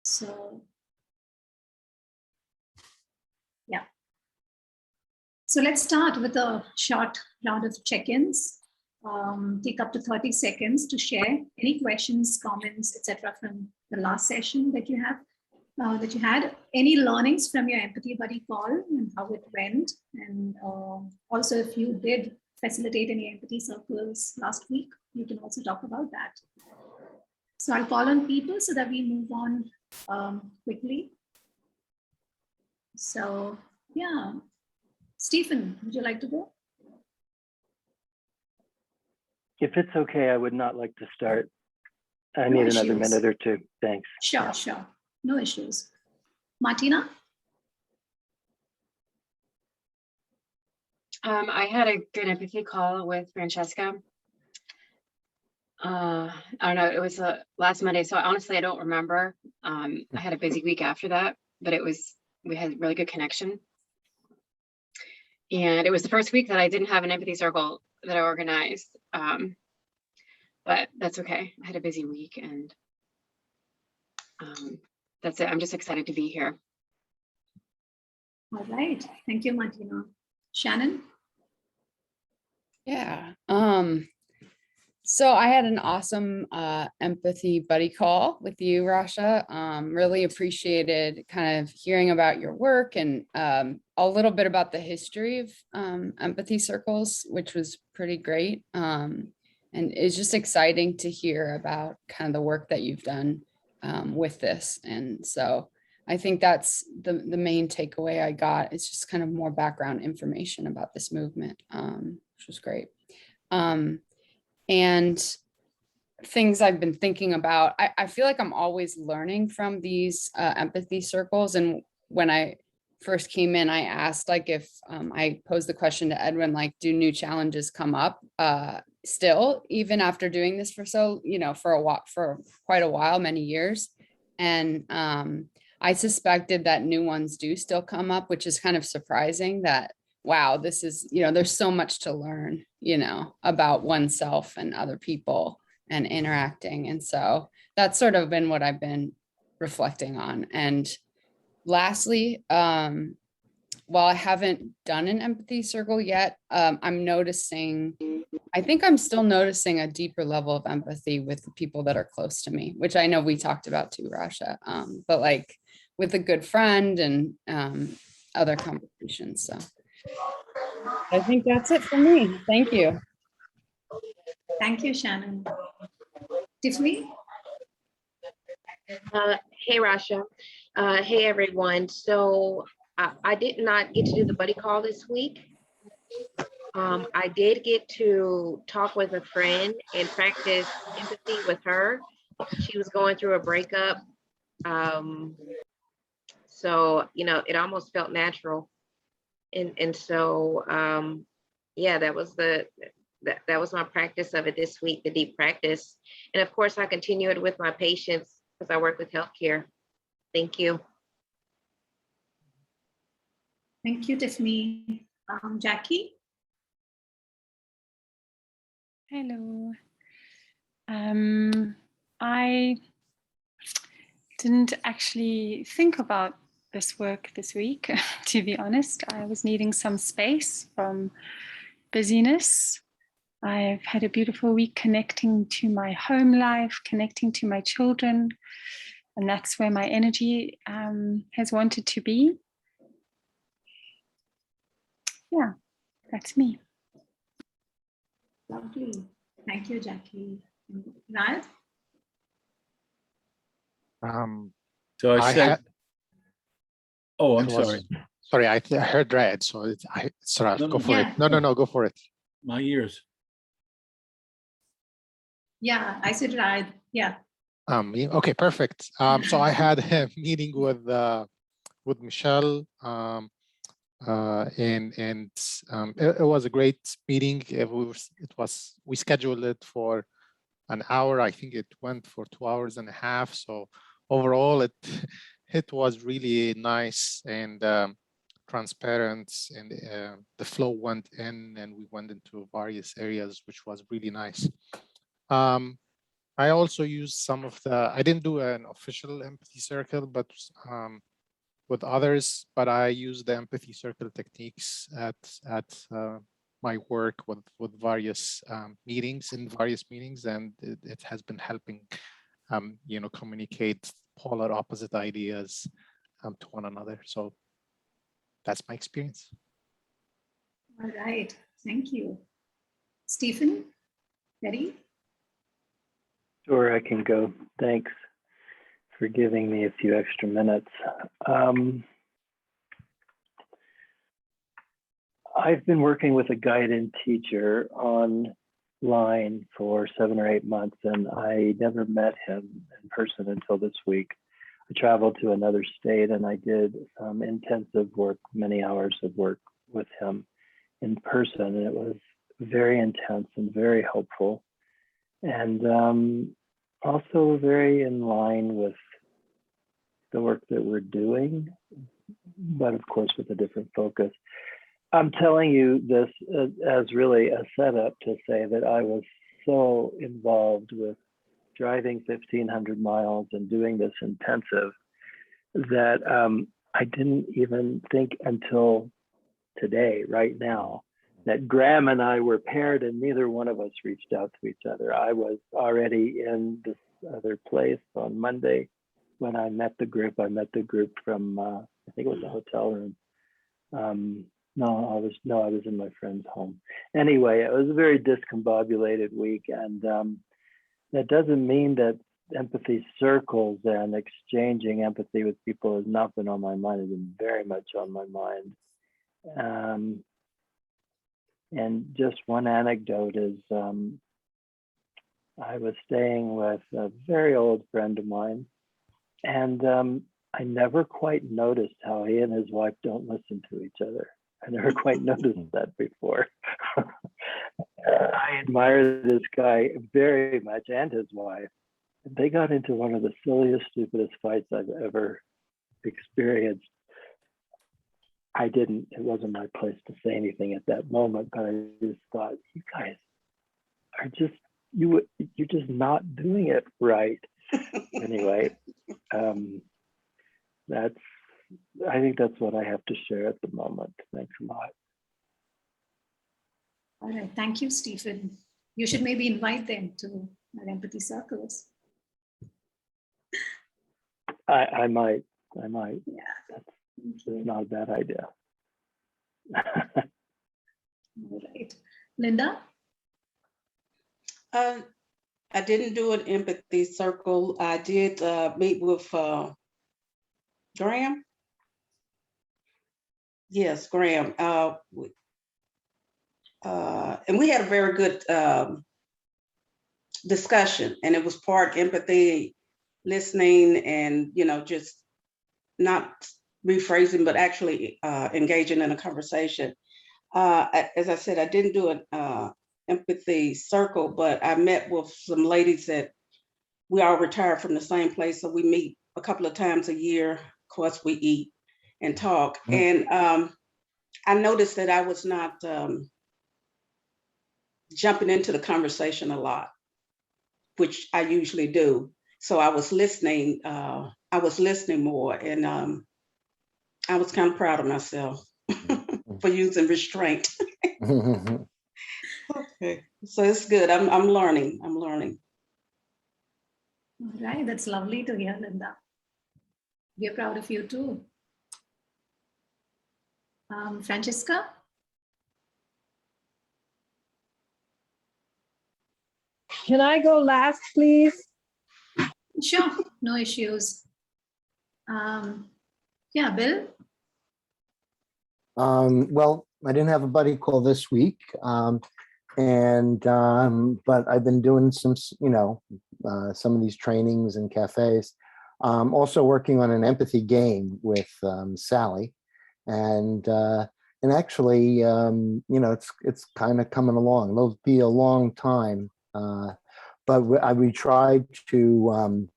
So, yeah. So let's start with a short round of check-ins. Take up to 30 seconds to share any questions, comments, etc. from the last session that you have, that you had. Any learnings from your empathy buddy call and how it went, and also if you did facilitate any empathy circles last week, you can also talk about that. So I'll call on people so that we move on quickly. So yeah, Stephen, would you like to go? If it's okay, I would not like to start. I need another minute or two. Thanks. Sure, sure. No issues. Martina? I had a good empathy call with Francesca. I don't know, it was last Monday, so honestly, I don't remember. I had a busy week after that, but we had really good connection. And it was the first week that I didn't have an empathy circle that I organized. But that's okay. I had a busy week, and that's it. I'm just excited to be here. All right. Thank you, Martina. Shannon? Yeah. So I had an awesome empathy buddy call with you, Rasha. Really appreciated kind of hearing about your work and a little bit about the history of empathy circles, which was pretty great. And it's just exciting to hear about kind of the work that you've done with this. And so I think that's the main takeaway I got. It's just kind of more background information about this movement, which was great. And things I've been thinking about, I feel like I'm always learning from these empathy circles. And when I first came in, I asked, like, if I posed the question to Edwin, like, do new challenges come up still, even after doing this for for quite a while, many years. And I suspected that new ones do still come up, which is kind of surprising that, wow, this is, there's so much to learn, about oneself and other people and interacting. And so that's sort of been what I've been reflecting on. And lastly, while I haven't done an empathy circle yet, I think I'm still noticing a deeper level of empathy with the people that are close to me, which I know we talked about too, Rasha, but like with a good friend and other conversations. So I think that's it for me. Thank you. Thank you, Shannon. Tiffany? Hey, Rasha. Hey, everyone. So I did not get to do the buddy call this week. I did get to talk with a friend and practice empathy with her. She was going through a breakup. So, it almost felt natural. And so, yeah, that was my practice of it this week, the deep practice. And of course, I continue it with my patients because I work with healthcare. Thank you. Thank you, Tiffany. Jackie? Hello. I didn't actually think about this work this week, to be honest. I was needing some space from busyness. I've had a beautiful week connecting to my home life, connecting to my children, and that's where my energy has wanted to be. Yeah, that's me. Lovely. Thank you, Jackie. Ryan? So I said, oh, I'm sorry. Sorry, I heard red, so it's right. Go for it. No, go for it. My ears. Yeah, I said right. Yeah. Okay, perfect. So I had a meeting with Michelle, and it was a great meeting. We scheduled it for an hour. I think it went for 2 hours and a half. So overall, it was really nice and transparent, and the flow went in, and we went into various areas, which was really nice. I also used some of the, I didn't do an official empathy circle, but with others, but I use the empathy circle techniques at my work with various meetings, and it has been helping, communicate polar opposite ideas to one another. So that's my experience. All right, thank you. Stephen, ready? Sure, I can go. Thanks for giving me a few extra minutes. I've been working with a guide and teacher online for 7 or 8 months, and I never met him in person until this week. I traveled to another state and I did intensive work, many hours of work with him in person, and it was very intense and very helpful, and also very in line with the work that we're doing, but of course with a different focus. I'm telling you this as really a setup to say that I was so involved with driving 1,500 miles and doing this intensive that I didn't even think until today, right now, that Graham and I were paired and neither one of us reached out to each other. I was already in this other place on Monday when I met the group. I met the group from, I think it was a hotel room. No, I was in my friend's home. Anyway, it was a very discombobulated week, and that doesn't mean that empathy circles and exchanging empathy with people has not been on my mind. It's been very much on my mind. And just one anecdote is I was staying with a very old friend of mine, and I never quite noticed how he and his wife don't listen to each other. I never quite noticed that before. I admire this guy very much and his wife. They got into one of the silliest, stupidest fights I've ever experienced. It wasn't my place to say anything at that moment, but I just thought, you guys are just, you're just not doing it right. Anyway, I think that's what I have to share at the moment. Thanks a lot. All right, thank you, Stephen. You should maybe invite them to our empathy circles. I might. Yeah. That's not a bad idea. All right. Linda? I didn't do an empathy circle. I did meet with Graham. Yes, Graham. And we had a very good discussion, and it was part empathy, listening, and just not rephrasing, but actually engaging in a conversation. As I said, I didn't do an empathy circle, but I met with some ladies that we all retired from the same place, so we meet a couple of times a year. Of course, we eat and talk, and I noticed that I was not jumping into the conversation a lot, which I usually do. So I was listening. I was listening more, and I was kind of proud of myself for using restraint. Okay, so it's good. I'm learning. All right, that's lovely to hear, Linda. We're proud of you too. Francesca? Can I go last, please? Sure, no issues. Yeah, Bill? Well, I didn't have a buddy call this week, but I've been doing some, some of these trainings and cafes. Also working on an empathy game with Sally, and actually, it's kind of coming along. It'll be a long time, but we tried to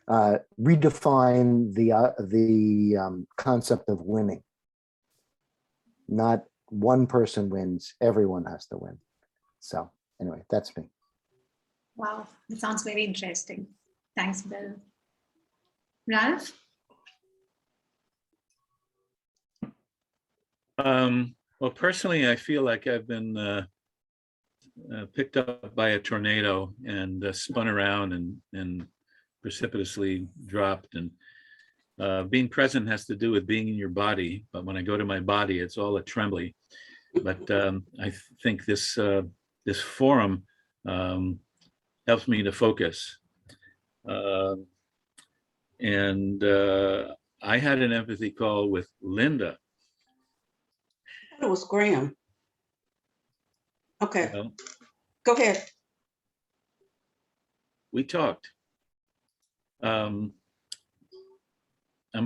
redefine the concept of winning. Not one person wins, everyone has to win. So anyway, that's me. Wow, that sounds very interesting. Thanks, Bill. Ralph? Well, personally, I feel like I've been picked up by a tornado and spun around and precipitously dropped. And being present has to do with being in your body. But when I go to my body, it's all a trembly. But I think this forum helps me to focus. And I had an empathy call with Linda. It was Graham. Okay, Well, go ahead. we talked. I'm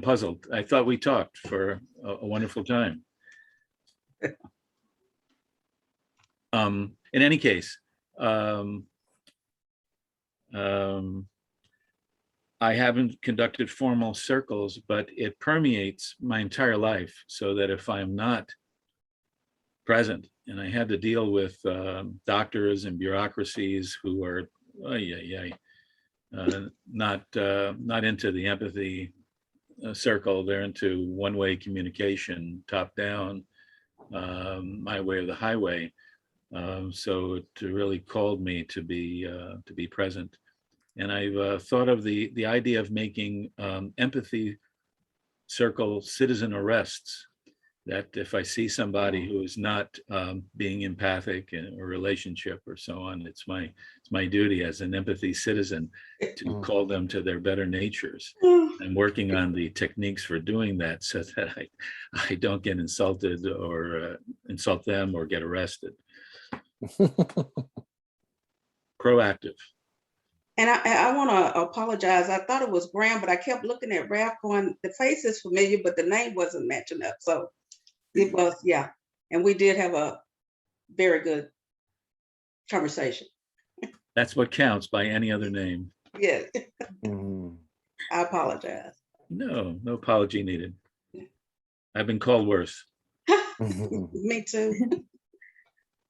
puzzled. I thought we talked for a wonderful time. In any case, I haven't conducted formal circles, but it permeates my entire life, so that if I'm not present, and I had to deal with doctors and bureaucracies who are not into the empathy circle. They're into one-way communication, top down, my way or the highway. So it really called me to be present. And I've thought of the idea of making empathy circle citizen arrests, that if I see somebody who is not being empathic in a relationship or so on, it's my duty as an empathy citizen to call them to their better natures. I'm working on the techniques for doing that so that I don't get insulted or insult them or get arrested. Proactive. And I want to apologize. I thought it was Graham, but I kept looking at Ralph going, the face is familiar, but the name wasn't matching up. So it was, yeah. And we did have a very good conversation. That's what counts by any other name. Yeah. I apologize. No apology needed. I've been called worse. Me too.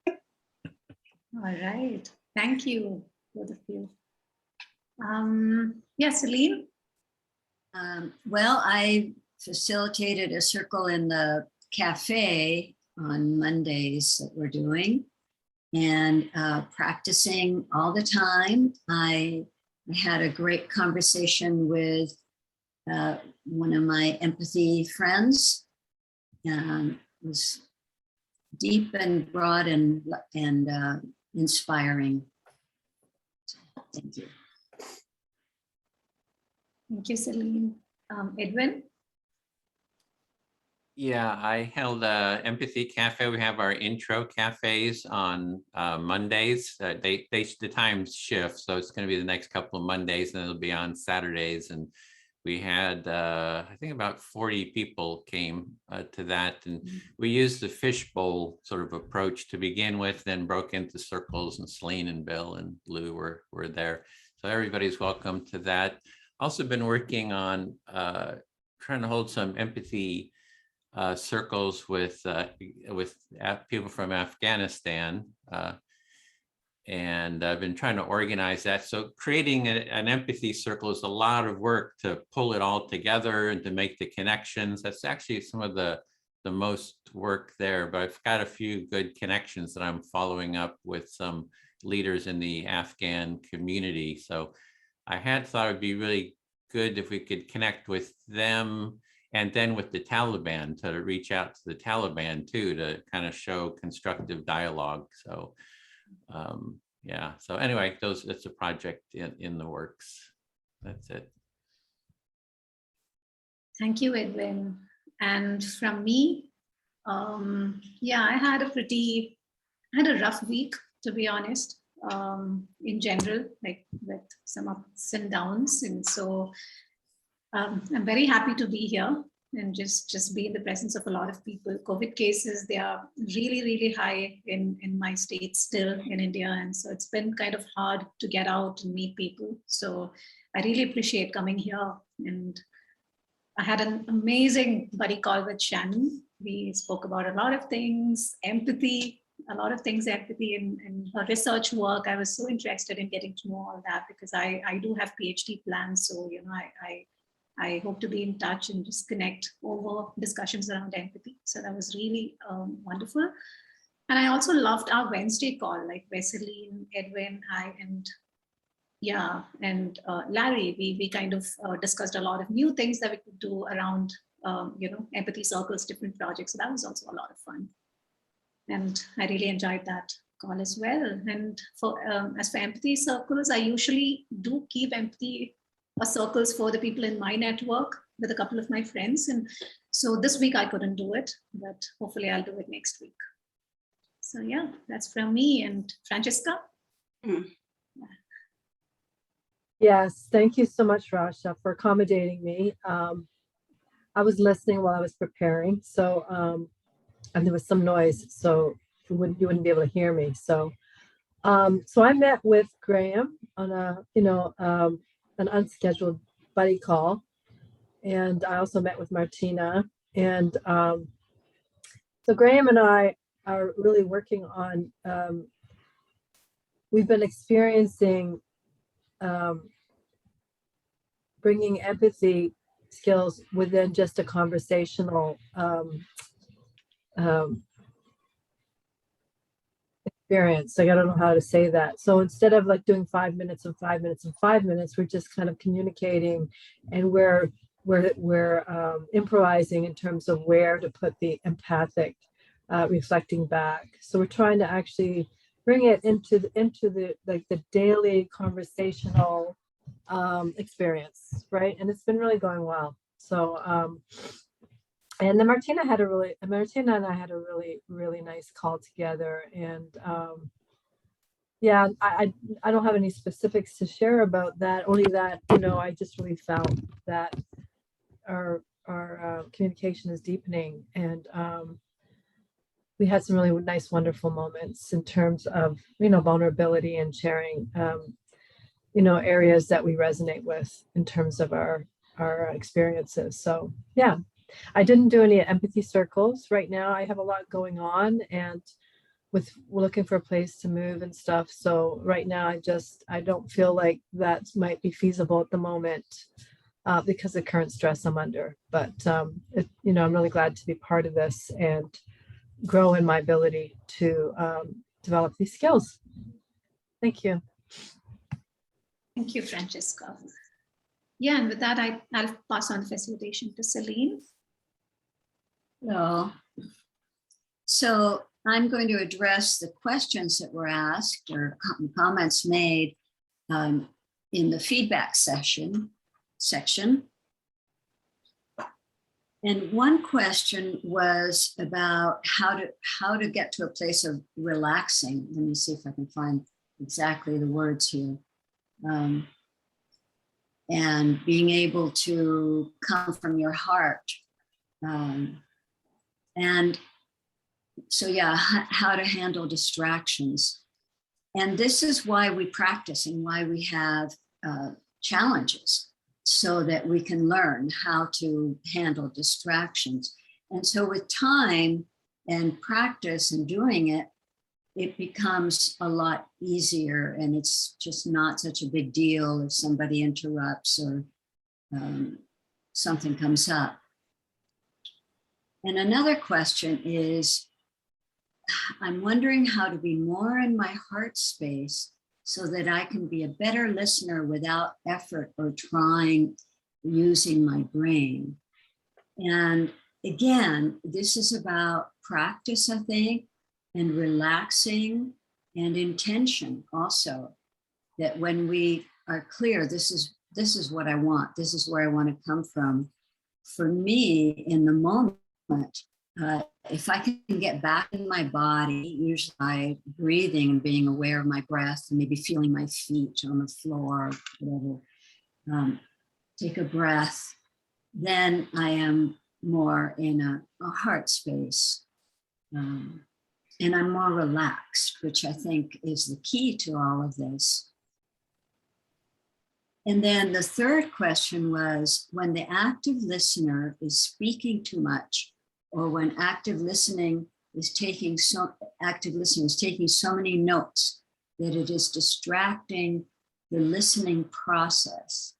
All right. Thank you, both of you. Yes, Celine? Well, I facilitated a circle in the cafe on Mondays that we're doing, and practicing all the time. I had a great conversation with one of my empathy friends. It was deep and broad and inspiring. Thank you. Thank you, Celine. Edwin? Yeah, I held a empathy cafe. We have our intro cafes on Mondays. The times shift, so it's going to be the next couple of Mondays, and it'll be on Saturdays. And we had, I think, about 40 people came to that, and we used the fishbowl sort of approach to begin with, then broke into circles, and Celine and Bill and Lou were there. So everybody's welcome to that. Also been working on trying to hold some empathy circles with people from Afghanistan, and I've been trying to organize that. So creating an empathy circle is a lot of work to pull it all together and to make the connections. That's actually some of the most work there, but I've got a few good connections that I'm following up with some leaders in the Afghan community. So I had thought it'd be really good if we could connect with them and then with the Taliban, to reach out to the Taliban too, to kind of show constructive dialogue. So yeah, so anyway, it's a project in the works. That's it. Thank you, Edwin. And from me, yeah, I had a rough week, to be honest, in general, like with some ups and downs. And so I'm very happy to be here and just be in the presence of a lot of people. COVID cases, they are really, really high in my state still, in India. And so it's been kind of hard to get out and meet people. So I really appreciate coming here. And I had an amazing buddy call with Shannon. We spoke about a lot of things, empathy, a lot of things empathy in her research work. I was so interested in getting to know all that because I do have PhD plans. So, I hope to be in touch and just connect over discussions around empathy. So that was really wonderful. And I also loved our Wednesday call, like Veseline, Edwin, and Larry. We kind of discussed a lot of new things that we could do around, empathy circles, different projects. So that was also a lot of fun. And I really enjoyed that call as well. And as for empathy circles, I usually do keep empathy circles for the people in my network with a couple of my friends. And so this week I couldn't do it, but hopefully I'll do it next week. So yeah, that's from me. And Francesca? Yes, thank you so much, Rasha, for accommodating me. I was listening while I was preparing, so and there was some noise, so you wouldn't be able to hear me. So I met with Graham on an unscheduled buddy call, and I also met with Martina. And so Graham and I are really working on. We've been experiencing bringing empathy skills within just a conversational experience. Like, I don't know how to say that. So instead of like doing 5 minutes and 5 minutes and 5 minutes, we're just kind of communicating, and we're improvising in terms of where to put the empathic reflecting back. So we're trying to actually bring it into the daily conversational experience, right? And it's been really going well. So and then Martina and I had a really nice call together. And yeah, I don't have any specifics to share about that, only that, I just really felt that our communication is deepening, and we had some really nice, wonderful moments in terms of, vulnerability and sharing, areas that we resonate with in terms of our experiences. So yeah, I didn't do any empathy circles right now. I have a lot going on, and we're looking for a place to move and stuff. So right now, I don't feel like that might be feasible at the moment because of the current stress I'm under. But I'm really glad to be part of this and grow in my ability to develop these skills. Thank you. Thank you, Francesca. Yeah, and with that, I'll pass on the facilitation to Celine. Hello. So I'm going to address the questions that were asked or comments made in the feedback section. And one question was about how to get to a place of relaxing. Let me see if I can find exactly the words here. And being able to come from your heart. And so, yeah, how to handle distractions. And this is why we practice and why we have challenges, so that we can learn how to handle distractions. And so with time and practice and doing it, it becomes a lot easier, and it's just not such a big deal if somebody interrupts or something comes up. And another question is, I'm wondering how to be more in my heart space so that I can be a better listener without effort or using my brain. And again, this is about practice, I think, and relaxing and intention also, that when we are clear, this is what I want, this is where I want to come from. For me, in the moment, if I can get back in my body, usually by breathing and being aware of my breath and maybe feeling my feet on the floor, whatever, take a breath, then I am more in a heart space. And I'm more relaxed, which I think is the key to all of this. And then the third question was, when the active listener is speaking too much, or when active listening is taking active listening is taking so many notes that it is distracting the listening process.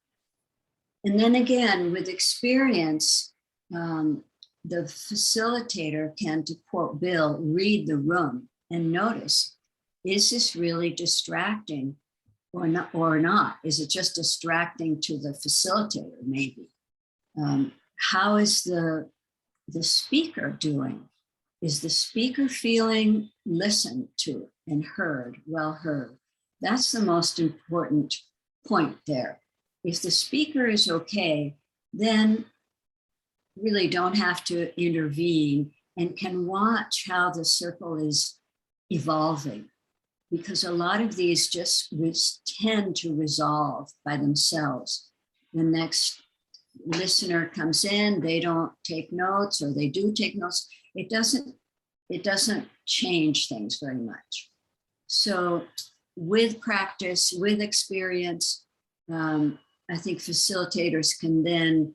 And then again, with experience, the facilitator can, to quote Bill, read the room and notice, is this really distracting or not? Is it just distracting to the facilitator, maybe? How is the speaker doing? Is the speaker feeling listened to and heard, well heard? That's the most important point there. If the speaker is okay, then really don't have to intervene and can watch how the circle is evolving, because a lot of these just tend to resolve by themselves. The next listener comes in, they don't take notes, or they do take notes. It doesn't change things very much. So with practice, with experience, I think facilitators can then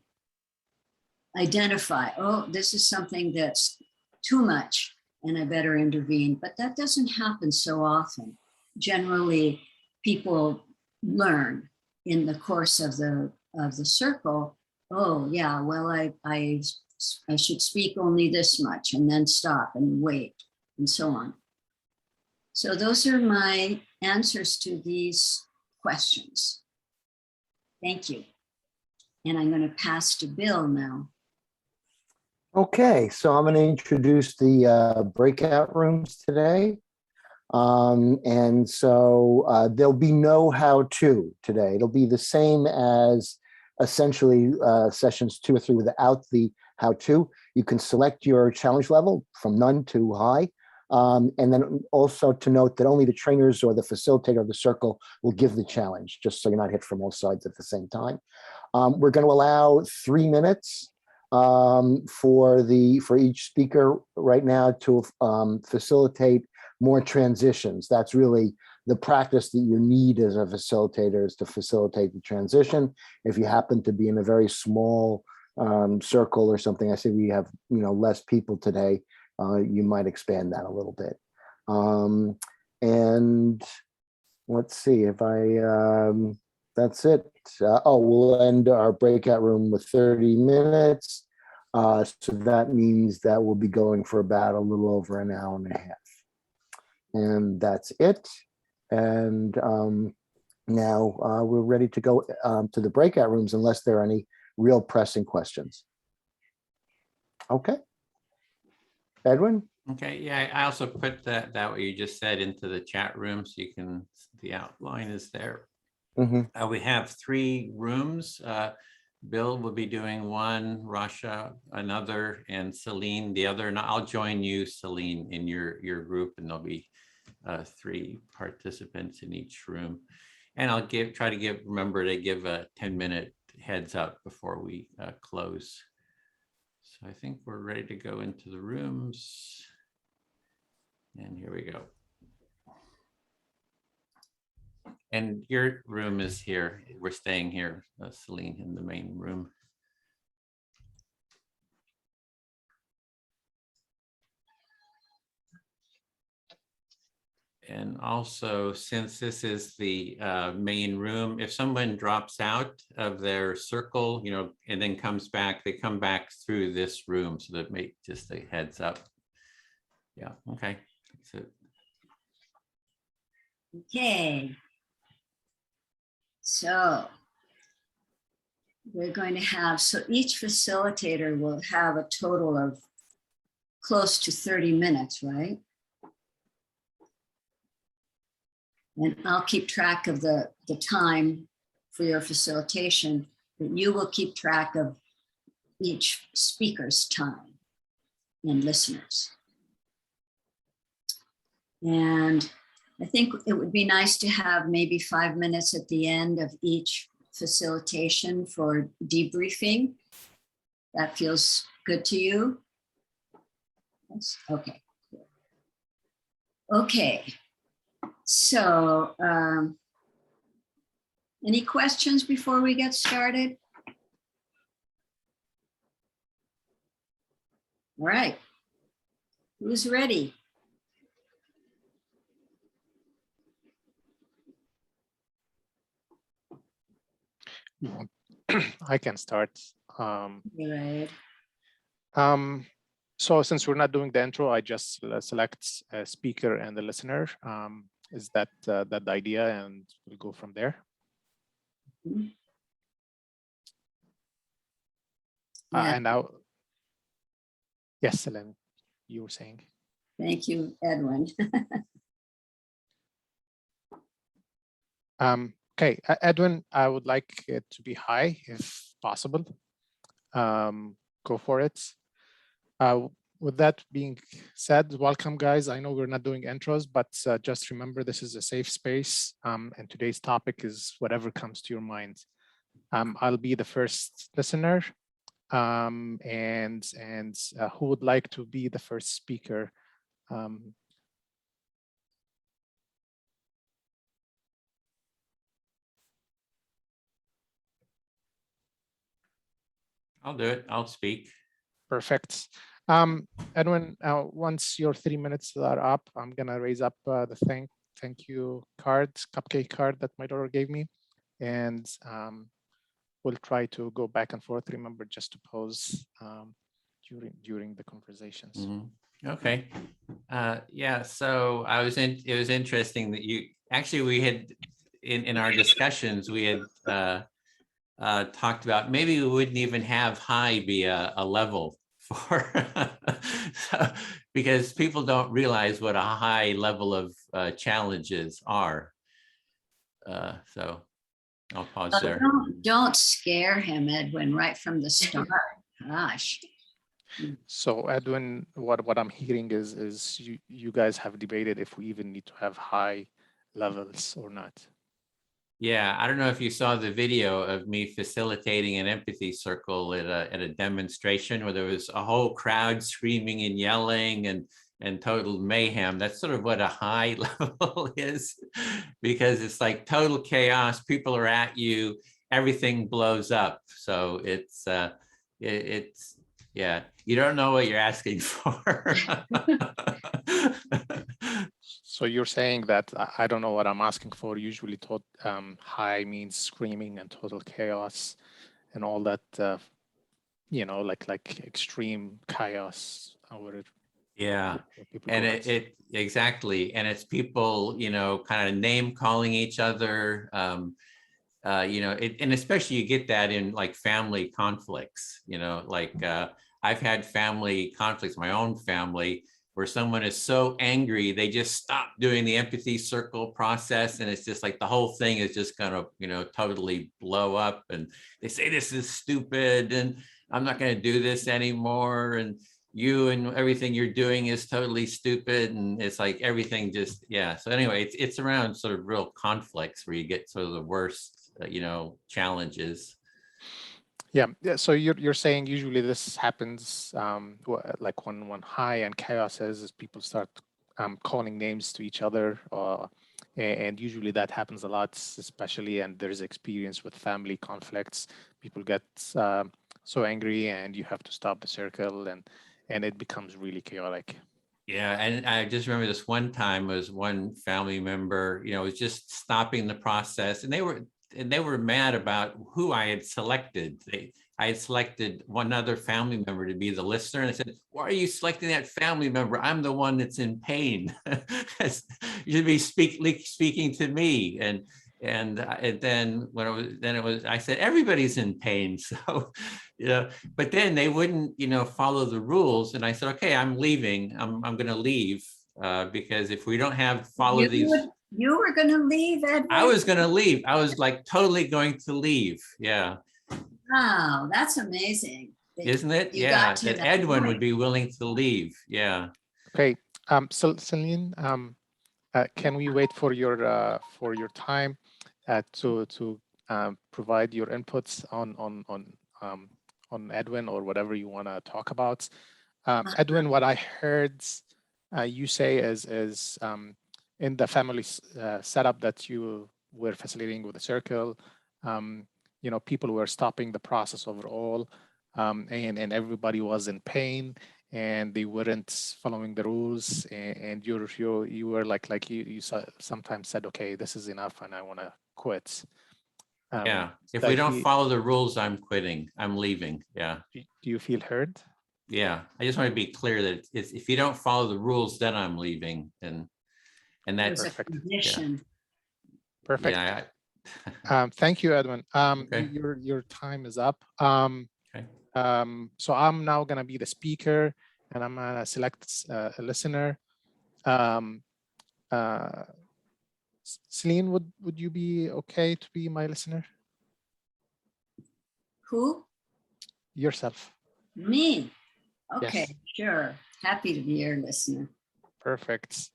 identify, oh, this is something that's too much and I better intervene. But that doesn't happen so often. Generally, people learn in the course of the circle, oh yeah, well, I should speak only this much and then stop and wait and so on. So those are my answers to these questions. Thank you. And I'm going to pass to Bill now. Okay, so I'm going to introduce the breakout rooms today. And so there'll be no how-to today. It'll be the same as essentially sessions 2 or 3 without the how-to. You can select your challenge level from none to high. And then also to note that only the trainers or the facilitator of the circle will give the challenge, just so you're not hit from all sides at the same time. We're going to allow 3 minutes for each speaker right now to facilitate more transitions. That's really the practice that you need as a facilitator, is to facilitate the transition. If you happen to be in a very small circle or something, I say we have less people today, you might expand that a little bit. And let's see if that's it. We'll end our breakout room with 30 minutes. So that means that we'll be going for about a little over an hour and a half. And that's it. And now we're ready to go to the breakout rooms unless there are any real pressing questions. Okay. Edwin? Okay, yeah, I also put that what you just said into the chat room, so you can, the outline is there. Mm-hmm. We have 3 rooms. Bill will be doing one, Rasha another, and Celine the other. And I'll join you, Celine, in your group, and there'll be 3 participants in each room. And I'll remember to give a 10-minute heads up before we close. So I think we're ready to go into the rooms. And here we go. And your room is here. We're staying here, Celine, in the main room. And also, since this is the main room, if someone drops out of their circle, and then comes back, they come back through this room. So that make just a heads up. Yeah, okay, that's it. Okay. So we're going to have, so each facilitator will have a total of close to 30 minutes, right? And I'll keep track of the time for your facilitation, but you will keep track of each speaker's time and listeners. And I think it would be nice to have maybe 5 minutes at the end of each facilitation for debriefing. That feels good to you? Yes. Okay. Okay. So, any questions before we get started? All right. Who's ready? I can start. Right. So since we're not doing the intro, I just select a speaker and the listener. Is that the idea? And we'll go from there. Yeah. And now, yes, Selene, you were saying. Thank you, Edwin. Okay, Edwin, I would like it to be high if possible. Go for it. With that being said, welcome guys. I know we're not doing intros, but just remember this is a safe space, and today's topic is whatever comes to your mind. I'll be the first listener, and who would like to be the first speaker? I'll do it. I'll speak. Perfect. Edwin, once your 3 minutes are up, I'm gonna raise up the thank you card, cupcake card that my daughter gave me, and we'll try to go back and forth. Remember just to pause during the conversations. Mm-hmm. Okay. Yeah. So it was interesting that we had in our discussions we had talked about maybe we wouldn't even have high be a level for because people don't realize what a high level of challenges are. So I'll pause there. Don't scare him, Edwin, right from the start. Gosh. So Edwin, what I'm hearing is you guys have debated if we even need to have high levels or not. Yeah, I don't know if you saw the video of me facilitating an empathy circle at a demonstration where there was a whole crowd screaming and yelling and total mayhem. That's sort of what a high level is, because it's like total chaos. People are at you, everything blows up. So it's yeah, you don't know what you're asking for. So you're saying that I don't know what I'm asking for. Usually high means screaming and total chaos and all that, like extreme chaos. Yeah, and it exactly. And it's people, kind of name calling each other, and especially you get that in like family conflicts, I've had family conflicts, my own family, where someone is so angry, they just stop doing the empathy circle process. And it's just like the whole thing is just going to, totally blow up. And they say, this is stupid and I'm not going to do this anymore. And you and everything you're doing is totally stupid. And it's like everything just, yeah. So anyway, it's around sort of real conflicts where you get sort of the worst, challenges. Yeah. So you're saying usually this happens like when high and chaos is people start calling names to each other, and usually that happens a lot, especially and there's experience with family conflicts. People get so angry and you have to stop the circle and it becomes really chaotic. Yeah, and I just remember this one time was one family member, was just stopping the process, and they were mad about who I had selected. I had selected one other family member to be the listener, and I said, "Why are you selecting that family member? I'm the one that's in pain. You should be speaking to me." And then I said, everybody's in pain. So, but then they wouldn't, follow the rules. And I said, okay, I'm leaving. I'm going to leave because if we don't follow these. You were going to leave, Edwin? I was going to leave. I was like totally going to leave. Yeah. Wow, that's amazing. Isn't it? Yeah, that Edwin would be willing to leave. Yeah. Okay. So Celine, can we wait for your time to provide your inputs on Edwin or whatever you want to talk about? Edwin, what I heard you say is in the family setup that you were facilitating with the circle, people were stopping the process overall, and everybody was in pain, and they weren't following the rules, and you were like you sometimes said, okay, this is enough and I want to quit. Yeah, if so we don't follow the rules, I'm quitting, I'm leaving. Yeah. do you feel heard? Yeah, I just want to be clear that if you don't follow the rules, then I'm leaving. And that's There's a condition. Perfect. Yeah. Thank you, Edwin. Okay. Your time is up. Okay. So I'm now gonna be the speaker, and I'm gonna select a listener. Celine, would you be okay to be my listener? Who? Yourself. Me. Okay, Yes. sure. Happy to be your listener. Perfect.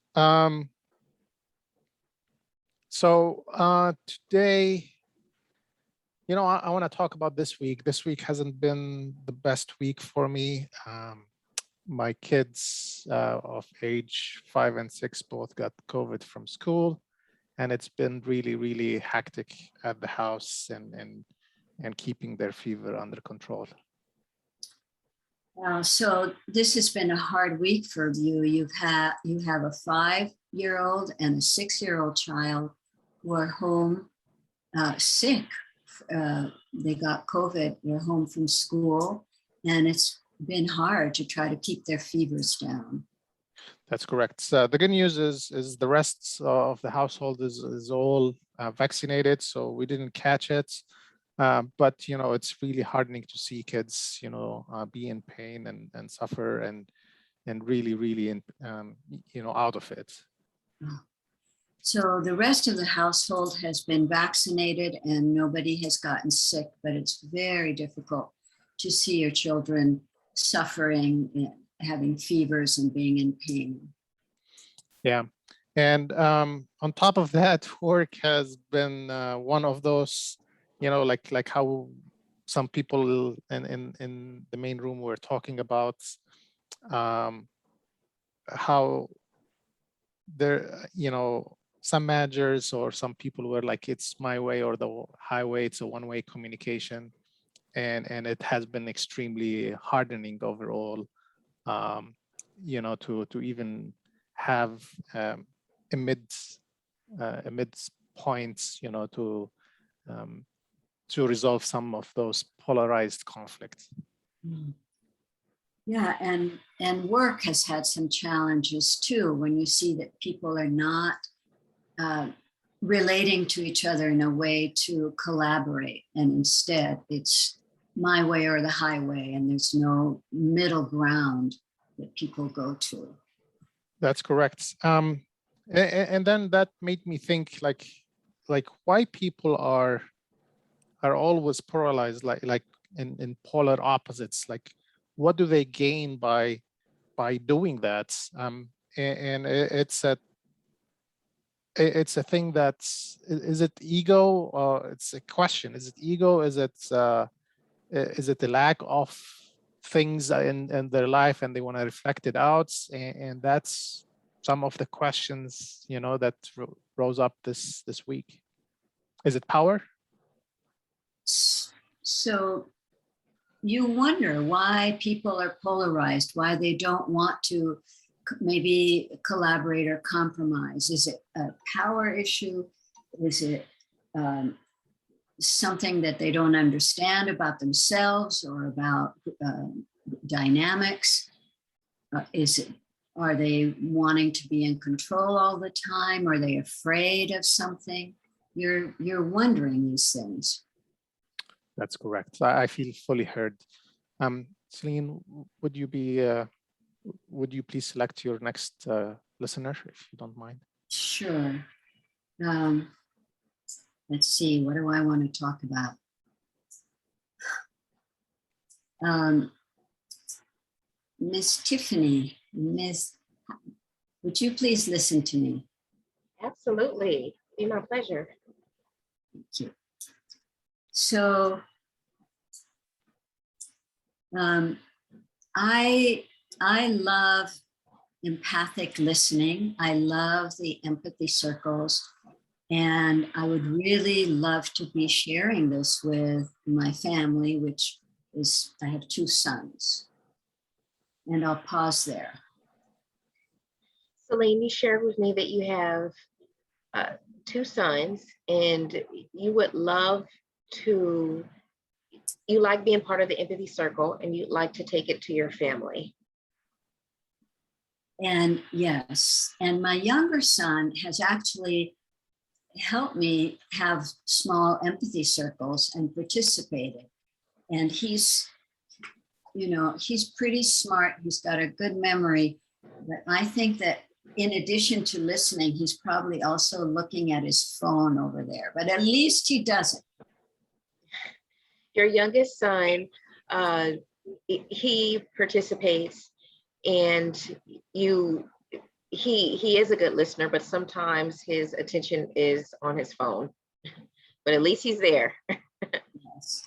So today, you know, I want to talk about this week. This week hasn't been the best week for me. My kids of age 5 and 6 both got COVID from school, and it's been really, really hectic at the house and keeping their fever under control. So this has been a hard week for you. You have a 5-year-old and a 6-year-old child who are home sick. They got COVID. They're home from school, and it's been hard to try to keep their fevers down. That's correct. So the good news is the rest of the household is all vaccinated, so we didn't catch it. But you know, it's really hardening to see kids, you know, be in pain and suffer and really, really in, you know, out of it. So the rest of the household has been vaccinated and nobody has gotten sick, but it's very difficult to see your children suffering, having fevers and being in pain. Yeah. And on top of that, work has been one of those, you know, like how some people in the main room were talking about how there, you know, some managers or some people were like, it's my way or the highway, it's a one-way communication. And it has been extremely hardening overall, you know, to even have amidst points, you know, to resolve some of those polarized conflicts. Yeah, and work has had some challenges too, when you see that people are not relating to each other in a way to collaborate, and instead it's my way or the highway, and there's no middle ground that people go to. That's correct. And then that made me think like why people are always polarized, like in polar opposites. Like, what do they gain by doing that? And it's a thing that's, is it ego? Or it's a question. Is it ego? Is it the lack of things in their life and they want to reflect it out? And that's some of the questions, you know, that rose up this week. Is it power? So you wonder why people are polarized, why they don't want to maybe collaborate or compromise. Is it a power issue? Is it something that they don't understand about themselves or about dynamics? Are they wanting to be in control all the time? Are they afraid of something? You're wondering these things. That's correct. I feel fully heard. Celine, would you please select your next listener, if you don't mind? Sure. Let's see, what do I want to talk about? Miss Tiffany, would you please listen to me? Absolutely. Be my pleasure. Thank you. So I love empathic listening. I love the empathy circles. And I would really love to be sharing this with my family, which is, I have 2 sons. And I'll pause there. Celine, you shared with me that you have 2 sons and you would love to, you like being part of the Empathy Circle and you'd like to take it to your family. And yes, and my younger son has actually helped me have small empathy circles and participated. And he's, you know, he's pretty smart. He's got a good memory. But I think that in addition to listening, he's probably also looking at his phone over there, but at least he does it. Your youngest son, he participates and he is a good listener, but sometimes his attention is on his phone, but at least he's there. Yes.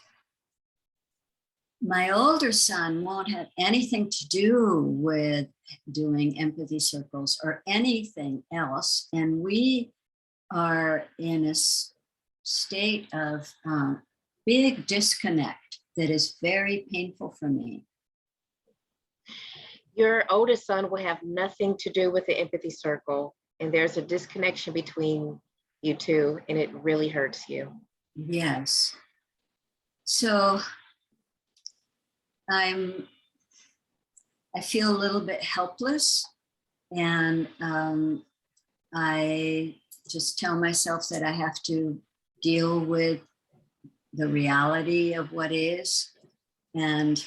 My older son won't have anything to do with doing empathy circles or anything else. And we are in a state of big disconnect that is very painful for me. Your oldest son will have nothing to do with the Empathy Circle, and there's a disconnection between you two, and it really hurts you. Yes. So I feel a little bit helpless, and I just tell myself that I have to deal with the reality of what is. And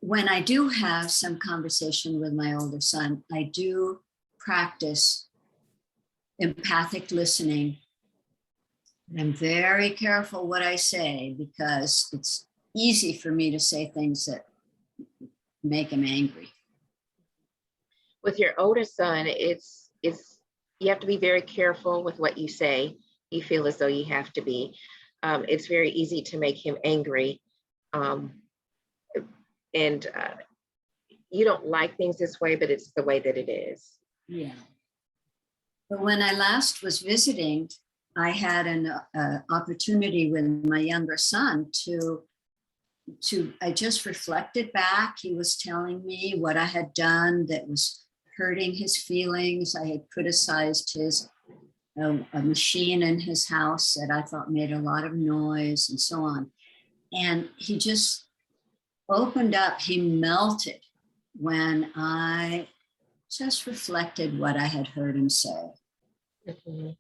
when I do have some conversation with my older son, I do practice empathic listening. I'm very careful what I say because it's easy for me to say things that make him angry. With your older son, it's you have to be very careful with what you say. You feel as though you have to be. It's very easy to make him angry. And you don't like things this way, but it's the way that it is. Yeah. But when I last was visiting, I had an opportunity with my younger son I just reflected back. He was telling me what I had done that was hurting his feelings. I had criticized a machine in his house that I thought made a lot of noise and so on. And he just opened up, he melted when I just reflected what I had heard him say. Mm-hmm.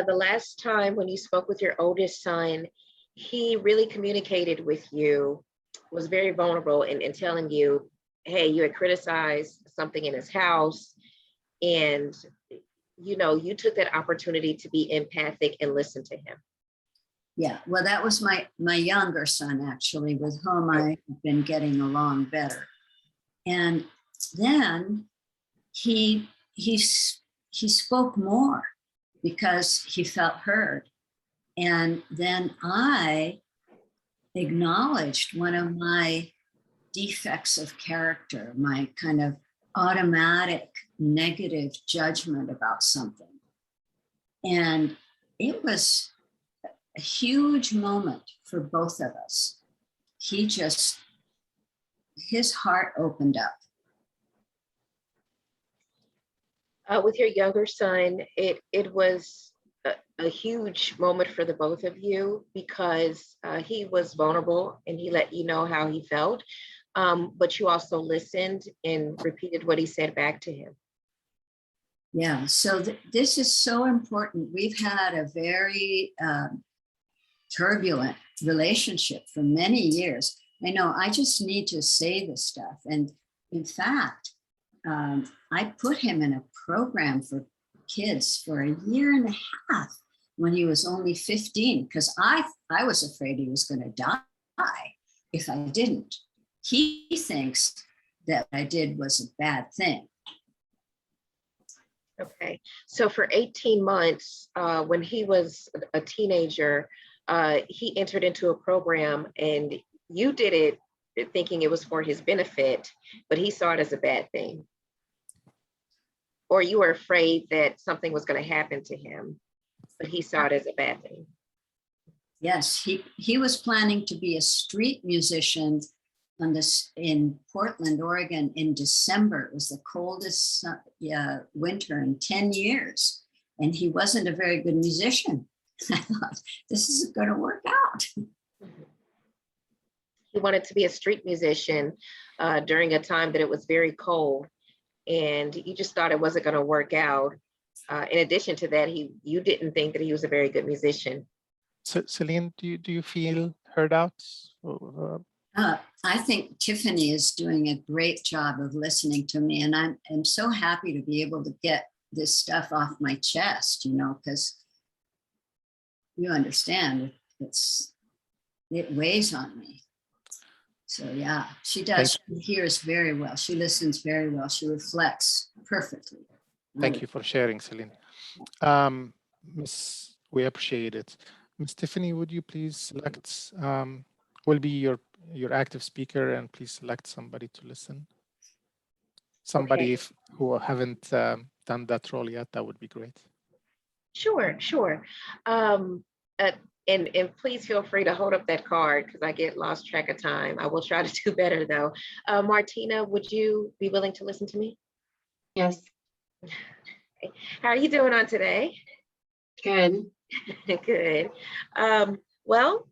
The last time when you spoke with your oldest son, he really communicated with you, was very vulnerable in telling you, hey, you had criticized something in his house. And, you know, you took that opportunity to be empathic and listen to him. Yeah, well, that was my younger son, actually, with whom I've been getting along better. And then he spoke more because he felt heard. And then I acknowledged one of my defects of character, my kind of automatic negative judgment about something. And it was a huge moment for both of us. His heart opened up. With your younger son, it was a huge moment for the both of you because he was vulnerable and he let you know how he felt, but you also listened and repeated what he said back to him. Yeah, so this is so important. We've had a very turbulent relationship for many years. I know I just need to say this stuff. And in fact, I put him in a program for kids for a year and a half when he was only 15, because I was afraid he was going to die if I didn't. He thinks that what I did was a bad thing. Okay, so for 18 months, when he was a teenager, he entered into a program and you did it thinking it was for his benefit, but he saw it as a bad thing. Or you were afraid that something was going to happen to him, but he saw it as a bad thing. Yes, he was planning to be a street musician on this in Portland, Oregon in December. It was the coldest winter in 10 years. And he wasn't a very good musician. I thought, this isn't going to work out. He wanted to be a street musician during a time that it was very cold. And he just thought it wasn't going to work out. In addition to that, you didn't think that he was a very good musician. So, Celine, do you feel heard out? I think Tiffany is doing a great job of listening to me, and I'm so happy to be able to get this stuff off my chest, because you understand it weighs on me. So yeah, she does. She hears very well. She listens very well. She reflects perfectly. Thank you for sharing, Celine. We appreciate it. Miss Tiffany, would you please select, will be your active speaker, and please select somebody to listen. Somebody who haven't done that role yet, that would be great. Sure. And please feel free to hold up that card because I get lost track of time. I will try to do better though. Martina, would you be willing to listen to me? Yes. How are you doing on today? Good. Good. Well,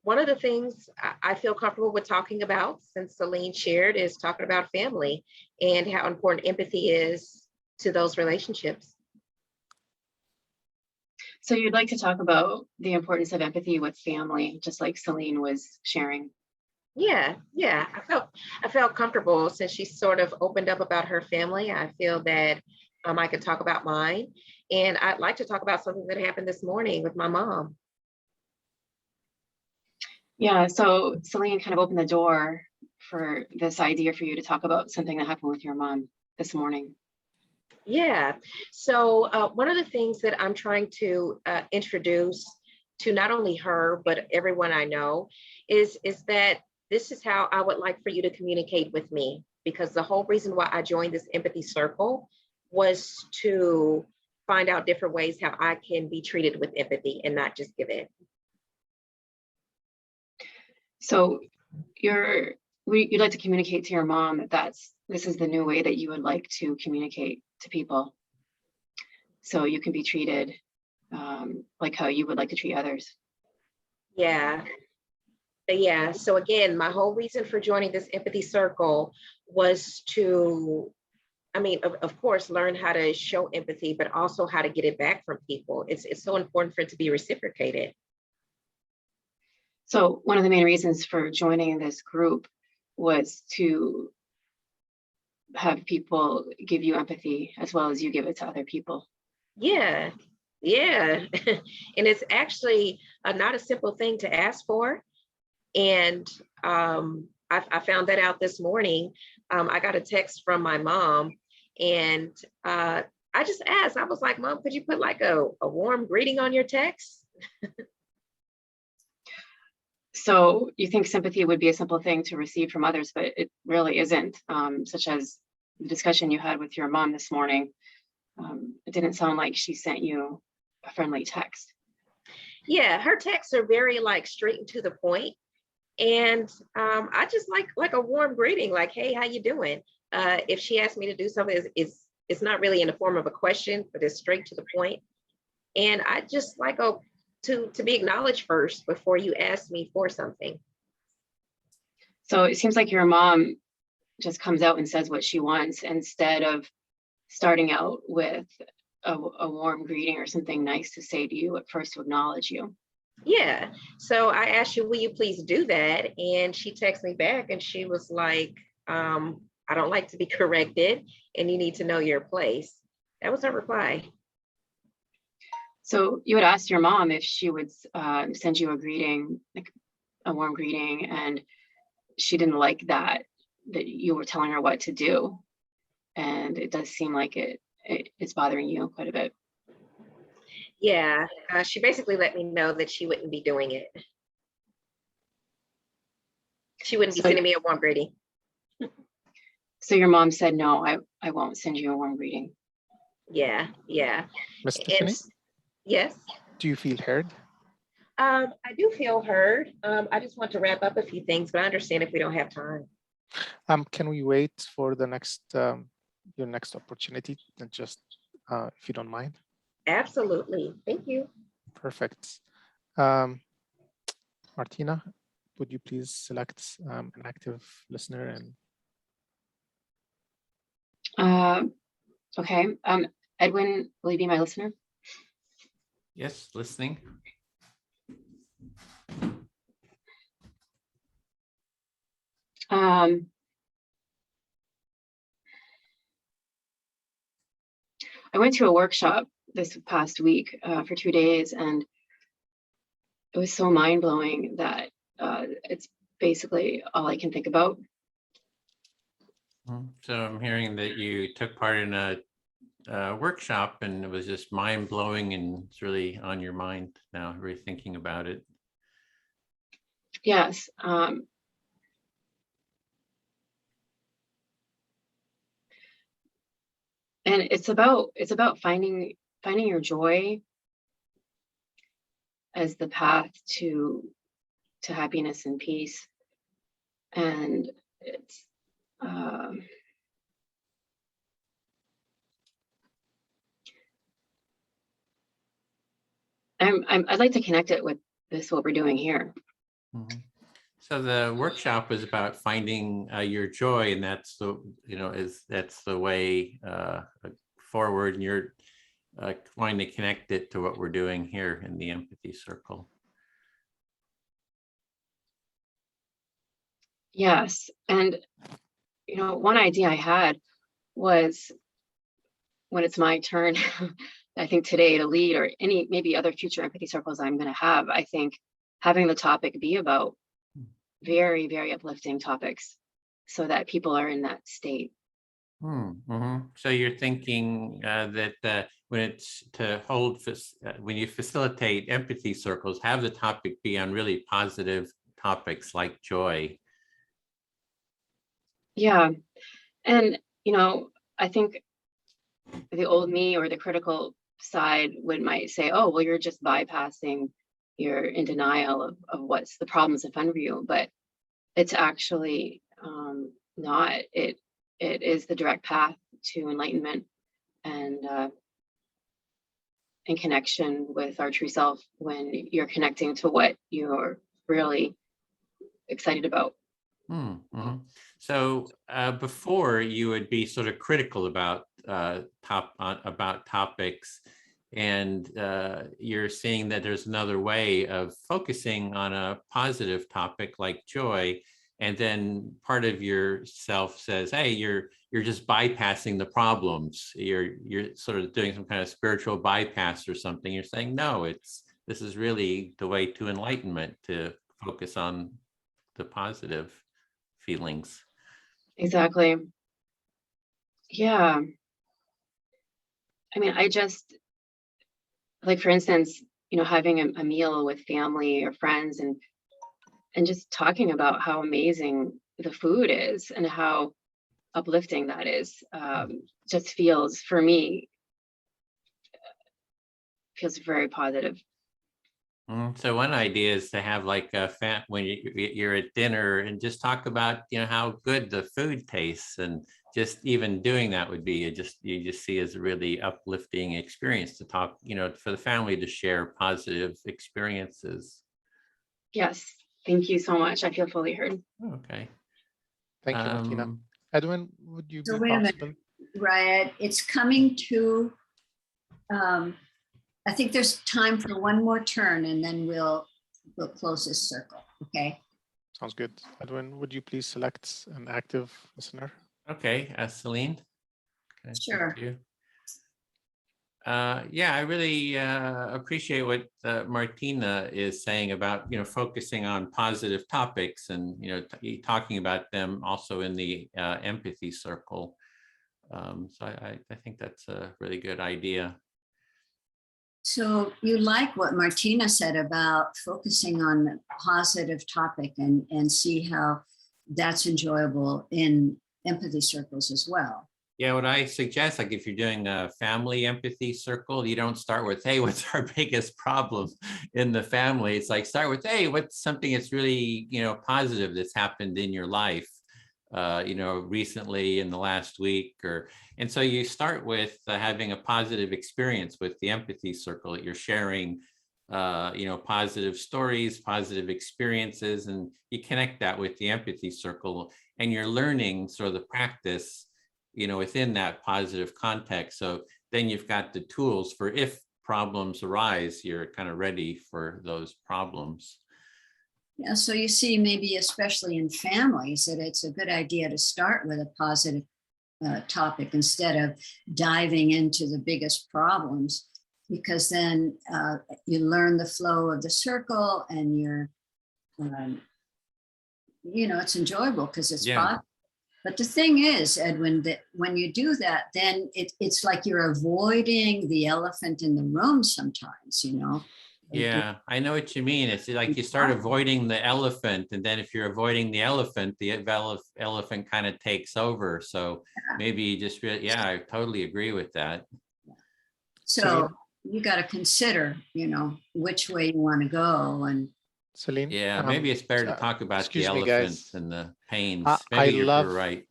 one of the things I feel comfortable with talking about, since Celine shared, is talking about family and how important empathy is to those relationships. So you'd like to talk about the importance of empathy with family, just like Celine was sharing. Yeah. I felt comfortable since she sort of opened up about her family. I feel that I could talk about mine, and I'd like to talk about something that happened this morning with my mom. Yeah, so Celine kind of opened the door for this idea for you to talk about something that happened with your mom this morning. Yeah, so one of the things that I'm trying to introduce to not only her, but everyone I know is that this is how I would like for you to communicate with me, because the whole reason why I joined this empathy circle was to find out different ways how I can be treated with empathy and not just give it. So you'd like to communicate to your mom that this is the new way that you would like to communicate to people, so you can be treated like how you would like to treat others. Yeah. So again, my whole reason for joining this empathy circle was to, of course, learn how to show empathy, but also how to get it back from people. It's so important for it to be reciprocated. So one of the main reasons for joining this group was to have people give you empathy as well as you give it to other people. Yeah. And it's actually not a simple thing to ask for. And I found that out this morning. I got a text from my mom, and I just asked, I was like, Mom, could you put like a warm greeting on your text? So you think sympathy would be a simple thing to receive from others, but it really isn't, such as the discussion you had with your mom this morning. It didn't sound like she sent you a friendly text. Yeah, her texts are very straight and to the point. And I just like a warm greeting, like, hey, how you doing? If she asked me to do something, it's not really in the form of a question, but it's straight to the point. And I just like to be acknowledged first before you ask me for something. So it seems like your mom just comes out and says what she wants instead of starting out with a warm greeting or something nice to say to you at first to acknowledge you. Yeah. So I asked you, will you please do that? And she texted me back and she was like, I don't like to be corrected and you need to know your place. That was her reply. So you had asked your mom if she would send you a greeting, like a warm greeting, and she didn't like that you were telling her what to do. And it does seem like it's bothering you quite a bit. Yeah, she basically let me know that she wouldn't be doing it. She wouldn't be sending me a warm greeting. So your mom said, no, I won't send you a warm greeting. Yeah. Ms. Tiffany? Yes. Do you feel heard? I do feel heard. I just want to wrap up a few things, but I understand if we don't have time. Can we wait for the next your next opportunity? And just if you don't mind. Absolutely. Thank you. Perfect. Martina, would you please select an active listener and Okay. Edwin, will you be my listener? Yes, listening. I went to a workshop this past week for 2 days, and it was so mind-blowing that it's basically all I can think about. So I'm hearing that you took part in a workshop and it was just mind-blowing and it's really on your mind now, really thinking about it. Yes. And it's about finding your joy as the path to happiness and peace. And it's I'd like to connect it with what we're doing here. Mm-hmm. So the workshop was about finding your joy, and that's the that's the way forward. And you're wanting to connect it to what we're doing here in the Empathy Circle. Yes, and one idea I had was when it's my turn, I think today to lead, or maybe other future empathy circles I'm going to have, I think having the topic be about very, very uplifting topics so that people are in that state. So you're thinking that when it's to hold, when you facilitate empathy circles, have the topic be on really positive topics like joy. Yeah. And, I think the old me or the critical side might say, oh, well, you're just bypassing, you're in denial of what's the problems in front of you. But it's actually not. It is the direct path to enlightenment and in connection with our true self when you're connecting to what you're really excited about. So before you would be sort of critical about topics, and you're seeing that there's another way of focusing on a positive topic like joy, and then part of yourself says, hey, you're just bypassing the problems. You're sort of doing some kind of spiritual bypass or something. You're saying, no, this is really the way to enlightenment, to focus on the positive feelings. Exactly. Yeah. I mean, I just, like, for instance, having a meal with family or friends and just talking about how amazing the food is and how uplifting that is, just feels, for me, feels very positive. So one idea is to have like when you're at dinner and just talk about how good the food tastes, and just even doing that would be you just see as a really uplifting experience to talk, for the family to share positive experiences. Yes, thank you so much. I feel fully heard. Okay. Thank you, Martina. Edwin, would you So be wait a possible? minute, Riot, it's coming to, I think there's time for one more turn and then we'll close this circle, okay? Sounds good. Edwin, would you please select an active listener? Okay, Celine. Okay, sure. thank you. Yeah, I really appreciate what Martina is saying about focusing on positive topics and talking about them also in the empathy circle. So I think that's a really good idea. So you like what Martina said about focusing on the positive topic and see how that's enjoyable in empathy circles as well. Yeah, what I suggest, like if you're doing a family empathy circle, you don't start with, hey, what's our biggest problem in the family? It's like, start with, hey, what's something that's really, positive that's happened in your life, recently in the last week, and so you start with having a positive experience with the empathy circle that you're sharing, positive stories, positive experiences, and you connect that with the empathy circle, and you're learning sort of the practice within that positive context. So then you've got the tools for if problems arise, you're kind of ready for those problems. Yeah, so you see, maybe especially in families, that it's a good idea to start with a positive topic instead of diving into the biggest problems, because then you learn the flow of the circle, and you're, it's enjoyable because it's positive. But the thing is, Edwin, that when you do that, then it's like you're avoiding the elephant in the room sometimes, Yeah, I know what you mean. It's like you start avoiding the elephant, and then if you're avoiding the elephant kind of takes over. So maybe you just really, I totally agree with that. So you got to consider, which way you want to go. And Celine? Yeah, maybe it's better to talk about the elephants and the pains. Maybe you're right.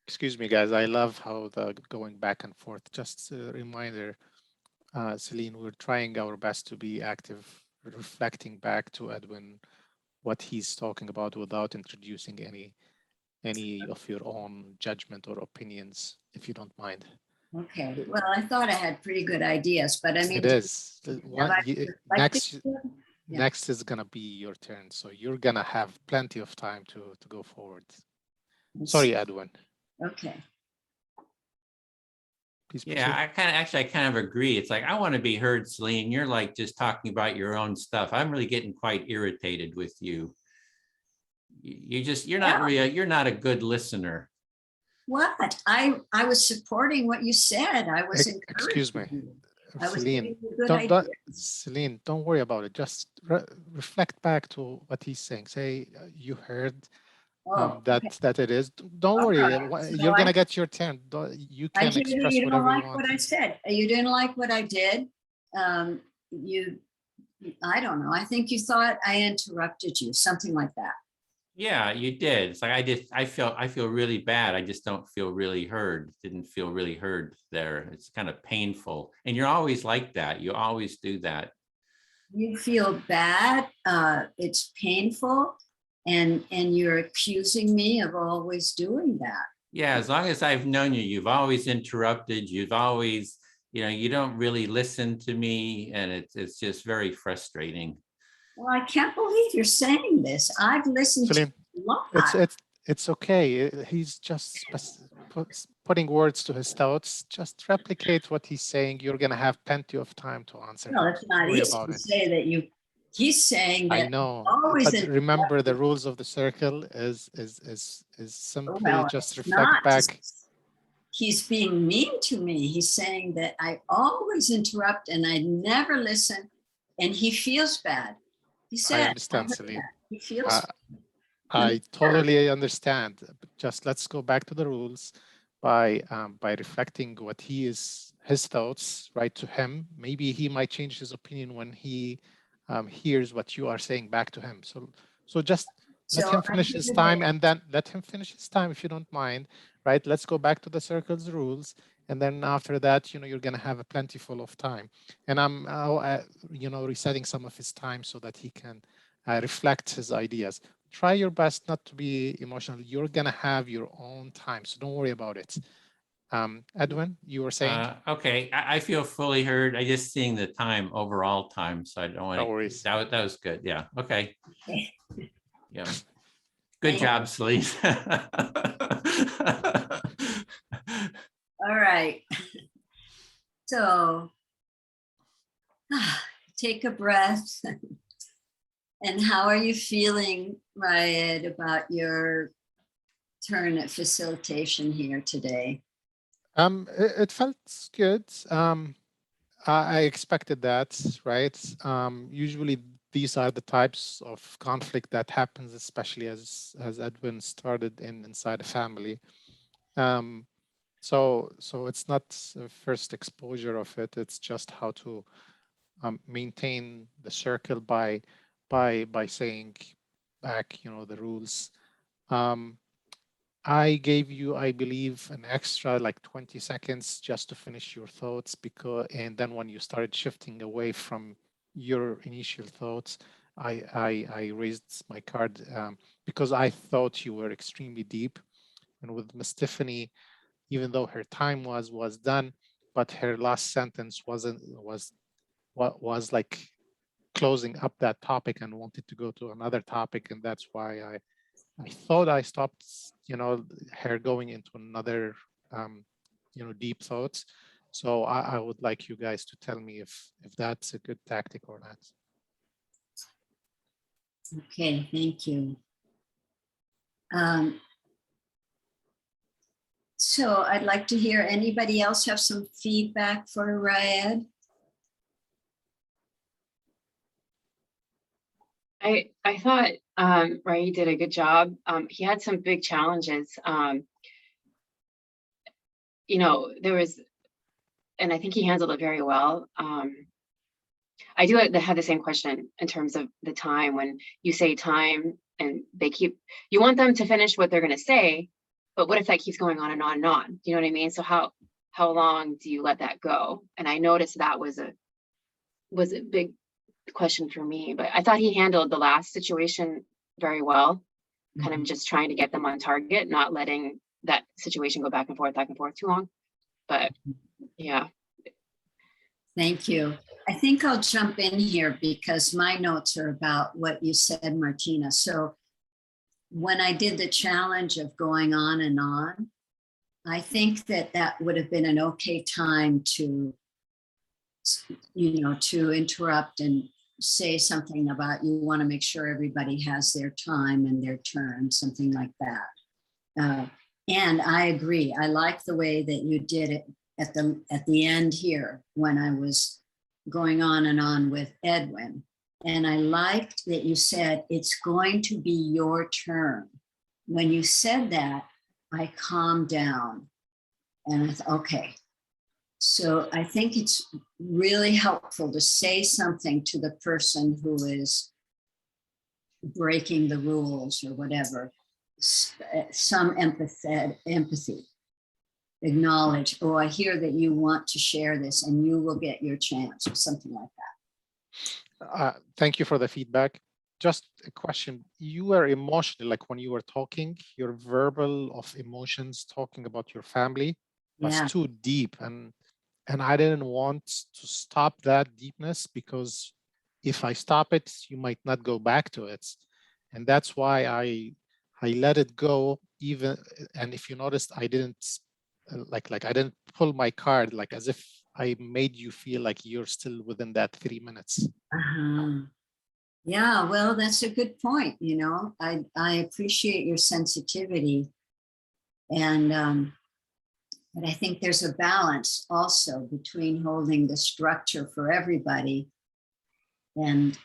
Excuse me, guys. I love how the going back and forth. Just a reminder, Celine, we're trying our best to be active, reflecting back to Edwin what he's talking about without introducing any of your own judgment or opinions, if you don't mind. Okay. Well, I thought I had pretty good ideas, but I mean, it is. Next is gonna be your turn, so you're gonna have plenty of time to go forward. Sorry, Edwin. Okay. Please yeah, I kind of agree. It's like, I want to be heard, Celine. You're like just talking about your own stuff. I'm really getting quite irritated with you. You're not a good listener. What? I was supporting what you said. I was encouraging. Excuse me. Celine, Celine, don't worry about it. Just reflect back to what he's saying. Say you heard that it is. Don't worry. You're gonna get your turn. You can express you whatever don't like you want. what I said. You didn't like what I did. I don't know. I think you thought I interrupted you, something like that. Yeah, you did. It's like I feel really bad. I just don't feel really heard. Didn't feel really heard there. It's kind of painful. And you're always like that. You always do that. You feel bad. It's painful. And you're accusing me of always doing that. Yeah, as long as I've known you, you've always interrupted. You've always, you don't really listen to me. And it's just very frustrating. Well, I can't believe you're saying this. I've listened Celine, to a lot. It's okay. He's just putting words to his thoughts. Just replicate what he's saying. You're gonna have plenty of time to answer. No, it's not easy to say that he's saying that. I know, always but remember the rules of the circle is simply just reflect back. He's being mean to me. He's saying that I always interrupt and I never listen, and he feels bad. He said, I understand, Celine. He feels I totally understand. But just let's go back to the rules by reflecting what his thoughts, right, to him. Maybe he might change his opinion when he hears what you are saying back to him. So just let him finish his time, and then let him finish his time if you don't mind, right? Let's go back to the circle's rules. And then after that, you're going to have a plentiful of time. And I'm, resetting some of his time so that he can reflect his ideas. Try your best not to be emotional. You're going to have your own time, so don't worry about it. Edwin, you were saying? Okay, I feel fully heard. I just seeing the time, overall time, so I don't want to. No worries. That was good. Yeah. Okay. Yeah. Good job, Celine. All right. So take a breath. And how are you feeling, Riot, about your turn at facilitation here today? It felt good. I expected that, right? Usually these are the types of conflict that happens, especially as Edwin started inside a family. So it's not the first exposure of it. It's just how to maintain the circle by saying back, the rules. I gave you, I believe, an extra like 20 seconds just to finish your thoughts, and then when you started shifting away from your initial thoughts, I raised my card because I thought you were extremely deep. And with Miss Tiffany, even though her time was done, but her last sentence was like closing up that topic and wanted to go to another topic, and that's why I thought I stopped, her going into another, deep thoughts. So I would like you guys to tell me if that's a good tactic or not. Okay, thank you. So I'd like to hear anybody else have some feedback for Raed? I thought Ray did a good job. He had some big challenges. There was, and I think he handled it very well. I do have the same question in terms of the time. When you say time and you want them to finish what they're going to say, but what if that keeps going on and on and on? Do you know what I mean? So how long do you let that go? And I noticed that was a big question for me, but I thought he handled the last situation very well, kind of just trying to get them on target, not letting that situation go back and forth too long. But yeah. Thank you. I think I'll jump in here because my notes are about what you said, Martina. So when I did the challenge of going on and on, I think that would have been an okay time to, to interrupt and say something about you want to make sure everybody has their time and their turn, something like that. And I agree. I like the way that you did it at the end here when I was going on and on with Edwin. And I liked that you said, it's going to be your turn. When you said that, I calmed down and I thought, okay. So I think it's really helpful to say something to the person who is breaking the rules or whatever, some empathy. Acknowledge, oh, I hear that you want to share this and you will get your chance or something like that. Thank you for the feedback. Just a question. You were emotional, like when you were talking, your verbal of emotions, talking about your family was too deep. And I didn't want to stop that deepness because if I stop it, you might not go back to it. And that's why I let it go even. And if you noticed, I didn't I didn't pull my card, like as if I made you feel like you're still within that 3 minutes. Yeah, well, that's a good point. I appreciate your sensitivity. And but I think there's a balance also between holding the structure for everybody. And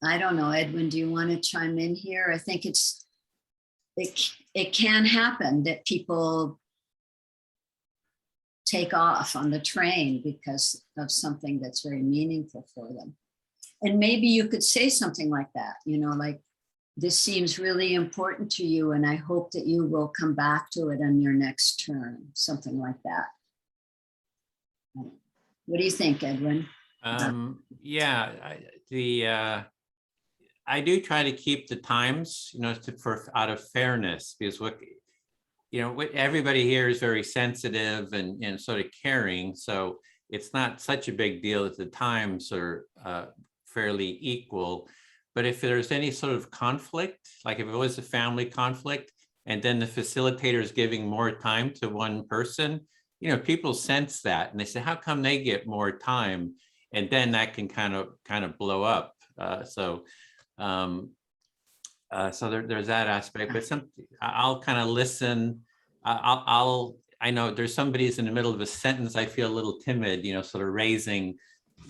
I don't know, Edwin, do you want to chime in here? I think it can happen that people take off on the train because of something that's very meaningful for them. And maybe you could say something like that, like, this seems really important to you and I hope that you will come back to it on your next turn, something like that. What do you think, Edwin? Yeah, I do try to keep the times, out of fairness, because everybody here is very sensitive and sort of caring. So it's not such a big deal that the times are fairly equal. But if there's any sort of conflict, like if it was a family conflict, and then the facilitator is giving more time to one person, people sense that and they say, how come they get more time? And then that can kind of blow up. So there's that aspect, but I'll kind of listen. I know there's somebody's in the middle of a sentence. I feel a little timid, sort of raising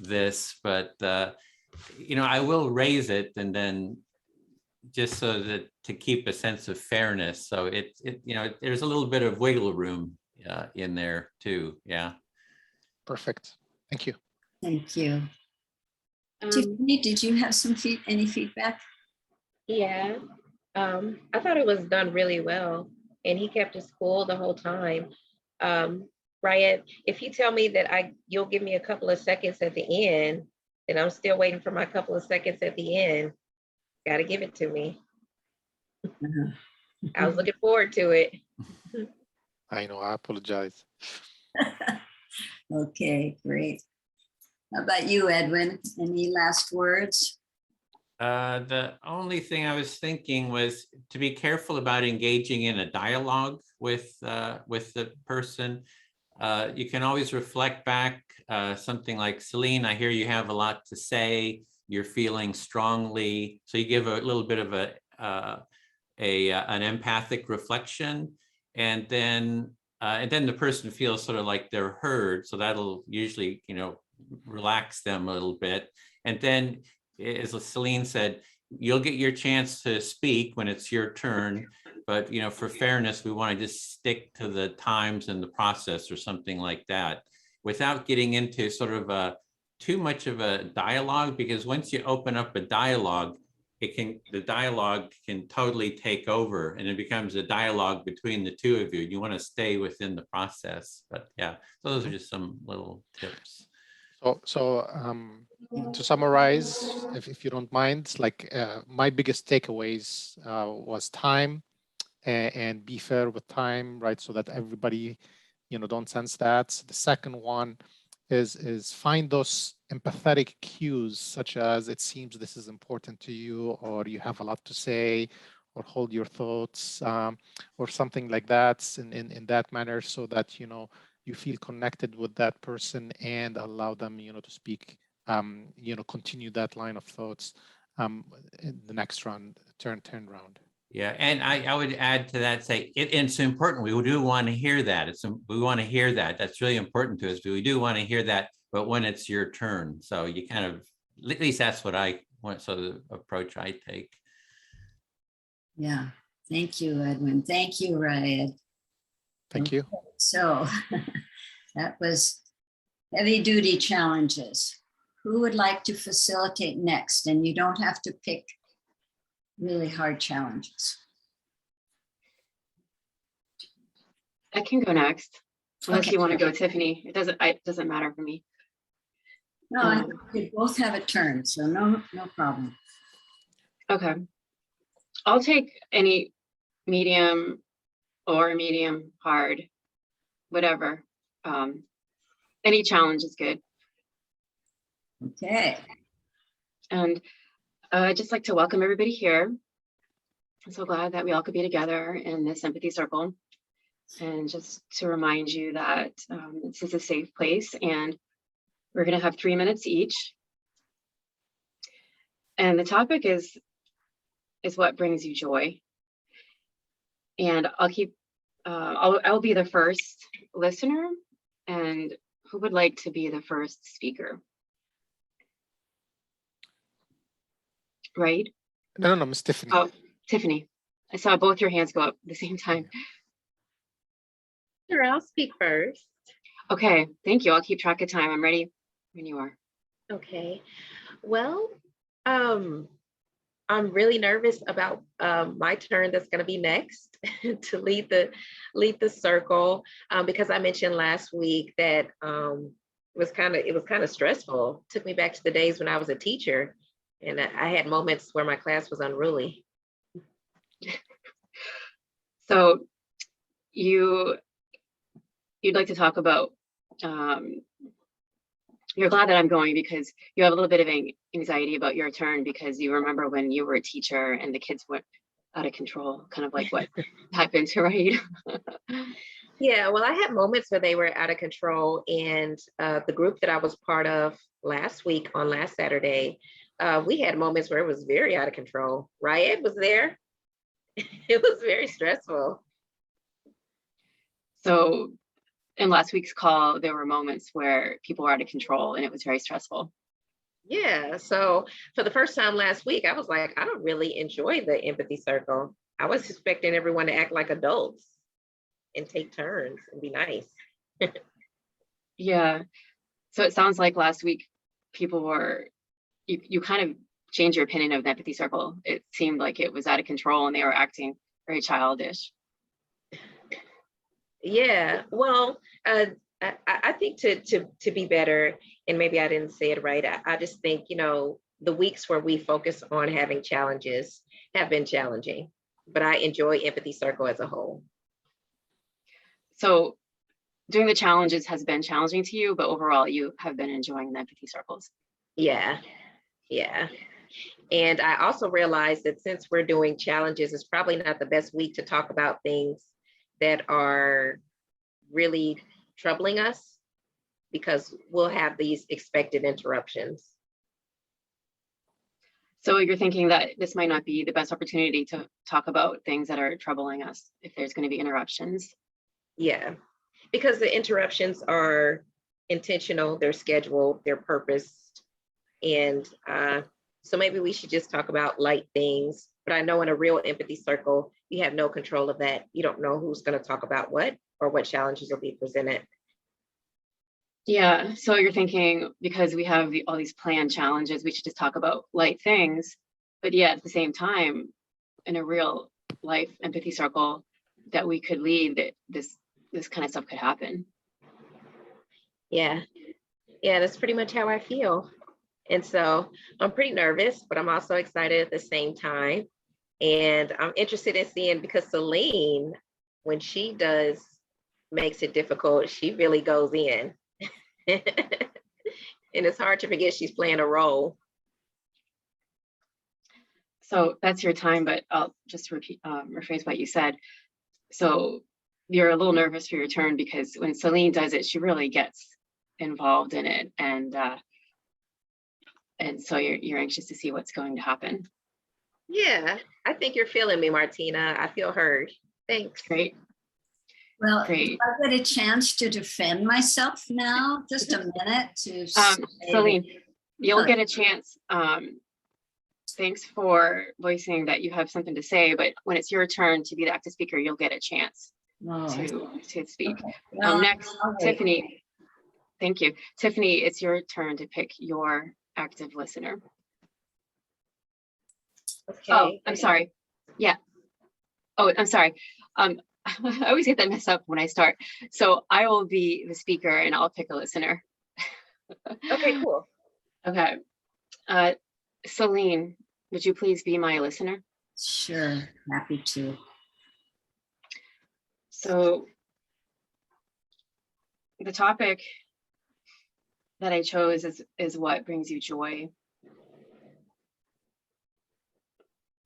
this, but I will raise it, and then just so that to keep a sense of fairness. So there's a little bit of wiggle room in there too. Yeah. Perfect. Thank you. Thank you. Tiffany, did you have any feedback? Yeah, I thought it was done really well, and he kept us cool the whole time. Ryan, if you tell me that you'll give me a couple of seconds at the end, then I'm still waiting for my couple of seconds at the end. Got to give it to me. I was looking forward to it. I know, I apologize. Okay, great. How about you, Edwin? Any last words? The only thing I was thinking was to be careful about engaging in a dialogue with the person. You can always reflect back something like, Celine, I hear you have a lot to say. You're feeling strongly. So you give a little bit of an empathic reflection, and then the person feels sort of like they're heard. So that'll usually, relax them a little bit. And then, as Celine said, you'll get your chance to speak when it's your turn. But, for fairness, we want to just stick to the times and the process or something like that, without getting into sort of too much of a dialogue, because once you open up a dialogue, the dialogue can totally take over, and it becomes a dialogue between the two of you. You want to stay within the process. But yeah, those are just some little tips. So to summarize, if you don't mind, like my biggest takeaways was time, and be fair with time, right? So that everybody, don't sense that. The second one is find those empathetic cues, such as it seems this is important to you, or you have a lot to say, or hold your thoughts, or something like that in that manner, so that, you feel connected with that person and allow them, to speak, continue that line of thoughts in the next round, turn round. Yeah, and I would add to that, say it's important. We do want to hear that. We want to hear that. That's really important to us. We do want to hear that, but when it's your turn. So you kind of, at least that's what I want. So the approach I take. Yeah. Thank you, Edwin. Thank you, Ryan. Thank you. So that was heavy duty challenges. Who would like to facilitate next? And you don't have to pick really hard challenges. I can go next, unless Okay. you want to go, Tiffany. It doesn't matter for me. No, I think we both have a turn, so no problem. Okay. I'll take any medium or medium hard, whatever. Any challenge is good. Okay. And I'd just like to welcome everybody here. I'm so glad that we all could be together in this empathy circle. And just to remind you that this is a safe place, and we're going to have 3 minutes each. And the topic is what brings you joy. And I'll be the first listener. And who would like to be the first speaker? Right? No, Miss Tiffany. Oh, Tiffany. I saw both your hands go up at the same time. Sure, I'll speak first. Okay, thank you. I'll keep track of time. I'm ready when you are. Okay. Well, I'm really nervous about my turn that's going to be next to lead the circle, because I mentioned last week that it was kind of stressful. It took me back to the days when I was a teacher, and I had moments where my class was unruly. So you'd like to talk about, you're glad that I'm going because you have a little bit of anxiety about your turn, because you remember when you were a teacher and the kids went out of control, kind of like what happened, right? Yeah, well, I had moments where they were out of control, and the group that I was part of last week on last Saturday, we had moments where it was very out of control. Riot was there. It was very stressful. So in last week's call, there were moments where people were out of control and it was very stressful. Yeah, so for the first time last week, I was like, I don't really enjoy the empathy circle. I was expecting everyone to act like adults. and take turns and be nice. Yeah. So it sounds like last week people were, you kind of changed your opinion of the empathy circle. It seemed like it was out of control and they were acting very childish. Yeah, well, I think to be better, and maybe I didn't say it right. I just think, you know, the weeks where we focus on having challenges have been challenging, but I enjoy Empathy Circle as a whole. So doing the challenges has been challenging to you, but overall you have been enjoying the empathy circles. Yeah, yeah. And I also realized that since we're doing challenges, it's probably not the best week to talk about things that are really troubling us, because we'll have these expected interruptions. So you're thinking that this might not be the best opportunity to talk about things that are troubling us if there's going to be interruptions. Yeah, because the interruptions are intentional, they're scheduled, they're purposed. And so maybe we should just talk about light things. But I know in a real empathy circle, you have no control of that. You don't know who's going to talk about what or what challenges will be presented. Yeah, so you're thinking because we have all these planned challenges, we should just talk about light things. But yet at the same time, in a real life empathy circle that we could lead, that this kind of stuff could happen. Yeah, that's pretty much how I feel. And so I'm pretty nervous, but I'm also excited at the same time. And I'm interested in seeing, because Celine, when she makes it difficult, she really goes in. And it's hard to forget she's playing a role. So that's your time, but I'll just rephrase what you said. So you're a little nervous for your turn because when Celine does it, she really gets involved in it, and so you're anxious to see what's going to happen. Yeah, I think you're feeling me, Martina. I feel heard. Thanks. Great. Well, Great. I get a chance to defend myself now. Just a minute to Celine, you'll get a chance. Thanks for voicing that you have something to say, but when it's your turn to be the active speaker, you'll get a chance to speak. Okay. Well, Next, Tiffany. Thank you. Tiffany, it's your turn to pick your active listener. Okay. Oh, I'm sorry. Yeah. Oh, I'm sorry. I always get that messed up when I start. So I will be the speaker and I'll pick a listener. Okay, cool. Okay. Celine, would you please be my listener? Sure, happy to. So the topic that I chose is what brings you joy.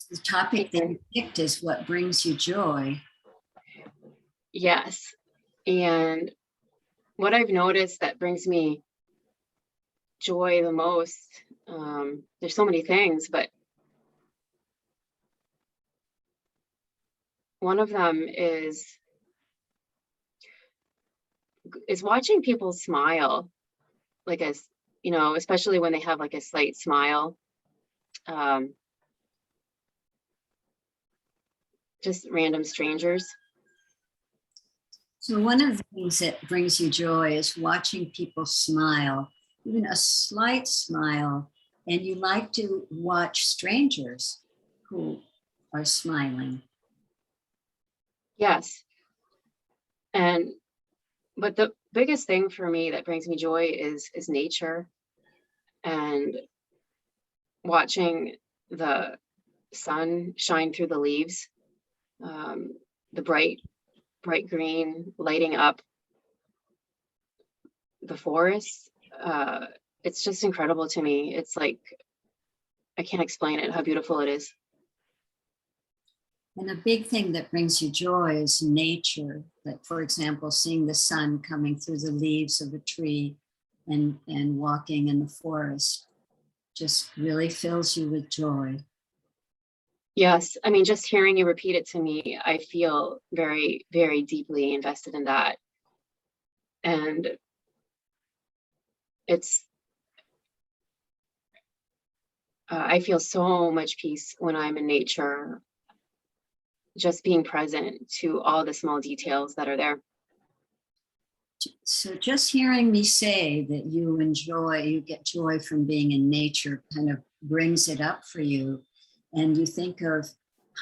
The topic that you picked is what brings you joy. Yes. And what I've noticed that brings me joy the most, there's so many things, but one of them is watching people smile, like especially when they have like a slight smile. Just random strangers. So one of the things that brings you joy is watching people smile, even a slight smile, and you like to watch strangers who are smiling. Yes. But the biggest thing for me that brings me joy is nature, and watching the sun shine through the leaves, the bright green lighting up the forest. It's just incredible to me. It's like, I can't explain it, how beautiful it is. And a big thing that brings you joy is nature. Like, for example, seeing the sun coming through the leaves of a tree and walking in the forest just really fills you with joy. Yes, I mean, just hearing you repeat it to me, I feel very, very deeply invested in that. And I feel so much peace when I'm in nature. just being present to all the small details that are there. So just hearing me say that you get joy from being in nature kind of brings it up for you. And you think of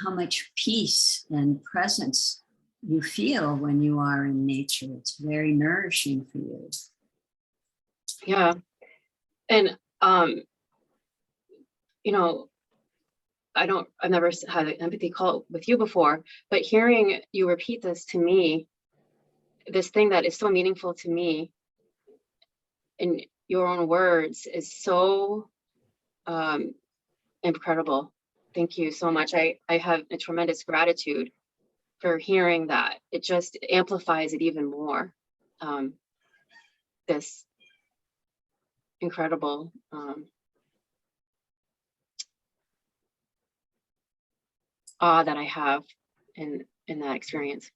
how much peace and presence you feel when you are in nature. It's very nourishing for you. Yeah. And, you know, I've never had an empathy call with you before, but hearing you repeat this to me, this thing that is so meaningful to me in your own words is so incredible. Thank you so much. I have a tremendous gratitude for hearing that. It just amplifies it even more. This incredible awe that I have in that experience.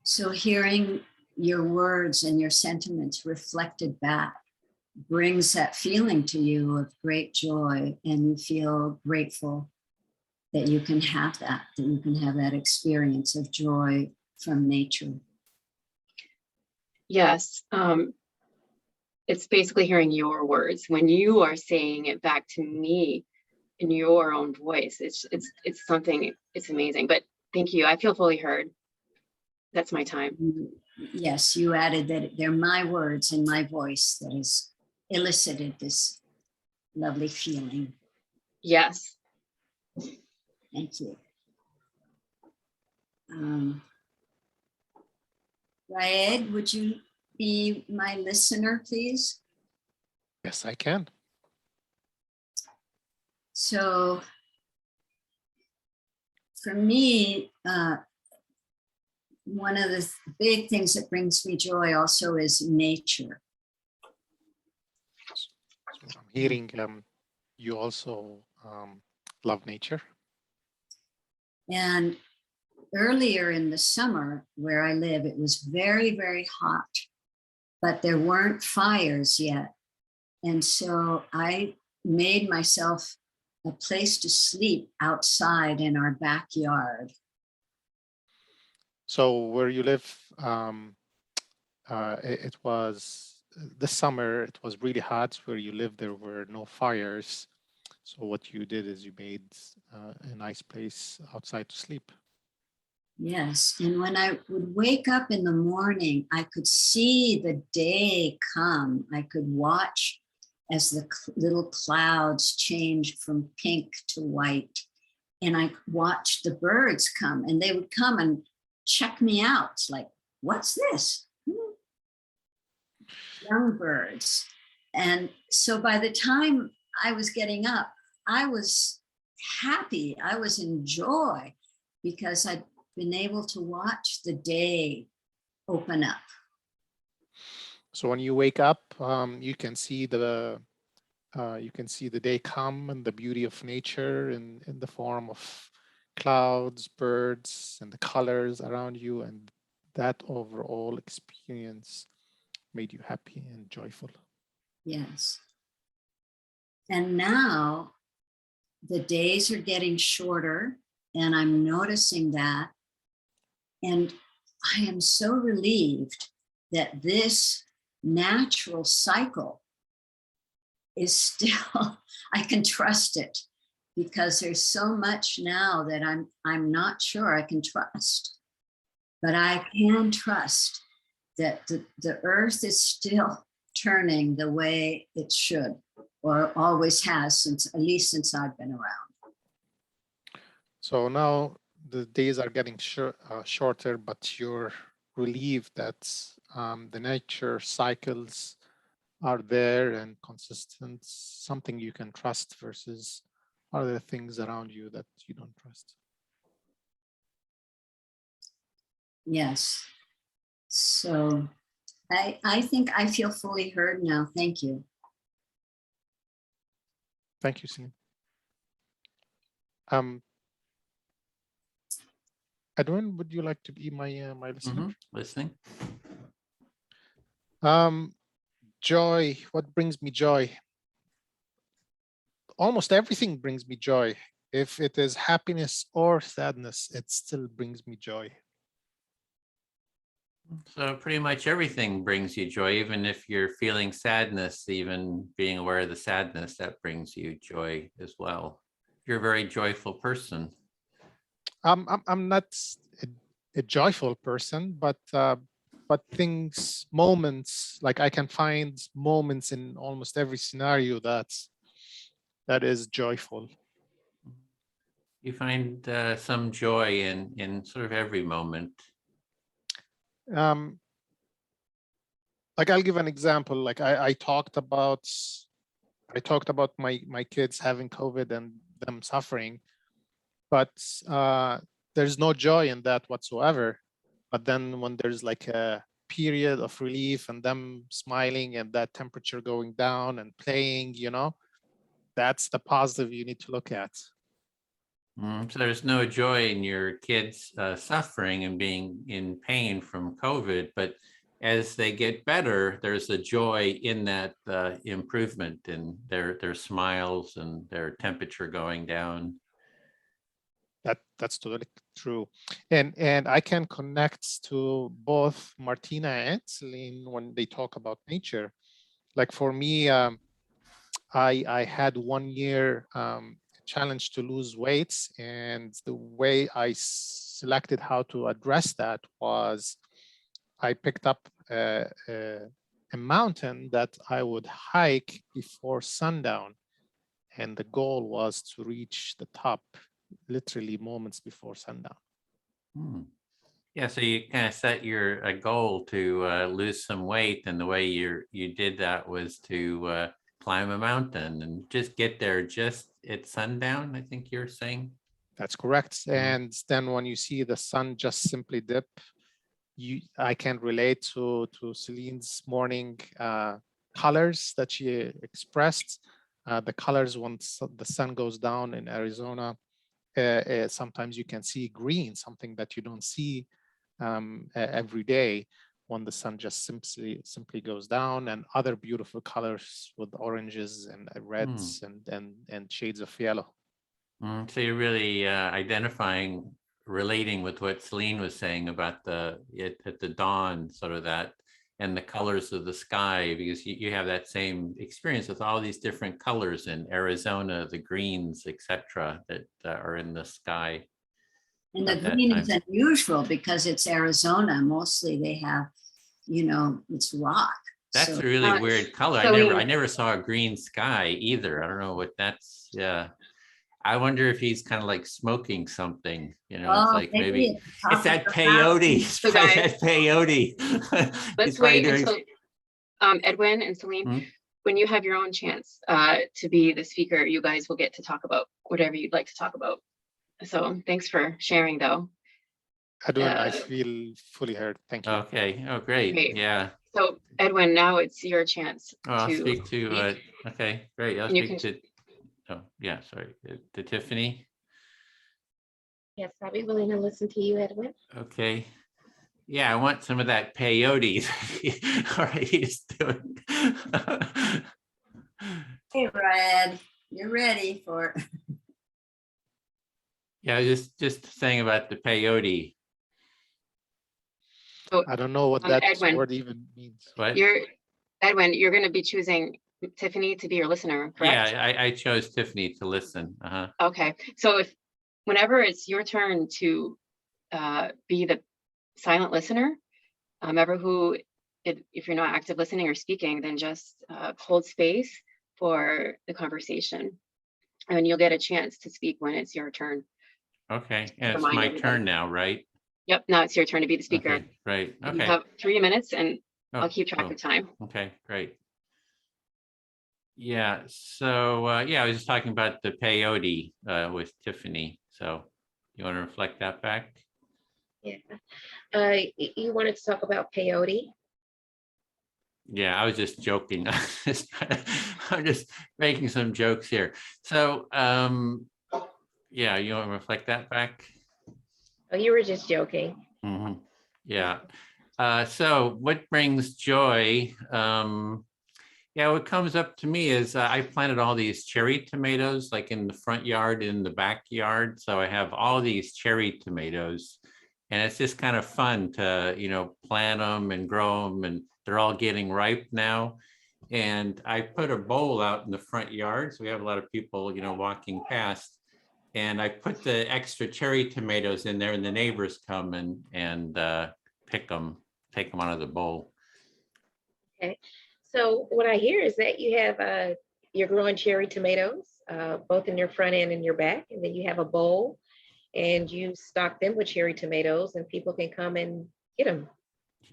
So hearing your words and your sentiments reflected back brings that feeling to you of great joy, and you feel grateful that you can have that you can have that experience of joy from nature. Yes. It's basically hearing your words when you are saying it back to me in your own voice. It's something, it's amazing. But thank you. I feel fully heard. That's my time. Yes, you added that they're my words and my voice that has elicited this lovely feeling. Yes. Thank you. Raed, would you be my listener, please? Yes, I can. So for me, one of the big things that brings me joy also is nature. So I'm hearing you also love nature. And earlier in the summer where I live, it was very, very hot, but there weren't fires yet. And so I made myself a place to sleep outside in our backyard. So where you live, it was this summer, it was really hot. Where you live, there were no fires. So what you did is you made a nice place outside to sleep. Yes, and when I would wake up in the morning, I could see the day come. I could watch as the little clouds changed from pink to white. And I watched the birds come, and they would come and check me out. It's like, what's this? Young birds. And so by the time I was getting up, I was happy. I was in joy because I'd been able to watch the day open up. So when you wake up, you can see the day come and the beauty of nature in the form of clouds, birds, and the colors around you, and that overall experience made you happy and joyful. Yes. And now the days are getting shorter, and I'm noticing that. And I am so relieved that this natural cycle is still, I can trust it, because there's so much now that I'm not sure I can trust. But I can trust that the earth is still turning the way it should, or always has, at least since I've been around. So now the days are getting shorter, but you're relieved that the nature cycles are there and consistent, something you can trust versus other things around you that you don't trust. Yes. So I think I feel fully heard now. Thank you. Thank you, Celine. Edwin, would you like to be my listener? Listening. Joy. What brings me joy? Almost everything brings me joy. if it is happiness or sadness, it still brings me joy. So pretty much everything brings you joy, even if you're feeling sadness, even being aware of the sadness, that brings you joy as well. You're a very joyful person. I'm not a joyful person, but things, moments, like I can find moments in almost every scenario that is joyful. You find some joy in sort of every moment. Like I'll give an example. Like I talked about my kids having COVID and them suffering, but there's no joy in that whatsoever. But then when there's like a period of relief and them smiling and that temperature going down and playing, you know, that's the positive you need to look at. So there's no joy in your kids suffering and being in pain from COVID, but as they get better, there's a joy in that improvement in their smiles and their temperature going down. That's totally true. And I can connect to both Martina and Celine when they talk about nature. Like for me, I had 1 year challenge to lose weight, and the way I selected how to address that was I picked up a mountain that I would hike before sundown, and the goal was to reach the top literally moments before sundown. Yeah, so you kind of set a goal to lose some weight, and the way you did that was to climb a mountain and just get there just at sundown, I think you're saying. That's correct. And then when you see the sun just simply dip, I can relate to Celine's morning colors that she expressed. The colors when the sun goes down in Arizona, sometimes you can see green, something that you don't see every day when the sun just simply goes down, and other beautiful colors with oranges and reds and shades of yellow. So you're really relating with what Celine was saying about at the dawn, sort of that, and the colors of the sky, because you have that same experience with all these different colors in Arizona, the greens, etc., that are in the sky. And the green is unusual because it's Arizona. Mostly they have, you know, it's rock. That's a really weird color. I never saw a green sky either. I don't know what that's. Yeah. I wonder if he's kind of like smoking something, you know, it's like maybe it's that peyote. So guys, that peyote. Let's wait until Edwin and Celine, when you have your own chance to be the speaker, you guys will get to talk about whatever you'd like to talk about. So thanks for sharing though. Edwin, I feel fully heard. Thank you. Okay. Oh, great. Yeah. So Edwin, now it's your chance. I'll speak to, okay, great. I'll speak to. Oh, yeah, sorry. To Tiffany. Yes, I'll be willing to listen to you, Edwin. Okay. Yeah, I want some of that peyote. All right, he's doing. Hey, Brad, you're ready for. Yeah, just saying about the peyote. So, I don't know what that Edwin, word even means. What? Edwin, you're going to be choosing Tiffany to be your listener, correct? Yeah, I chose Tiffany to listen. Okay, so whenever it's your turn to be the silent listener, if you're not active listening or speaking, then just hold space for the conversation, and you'll get a chance to speak when it's your turn. Okay, and it's my turn now, right? Yep, now it's your turn to be the speaker. Okay, right. Okay. You have 3 minutes, and I'll keep track of time. Okay, great. Yeah, so yeah, I was just talking about the peyote with Tiffany. So you want to reflect that back? Yeah. You wanted to talk about peyote? Yeah, I was just joking. I'm just making some jokes here. So yeah, you want to reflect that back? Oh, you were just joking. Yeah. So what brings joy? Yeah, what comes up to me is I planted all these cherry tomatoes like in the front yard, in the backyard. So I have all these cherry tomatoes, and it's just kind of fun to, plant them and grow them, and they're all getting ripe now. And I put a bowl out in the front yard. So we have a lot of people, walking past. And I put the extra cherry tomatoes in there, and the neighbors come and pick them, take them out of the bowl. Okay. So what I hear is that you have you're growing cherry tomatoes, both in your front end and your back, and then you have a bowl, and you stock them with cherry tomatoes, and people can come and get them.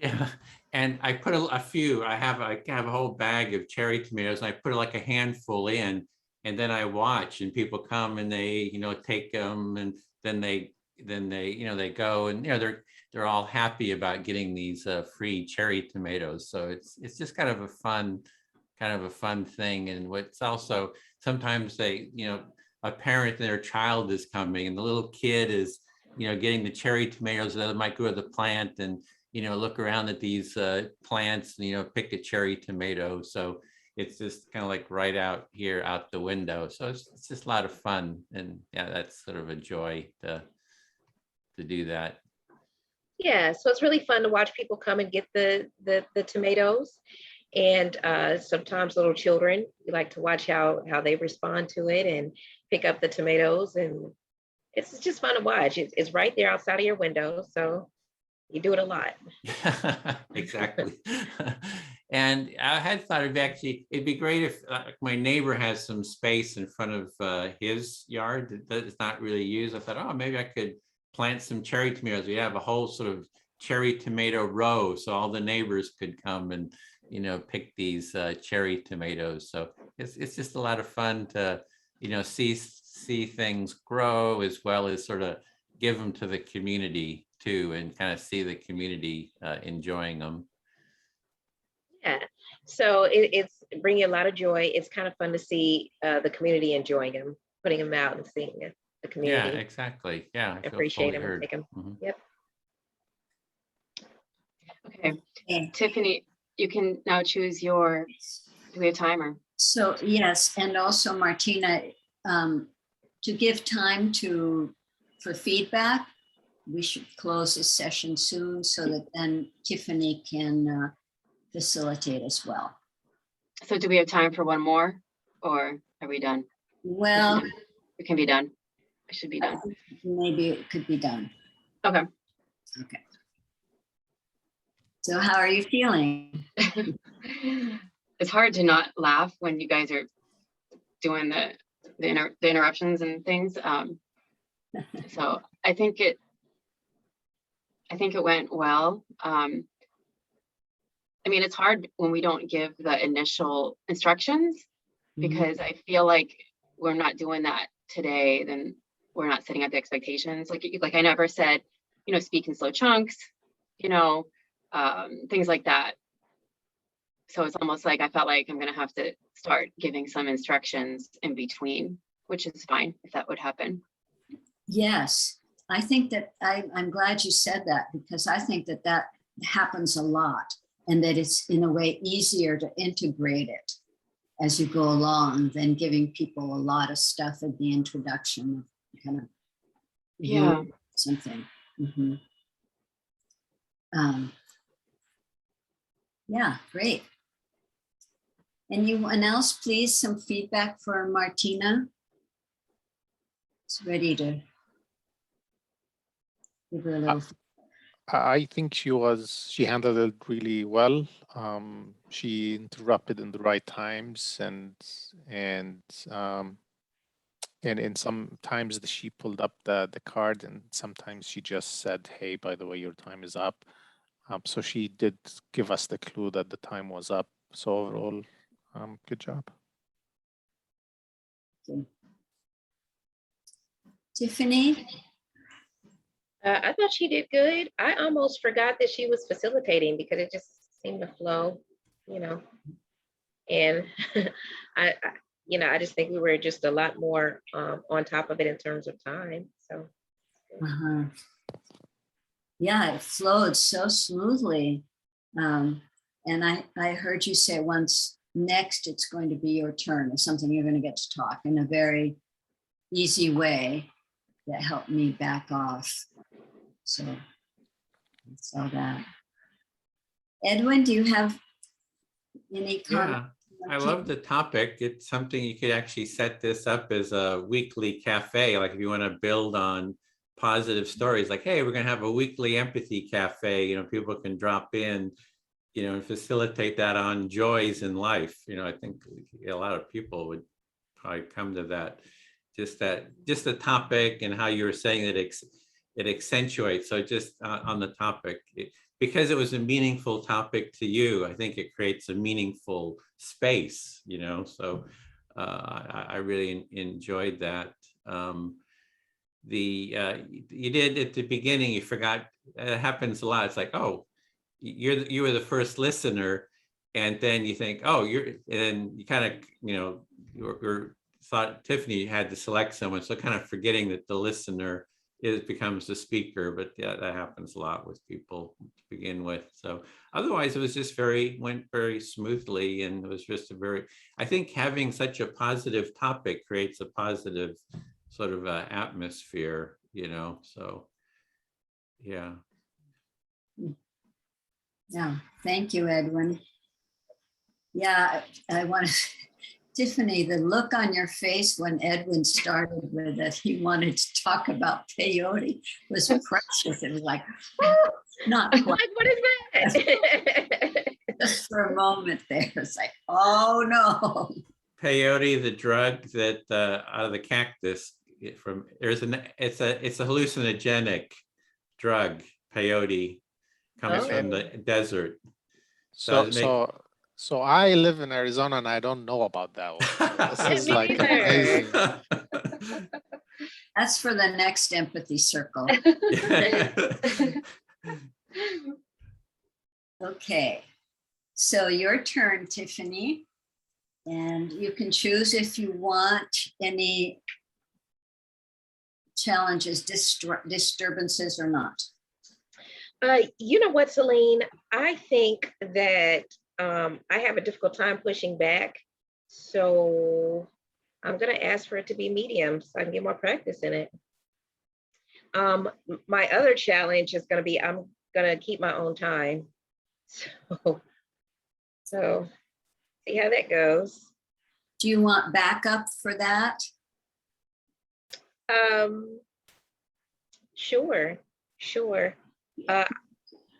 Yeah, and I put a few. I have a whole bag of cherry tomatoes, and I put like a handful in, and then I watch, and people come and they take them, and then they they go, and they're all happy about getting these free cherry tomatoes. So it's just kind of a fun thing. And what's also sometimes a parent and their child is coming, and the little kid is getting the cherry tomatoes that might grow the plant, and look around at these plants and pick a cherry tomato. So it's just kind of like right out here out the window. So it's just a lot of fun, and yeah, that's sort of a joy to do that. Yeah, so it's really fun to watch people come and get the tomatoes, and sometimes little children, you like to watch how they respond to it and pick up the tomatoes, and it's just fun to watch. It's right there outside of your window, so you do it a lot. Exactly. And I had thought it'd be great if my neighbor has some space in front of his yard that is not really used. I thought, oh, maybe I could plant some cherry tomatoes. We have a whole sort of cherry tomato row, so all the neighbors could come and pick these cherry tomatoes. So it's just a lot of fun to see things grow, as well as sort of give them to the community too, and kind of see the community enjoying them. Yeah, so it's bringing a lot of joy. It's kind of fun to see the community enjoying them, putting them out and seeing the community. Yeah, exactly. Yeah, I appreciate them and take them. Mm-hmm. Yep. Okay, Tiffany, you can now choose do we have timer? So yes, and also Martina, to give time for feedback, we should close this session soon so that then Tiffany can facilitate as well. So do we have time for one more, or are we done? Well, it can be done. It should be done. Maybe it could be done. Okay. Okay. So how are you feeling? It's hard to not laugh when you guys are doing the interruptions and things. So I think it went well. I mean, it's hard when we don't give the initial instructions, because I feel like we're not doing that today, then we're not setting up the expectations. Like I never said, speak in slow chunks, things like that. So it's almost like I felt like I'm going to have to start giving some instructions in between, which is fine if that would happen. Yes, I think that I'm glad you said that, because I think that happens a lot, and that it's in a way easier to integrate it as you go along than giving people a lot of stuff at the introduction, kind of something. Mm-hmm. Yeah, great. Anyone else, please, some feedback for Martina? It's ready to give her a little. I think she handled it really well. She interrupted in the right times, and sometimes she pulled up the card, and sometimes she just said, "Hey, by the way, your time is up." So she did give us the clue that the time was up. So overall, good job. Okay. Tiffany? I thought she did good. I almost forgot that she was facilitating because it just seemed to flow, and I just think we were just a lot more on top of it in terms of time. So. Yeah, it flowed so smoothly. And I heard you say once, next it's going to be your turn, or something you're going to get to talk in a very easy way that helped me back off. So I saw that. Edwin, do you have any comment? Yeah, I love the topic. It's something you could actually set this up as a weekly cafe. Like if you want to build on positive stories, like, hey, we're going to have a weekly empathy cafe, you know, people can drop in, you know, and facilitate that on joys in life. You know, I think a lot of people would probably come to that. Just the topic and how you were saying that it accentuates. So just on the topic, because it was a meaningful topic to you, I think it creates a meaningful space, you know, so I really enjoyed that. You did at the beginning, you forgot, it happens a lot. It's like, oh, you were the first listener, and then you think, oh, and you kind of, you know, you're thought Tiffany had to select someone, so kind of forgetting that the listener becomes the speaker. But yeah, that happens a lot with people to begin with. So otherwise, it was just went very smoothly, and it was just I think having such a positive topic creates a positive sort of atmosphere, you know. So yeah. Yeah, thank you, Edwin. Yeah, I want to. Tiffany, the look on your face when Edwin started with that he wanted to talk about peyote was precious. It was like, oh, not quite. What is that? Just for a moment there, it's like, oh no. Peyote, the drug that out of the cactus, it's a hallucinogenic drug. Peyote comes from the desert. So I live in Arizona and I don't know about that one. So this is like amazing. That's for the next Empathy Circle. Okay, so your turn, Tiffany. And you can choose if you want any challenges, disturbances or not. You know what, Celine? I think that I have a difficult time pushing back. So I'm going to ask for it to be medium so I can get more practice in it. My other challenge is going to be, I'm going to keep my own time. So see how that goes. Do you want backup for that? Sure.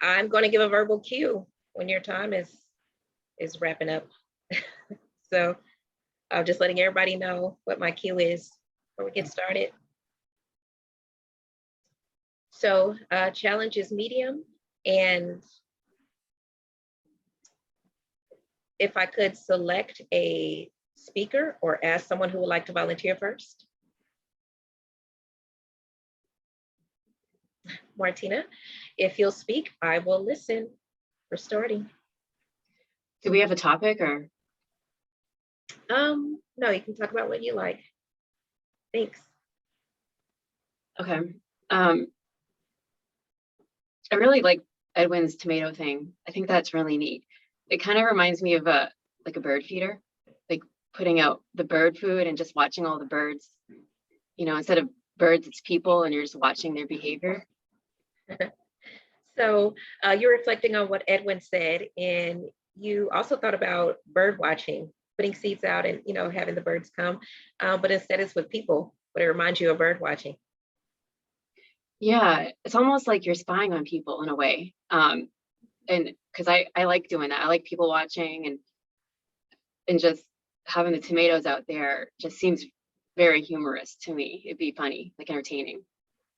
I'm going to give a verbal cue when your time is wrapping up. So I'm just letting everybody know what my cue is before we get started. So challenge is medium, and if I could select a speaker or ask someone who would like to volunteer first. Martina, if you'll speak, I will listen. We're starting. Do we have a topic or? No, you can talk about what you like. Thanks. Okay. I really like Edwin's tomato thing. I think that's really neat. It kind of reminds me of like a bird feeder, like putting out the bird food and just watching all the birds, you know, instead of birds, it's people and you're just watching their behavior. So you're reflecting on what Edwin said, and you also thought about bird watching, putting seeds out and, you know, having the birds come, but instead it's with people, but it reminds you of bird watching. Yeah, it's almost like you're spying on people in a way. And because I like doing that. I like people watching and just having the tomatoes out there just seems very humorous to me. It'd be funny, like entertaining.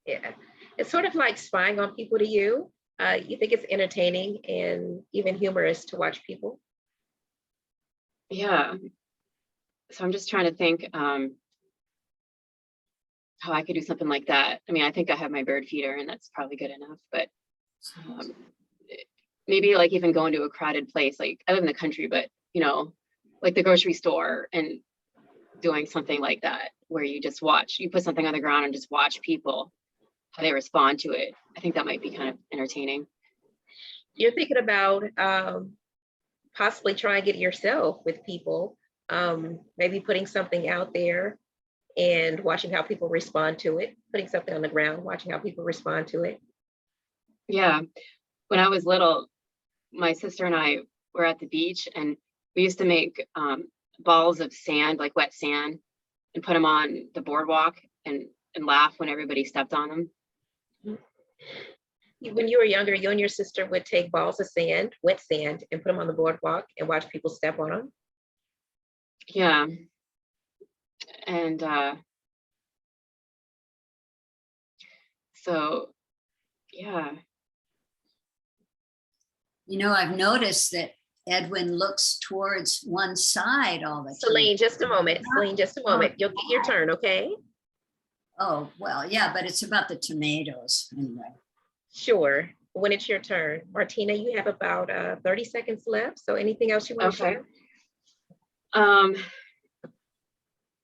Yeah, it's sort of like spying on people to you. You think it's entertaining and even humorous to watch people. Yeah. So I'm just trying to think how I could do something like that. I mean, I think I have my bird feeder and that's probably good enough, but maybe like even going to a crowded place. Like I live in the country, but you know, like the grocery store and doing something like that where you just watch, you put something on the ground and just watch people, how they respond to it. I think that might be kind of entertaining. You're thinking about possibly try and get it yourself with people, maybe putting something out there and watching how people respond to it, putting something on the ground, watching how people respond to it. Yeah. When I was little, my sister and I were at the beach, and we used to make balls of sand, like wet sand, and put them on the boardwalk and laugh when everybody stepped on them. When you were younger, you and your sister would take balls of sand, wet sand, and put them on the boardwalk and watch people step on them. Yeah. And so, yeah. You know, I've noticed that Edwin looks towards one side all the time. Celine, just a moment. Celine, just a moment. You'll get your turn, okay? Oh, well, yeah, but it's about the tomatoes anyway. Sure. When it's your turn. Martina, you have about 30 seconds left. So anything else you want to share?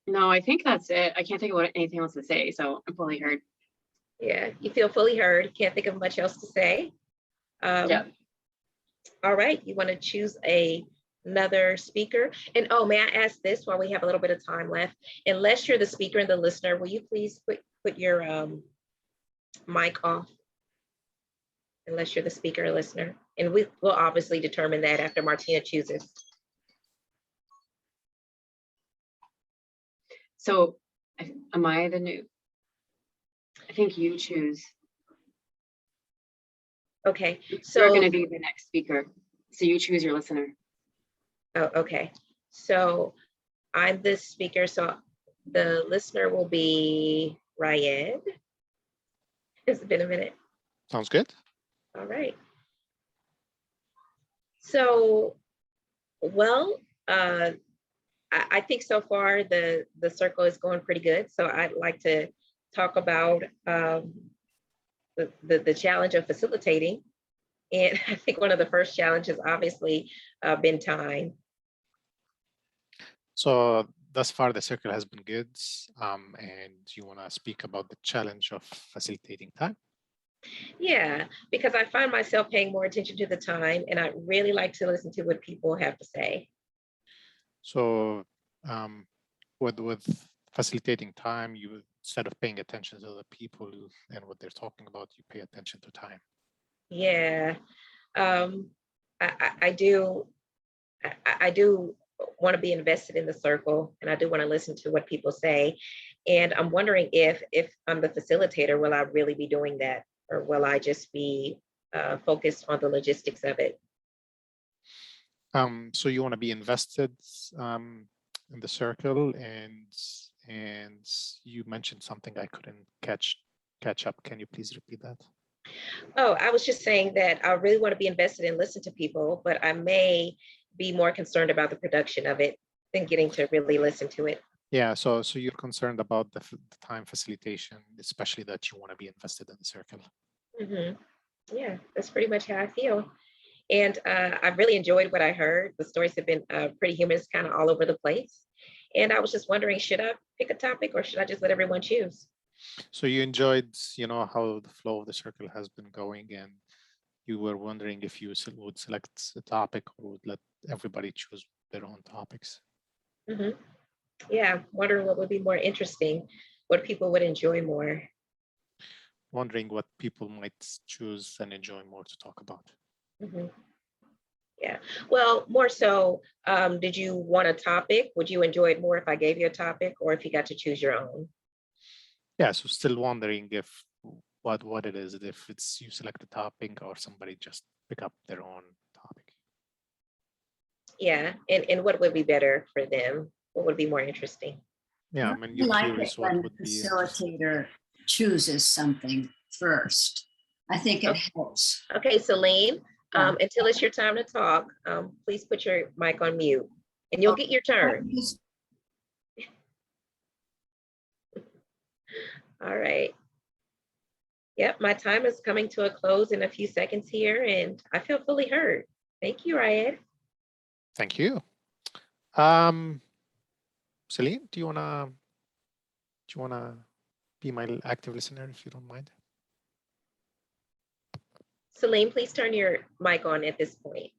No, I think that's it. I can't think of anything else to say, so I'm fully heard. Yeah, you feel fully heard. Can't think of much else to say. Yeah. All right, you want to choose another speaker? And oh, may I ask this while we have a little bit of time left? Unless you're the speaker and the listener, will you please put your mic off? Unless you're the speaker or listener. And we will obviously determine that after Martina chooses. So am I the new? I think you choose. Okay, so you're going to be the next speaker. So you choose your listener. Oh, okay. So I'm the speaker. So the listener will be Ryan. It's been a minute. Sounds good. All right. So, well, I think so far the circle is going pretty good. So I'd like to talk about the challenge of facilitating. And I think one of the first challenges obviously been time. So thus far the circle has been good. And you want to speak about the challenge of facilitating time? Yeah, because I find myself paying more attention to the time, and I really like to listen to what people have to say. So with facilitating time, you instead of paying attention to the people and what they're talking about, you pay attention to time. Yeah, I do want to be invested in the circle, and I do want to listen to what people say. And I'm wondering if I'm the facilitator, will I really be doing that? Or will I just be focused on the logistics of it? So you want to be invested in the circle, and you mentioned something I couldn't catch up. Can you please repeat that? Oh, I was just saying that I really want to be invested and listen to people, but I may be more concerned about the production of it than getting to really listen to it. Yeah, so you're concerned about the time facilitation, especially that you want to be invested in the circle. Mm-hmm. Yeah, that's pretty much how I feel. And I really enjoyed what I heard. The stories have been pretty humorous, kind of all over the place. And I was just wondering, should I pick a topic or should I just let everyone choose? So you enjoyed, how the flow of the circle has been going, and you were wondering if you would select a topic or would let everybody choose their own topics. Mm-hmm. Yeah, wondering what would be more interesting, what people would enjoy more. Wondering what people might choose and enjoy more to talk about. Mm-hmm. Yeah, well, more so, did you want a topic? Would you enjoy it more if I gave you a topic or if you got to choose your own? Yeah, so still wondering if what it is, if it's you select a topic or somebody just pick up their own topic. Yeah, and what would be better for them? What would be more interesting? Yeah, I mean, you're curious what would be. Facilitator chooses something first. I think it helps. Okay, Celine, until it's your time to talk, please put your mic on mute and you'll get your turn. All right. Yep, my time is coming to a close in a few seconds here and I feel fully heard. Thank you, Ryan. Thank you. Celine, do you wanna be my active listener if you don't mind? Celine, please turn your mic on at this point.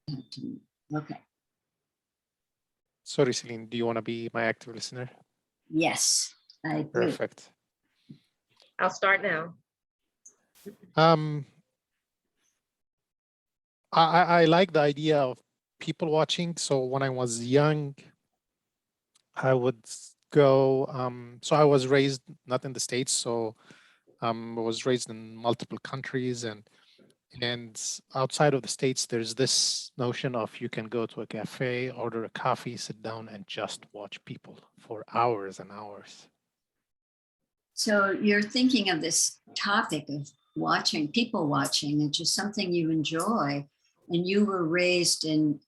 Okay. Sorry, Celine, do you want to be my active listener? Yes, I do. Perfect. I'll start now. I like the idea of people watching. So when I was young, I would go, so I was raised not in the States, so I was raised in multiple countries, and outside of the States, there's this notion of you can go to a cafe, order a coffee, sit down and just watch people for hours and hours. So you're thinking of this topic of watching, people watching, and just something you enjoy. And you were raised in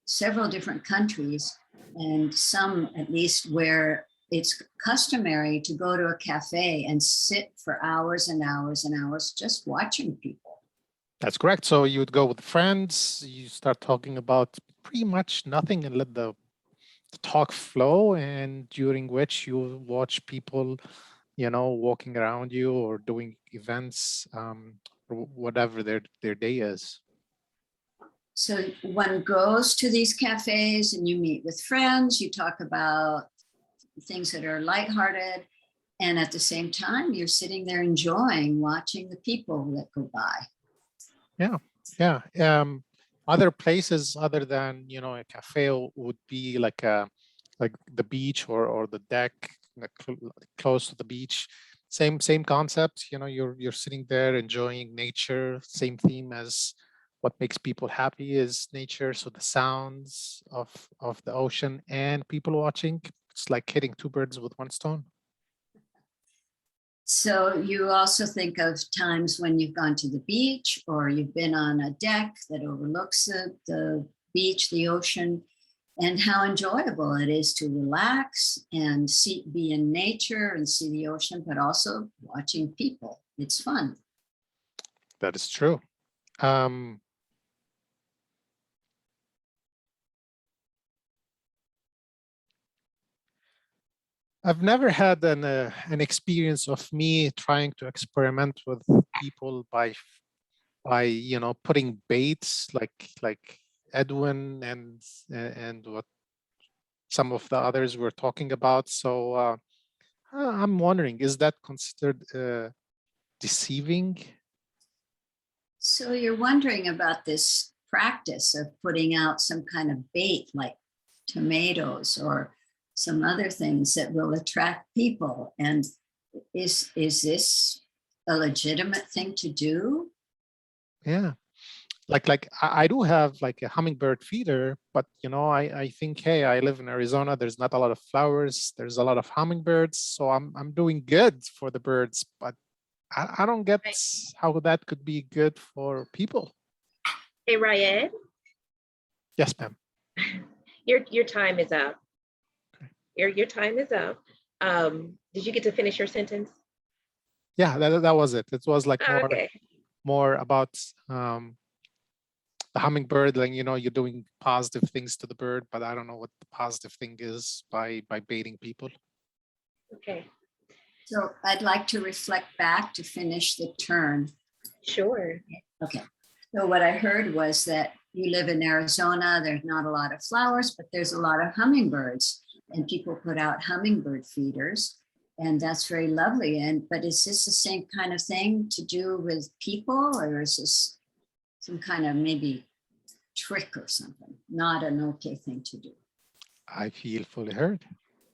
several different countries, and some at least where it's customary to go to a cafe and sit for hours and hours and hours just watching people. That's correct. So you would go with friends, you start talking about pretty much nothing and let the talk flow, and during which you watch people, you know, walking around you or doing events, or whatever their day is. So one goes to these cafes and you meet with friends, you talk about things that are lighthearted, and at the same time, you're sitting there enjoying watching the people that go by. Yeah. Other places other than, you know, a cafe would be like the beach or the deck, like close to the beach. Same concept. You know, you're sitting there enjoying nature. Same theme as what makes people happy is nature. So the sounds of the ocean and people watching. It's like hitting two birds with one stone. So you also think of times when you've gone to the beach or you've been on a deck that overlooks the beach, the ocean, and how enjoyable it is to relax and be in nature and see the ocean, but also watching people. It's fun. That is true. I've never had an experience of me trying to experiment with people by you know, putting baits like Edwin and what some of the others were talking about. So I'm wondering, is that considered deceiving? So you're wondering about this practice of putting out some kind of bait like tomatoes or some other things that will attract people. And is this a legitimate thing to do? Yeah. Like I do have like a hummingbird feeder, but you know, I think, hey, I live in Arizona. There's not a lot of flowers. There's a lot of hummingbirds, so I'm doing good for the birds. But I don't get how that could be good for people. Hey, Rayed. Yes, ma'am. Your time is up. Your time is up. Did you get to finish your sentence? Yeah, that was it. It was like more about the hummingbird, like, you know, you're doing positive things to the bird, but I don't know what the positive thing is by baiting people. Okay. So I'd like to reflect back to finish the turn. Sure. Okay. So what I heard was that you live in Arizona, there's not a lot of flowers, but there's a lot of hummingbirds, and people put out hummingbird feeders, and that's very lovely. But is this the same kind of thing to do with people, or is this some kind of maybe trick or something, not an okay thing to do? I feel fully heard.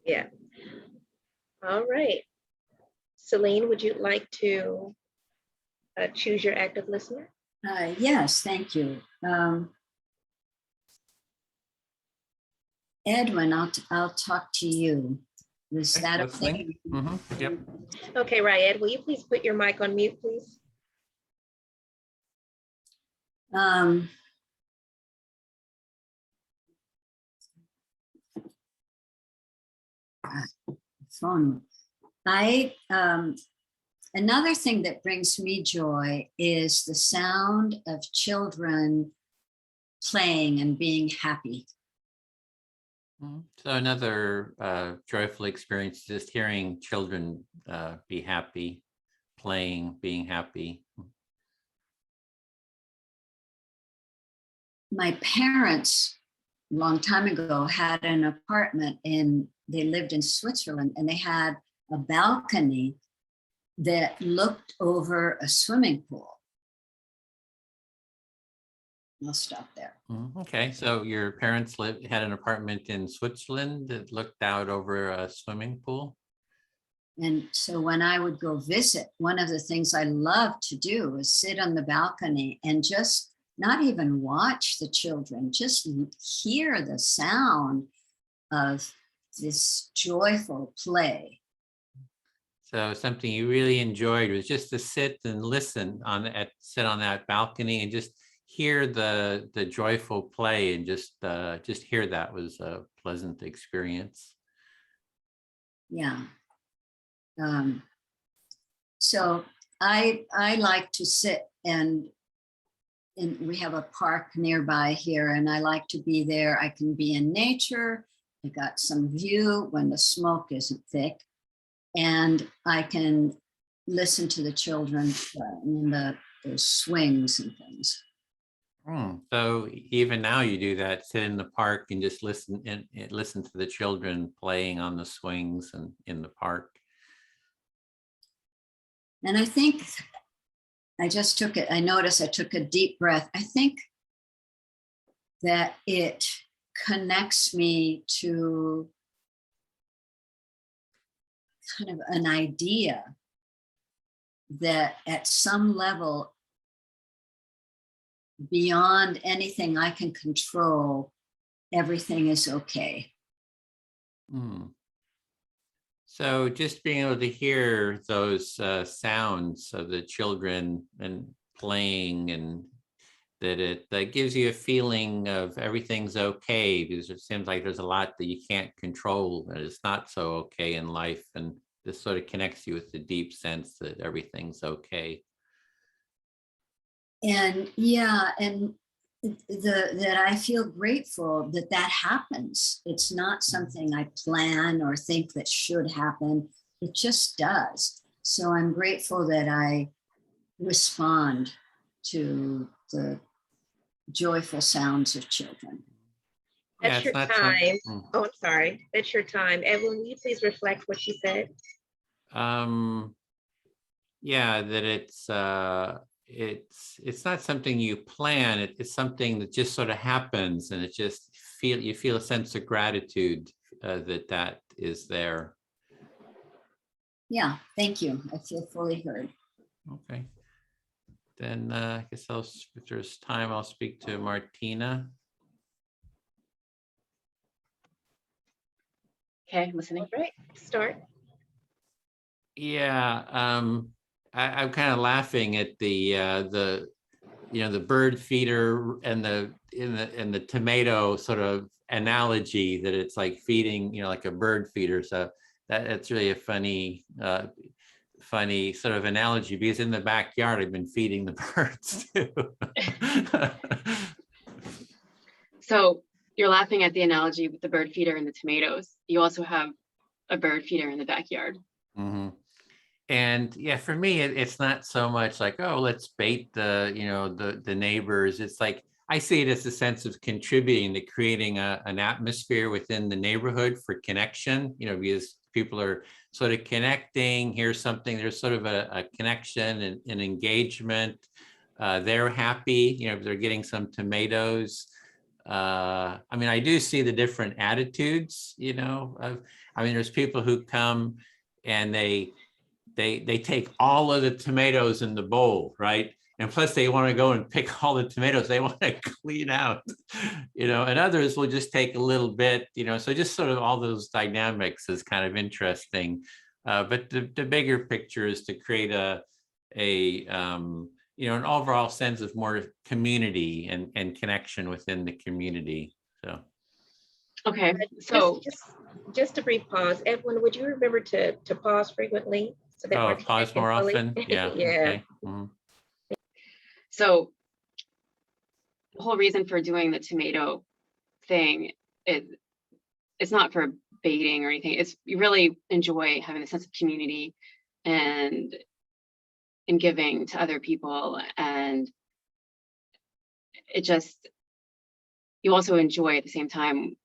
Yeah. All right. Celine, would you like to choose your active listener? Yes, thank you. Edwin, I'll talk to you. Is that okay? Mm-hmm. Yep. Okay, Rayed, will you please put your mic on mute, please? Phone. Another thing that brings me joy is the sound of children playing and being happy. So another joyful experience, just hearing children be happy, playing, being happy. my parents, a long time ago, had an apartment they lived in Switzerland, and they had a balcony that looked over a swimming pool. I'll stop there. Okay, so your parents had an apartment in Switzerland that looked out over a swimming pool? And so when I would go visit, one of the things I loved to do was sit on the balcony and just not even watch the children, just hear the sound of this joyful play. So something you really enjoyed was just to sit and listen sit on that balcony and just hear the joyful play, and just hear that was a pleasant experience. Yeah. So I like to sit and we have a park nearby here, and I like to be there. I can be in nature. I got some view when the smoke isn't thick, and I can listen to the children in the swings and things. So even now you do that, sit in the park and just listen and listen to the children playing on the swings and in the park. And I think I noticed I took a deep breath. I think that it connects me to kind of an idea that at some level, beyond anything I can control, everything is okay. So just being able to hear those sounds of the children and playing, and that gives you a feeling of everything's okay, because it seems like there's a lot that you can't control, that it's not so okay in life, and this sort of connects you with the deep sense that everything's okay. And yeah, and that I feel grateful that happens. It's not something I plan or think that should happen. It just does. So I'm grateful that I respond to the joyful sounds of children. That's your time. Oh, I'm sorry. That's your time. Evelyn, will you please reflect what she said? Yeah, that it's not something you plan. It's something that just sort of happens, and it just you feel a sense of gratitude that is there. Yeah, thank you. I feel fully heard. Okay. Then I guess if there's time, I'll speak to Martina. Okay, listening. Right, start. Yeah, I'm kind of laughing at the bird feeder and the tomato sort of analogy, that it's like feeding, like a bird feeder. So that's really a funny sort of analogy, because in the backyard I've been feeding the birds too. So you're laughing at the analogy with the bird feeder and the tomatoes. You also have a bird feeder in the backyard. Mm-hmm. And yeah, for me, it's not so much like, oh, let's bait the neighbors. It's like, I see it as a sense of contributing to creating an atmosphere within the neighborhood for connection, because people are sort of connecting. Here's something, there's sort of a connection and an engagement. They're happy, they're getting some tomatoes. I mean, I do see the different attitudes, there's people who come and they take all of the tomatoes in the bowl, right? And plus they want to go and pick all the tomatoes. They want to clean out, and others will just take a little bit, so just sort of all those dynamics is kind of interesting. But the bigger picture is to create an overall sense of more community and connection within the community. So. Okay, so just a brief pause. Evelyn, would you remember to pause frequently? So that pause more often. Yeah. Yeah. Okay. Mm-hmm. So the whole reason for doing the tomato thing is it's not for baiting or anything. It's you really enjoy having a sense of community and giving to other people, and it just you also enjoy at the same time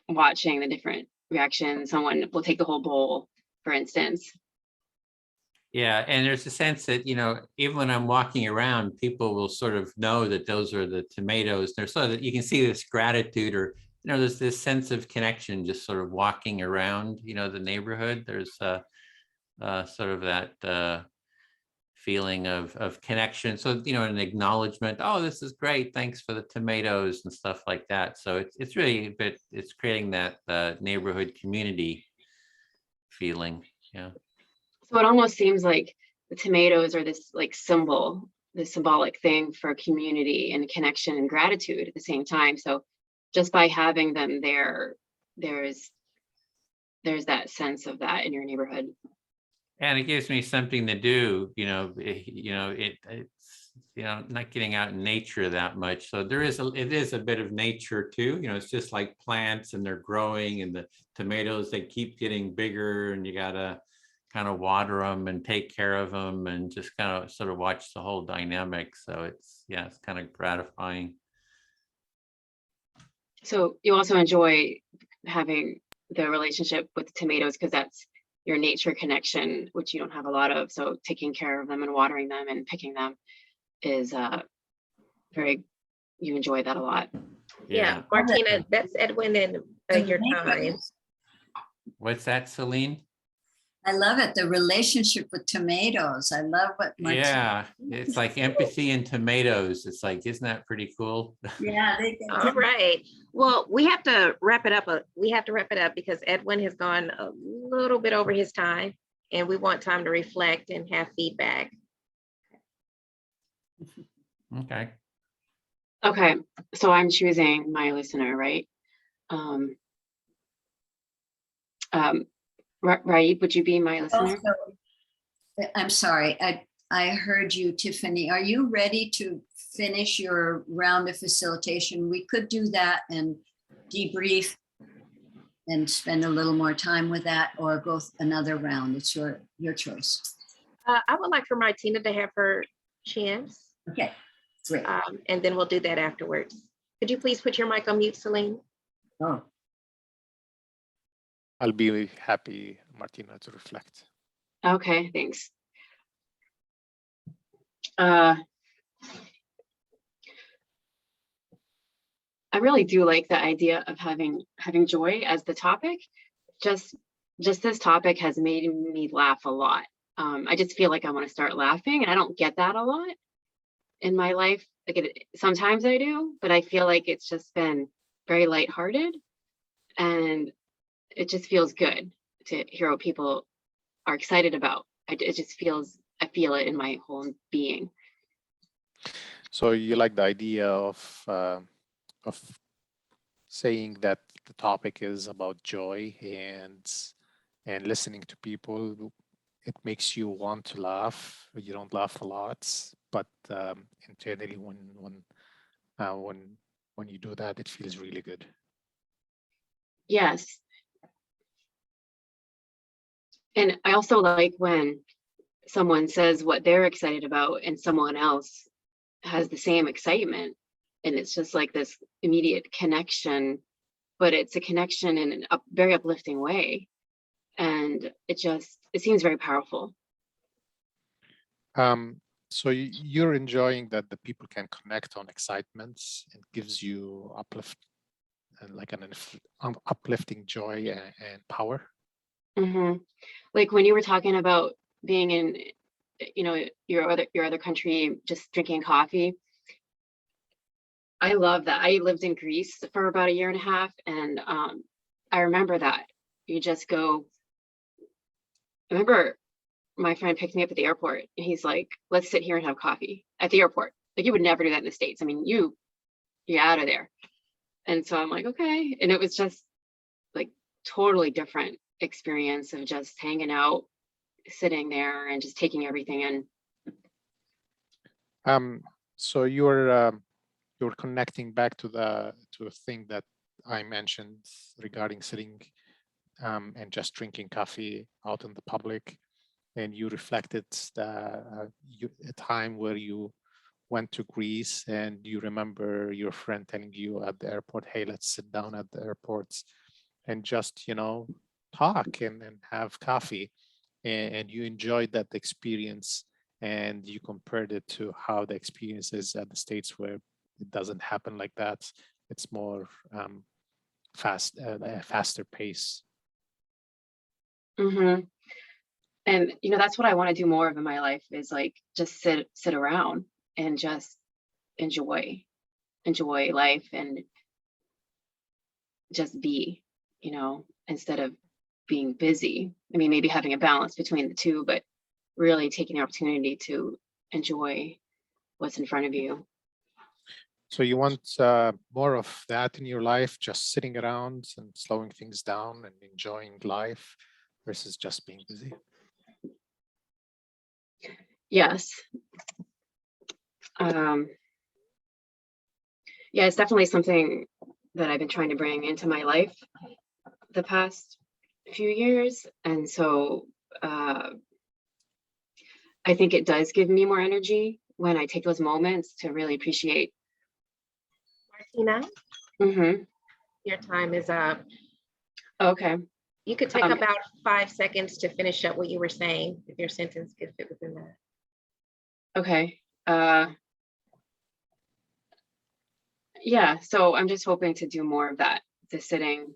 watching the different reactions. Someone will take the whole bowl, for instance. Yeah, and there's a sense that, even when I'm walking around, people will sort of know that those are the tomatoes. There's sort of, you can see this gratitude, or, there's this sense of connection just sort of walking around, the neighborhood. There's sort of that feeling of connection. So, an acknowledgement, oh, this is great, thanks for the tomatoes and stuff like that. So it's really, it's creating that neighborhood community feeling. Yeah. So it almost seems like the tomatoes are this like symbol, this symbolic thing for community and connection and gratitude at the same time. So just by having them there, there's that sense of that in your neighborhood. And it gives me something to do, it's, not getting out in nature that much. So it is a bit of nature too, it's just like plants, and they're growing, and the tomatoes, they keep getting bigger, and you gotta kind of water them and take care of them, and just kind of sort of watch the whole dynamic. So it's kind of gratifying. So you also enjoy having the relationship with the tomatoes because that's your nature connection, which you don't have a lot of. So taking care of them and watering them and picking them is you enjoy that a lot. Yeah, Martina, that's Edwin and your time. What's that, Celine? I love it. The relationship with tomatoes. I love what Martina. Yeah, it's like empathy and tomatoes. It's like, isn't that pretty cool? Yeah. All right. Well, we have to wrap it up. Because Edwin has gone a little bit over his time, and we want time to reflect and have feedback. Okay. Okay. So I'm choosing my listener, right? Right, would you be my listener? Also, I'm sorry, I heard you, Tiffany. Are you ready to finish your round of facilitation? We could do that and debrief and spend a little more time with that, or go another round. It's your choice. I would like for Martina to have her chance. Okay, great. And then we'll do that afterwards. Could you please put your mic on mute, Celine? Oh. I'll be happy, Martina, to reflect. Okay, thanks. I really do like the idea of having joy as the topic. Just this topic has made me laugh a lot. I just feel like I want to start laughing, and I don't get that a lot in my life. Like sometimes I do, but I feel like it's just been very lighthearted, and it just feels good to hear what people are excited about. I feel it in my whole being. So you like the idea of saying that the topic is about joy and listening to people. It makes you want to laugh. You don't laugh a lot, but internally, when you do that, it feels really good. Yes. And I also like when someone says what they're excited about and someone else has the same excitement. And it's just like this immediate connection, but it's a connection in a very uplifting way. And it seems very powerful. So you're enjoying that the people can connect on excitements. It gives you like an uplifting joy and power. Mm-hmm. Like when you were talking about being in, your other country, just drinking coffee. I love that. I lived in Greece for about 1.5 years, and I remember that you just go. I remember my friend picked me up at the airport, and he's like, "Let's sit here and have coffee at the airport." Like you would never do that in the States. I mean, you're out of there. And so I'm like, okay, and it was just like totally different experience of just hanging out, sitting there, and just taking everything in. So you're connecting back to a thing that I mentioned regarding sitting and just drinking coffee out in the public, and you reflected a time where you went to Greece and you remember your friend telling you at the airport, hey, let's sit down at the airports and just, talk and have coffee. And you enjoyed that experience and you compared it to how the experience is at the States where it doesn't happen like that. It's more faster pace. Mm-hmm. And that's what I want to do more of in my life, is like just sit around and just enjoy life and just be, instead of being busy. I mean, maybe having a balance between the two, but really taking the opportunity to enjoy what's in front of you. So you want more of that in your life, just sitting around and slowing things down and enjoying life versus just being busy? Yes. Yeah, it's definitely something that I've been trying to bring into my life the past few years. And so I think it does give me more energy when I take those moments to really appreciate. Martina, Mm-hmm. your time is up. Okay. You could take about 5 seconds to finish up what you were saying, if your sentence could fit within that. Okay. Yeah, so I'm just hoping to do more of that, the sitting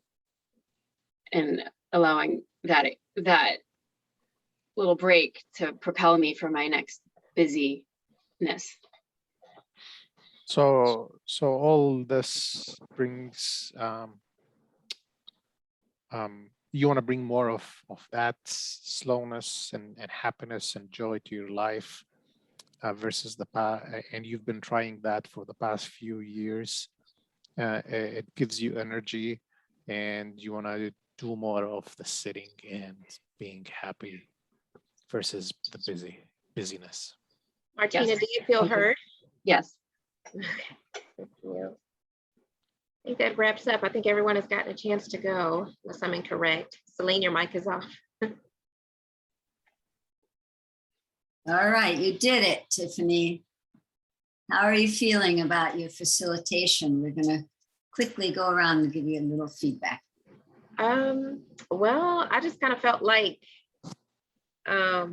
and allowing that little break to propel me for my next busyness. So all this brings you want to bring more of that slowness and happiness and joy to your life versus the past, and you've been trying that for the past few years. It gives you energy and you want to do more of the sitting and being happy versus the busyness. Martina, Yes. do you feel heard? Yes. Thank you. I think that wraps up. I think everyone has gotten a chance to go, unless I'm incorrect. Celine, your mic is off. All right, you did it, Tiffany. How are you feeling about your facilitation? We're going to quickly go around and give you a little feedback. Well, I just kind of felt like I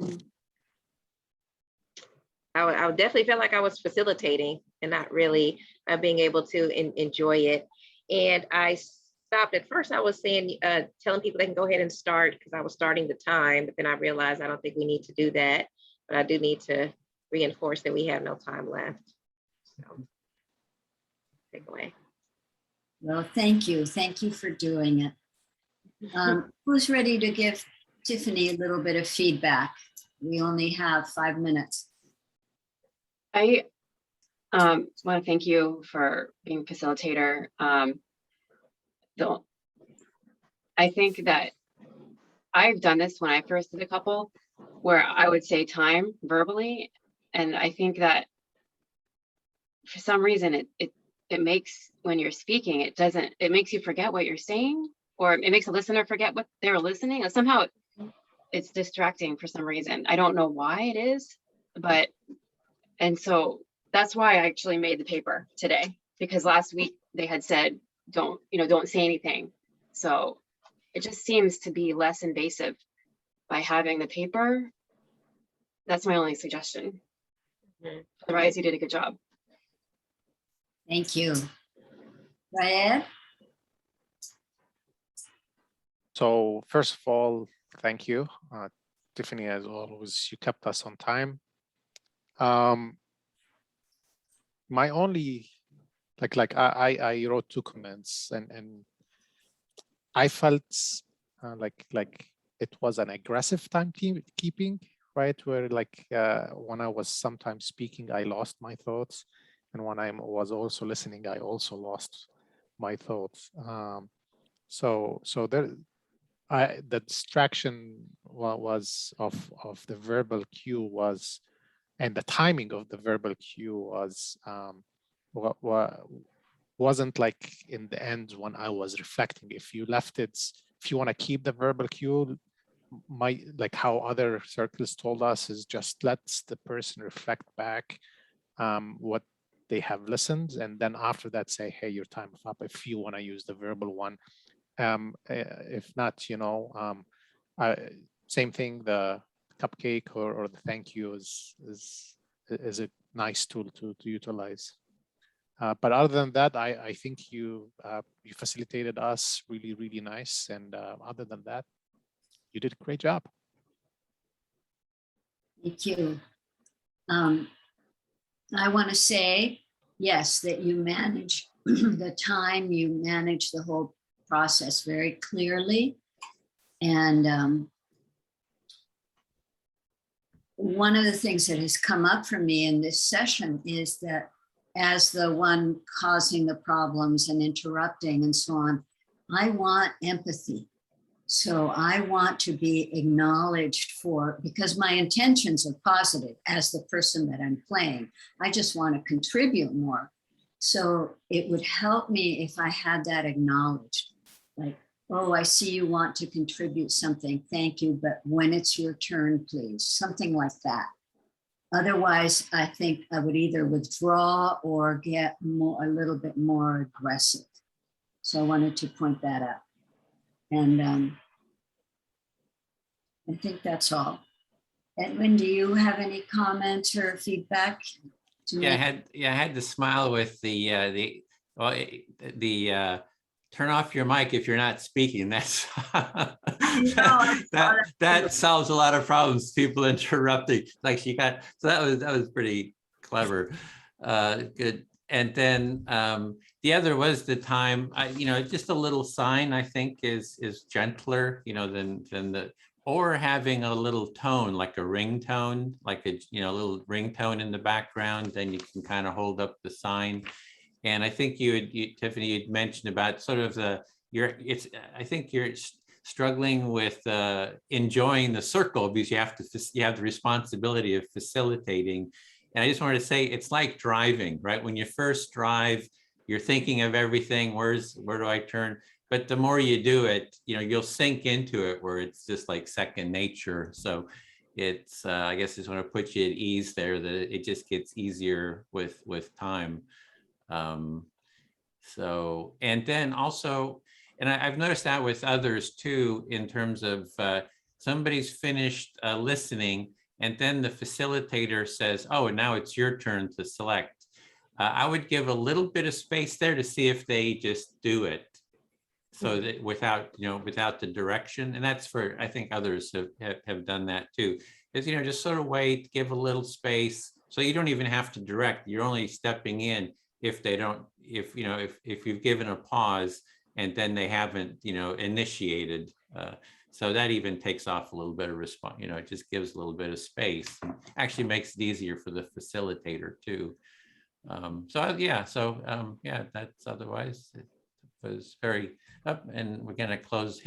would definitely felt like I was facilitating and not really being able to enjoy it. And I stopped. At first I was saying, telling people they can go ahead and start because I was starting the time, but then I realized I don't think we need to do that, but I do need to reinforce that we have no time left. So take away. Well, thank you. Thank you for doing it. Who's ready to give Tiffany a little bit of feedback? We only have 5 minutes. I want to thank you for being facilitator. I think that I've done this when I first did a couple, where I would say time verbally, and I think that for some reason it makes, when you're speaking, it makes you forget what you're saying, or it makes a listener forget what they're listening. Somehow it's distracting for some reason. I don't know why it is, and so that's why I actually made the paper today, because last week they had said, don't say anything. So it just seems to be less invasive by having the paper. That's my only suggestion. Mm-hmm. Otherwise, you did a good job. Thank you. Ryan? So first of all, thank you. Tiffany, as always, you kept us on time. My only, I wrote 2 comments and I felt like it was an aggressive timekeeping, right? Where when I was sometimes speaking, I lost my thoughts. And when I was also listening, I also lost my thoughts. So there, the distraction was of the verbal cue was, and the timing of the verbal cue was wasn't like in the end when I was reflecting. If you left it, if you want to keep the verbal cue, like how other circles told us, is just let the person reflect back what they have listened, and then after that say, hey, your time is up if you want to use the verbal one. If not, same thing, the cupcake or the thank you is a nice tool to utilize. But other than that, I think you facilitated us really, really nice. And other than that, you did a great job. Thank you. I want to say, yes, that you manage the time, you manage the whole process very clearly. And one of the things that has come up for me in this session is that as the one causing the problems and interrupting and so on, I want empathy. So I want to be acknowledged because my intentions are positive as the person that I'm playing. I just want to contribute more. So it would help me if I had that acknowledged. Like, oh, I see you want to contribute something. Thank you. But when it's your turn, please. Something like that. Otherwise, I think I would either withdraw or get a little bit more aggressive. So I wanted to point that out. And I think that's all. Edwin, do you have any comments or feedback? I had to smile with the turn off your mic if you're not speaking. That's that solves a lot of problems. People interrupting, like she got. So that was pretty clever. Good. And then the other was the time. Just a little sign I think is gentler. Than the. Or having a little tone, like a ringtone, like a little ringtone in the background, then you can kind of hold up the sign. And I think Tiffany, you'd mentioned about sort of I think you're struggling with enjoying the circle because you have the responsibility of facilitating. And I just wanted to say, it's like driving, right? When you first drive, you're thinking of everything. Where do I turn? But the more you do it, you'll sink into it where it's just like second nature. So it's, I guess, just want to put you at ease there that it just gets easier with time. So, and then also, and I've noticed that with others too, in terms of somebody's finished listening, and then the facilitator says, oh, and now it's your turn to select. I would give a little bit of space there to see if they just do it. So that without the direction, and that's for, I think others have done that too, is, just sort of wait, give a little space. So you don't even have to direct, you're only stepping in if they don't, if you've given a pause and then they haven't, initiated. So that even takes off a little bit of response, it just gives a little bit of space, and actually makes it easier for the facilitator too. That's otherwise it was very up, and we're going to close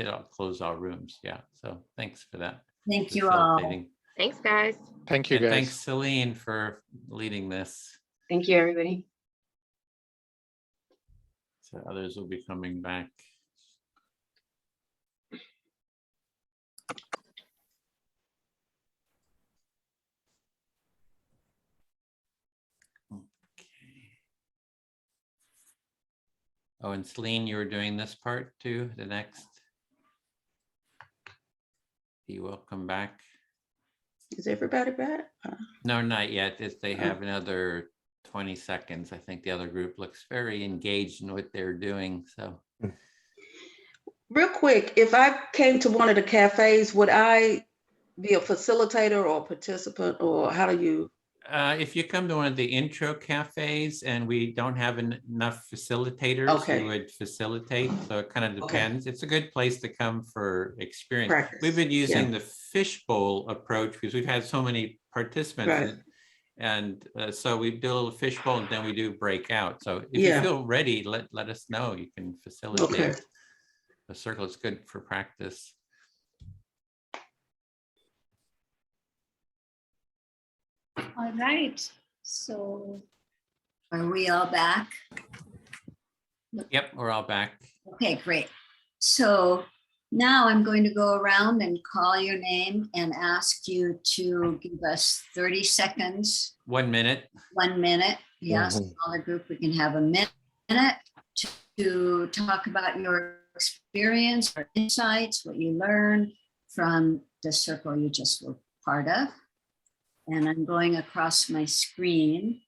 all rooms. Yeah. So thanks for that. Thank you all. Thanks, guys. Thank you, guys. Thanks, Celine, for leading this. Thank you, everybody. So others will be coming back. Oh, and Celine, you were doing this part too, the next. You will come back. Is everybody back? No, not yet. They have another 20 seconds. I think the other group looks very engaged in what they're doing. So Real quick, if I came to one of the cafes, would I be a facilitator or a participant, or how do you? If you come to one of the intro cafes and we don't have enough facilitators, you would facilitate. So it kind of depends. It's a good place to come for experience. Practice. We've been using the fishbowl approach because we've had so many participants. And so we do a little fishbowl and then we do breakout. So if you feel ready, let us know. You can facilitate. The circle is good for practice. All right. So are we all back? Yep, we're all back. Okay, great. So now I'm going to go around and call your name and ask you to give us 30 seconds. 1 minute. 1 minute. Yes, Mhm. smaller group, we can have a minute to talk about your experience or insights, what you learned from the circle you just were part of. And I'm going across my screen,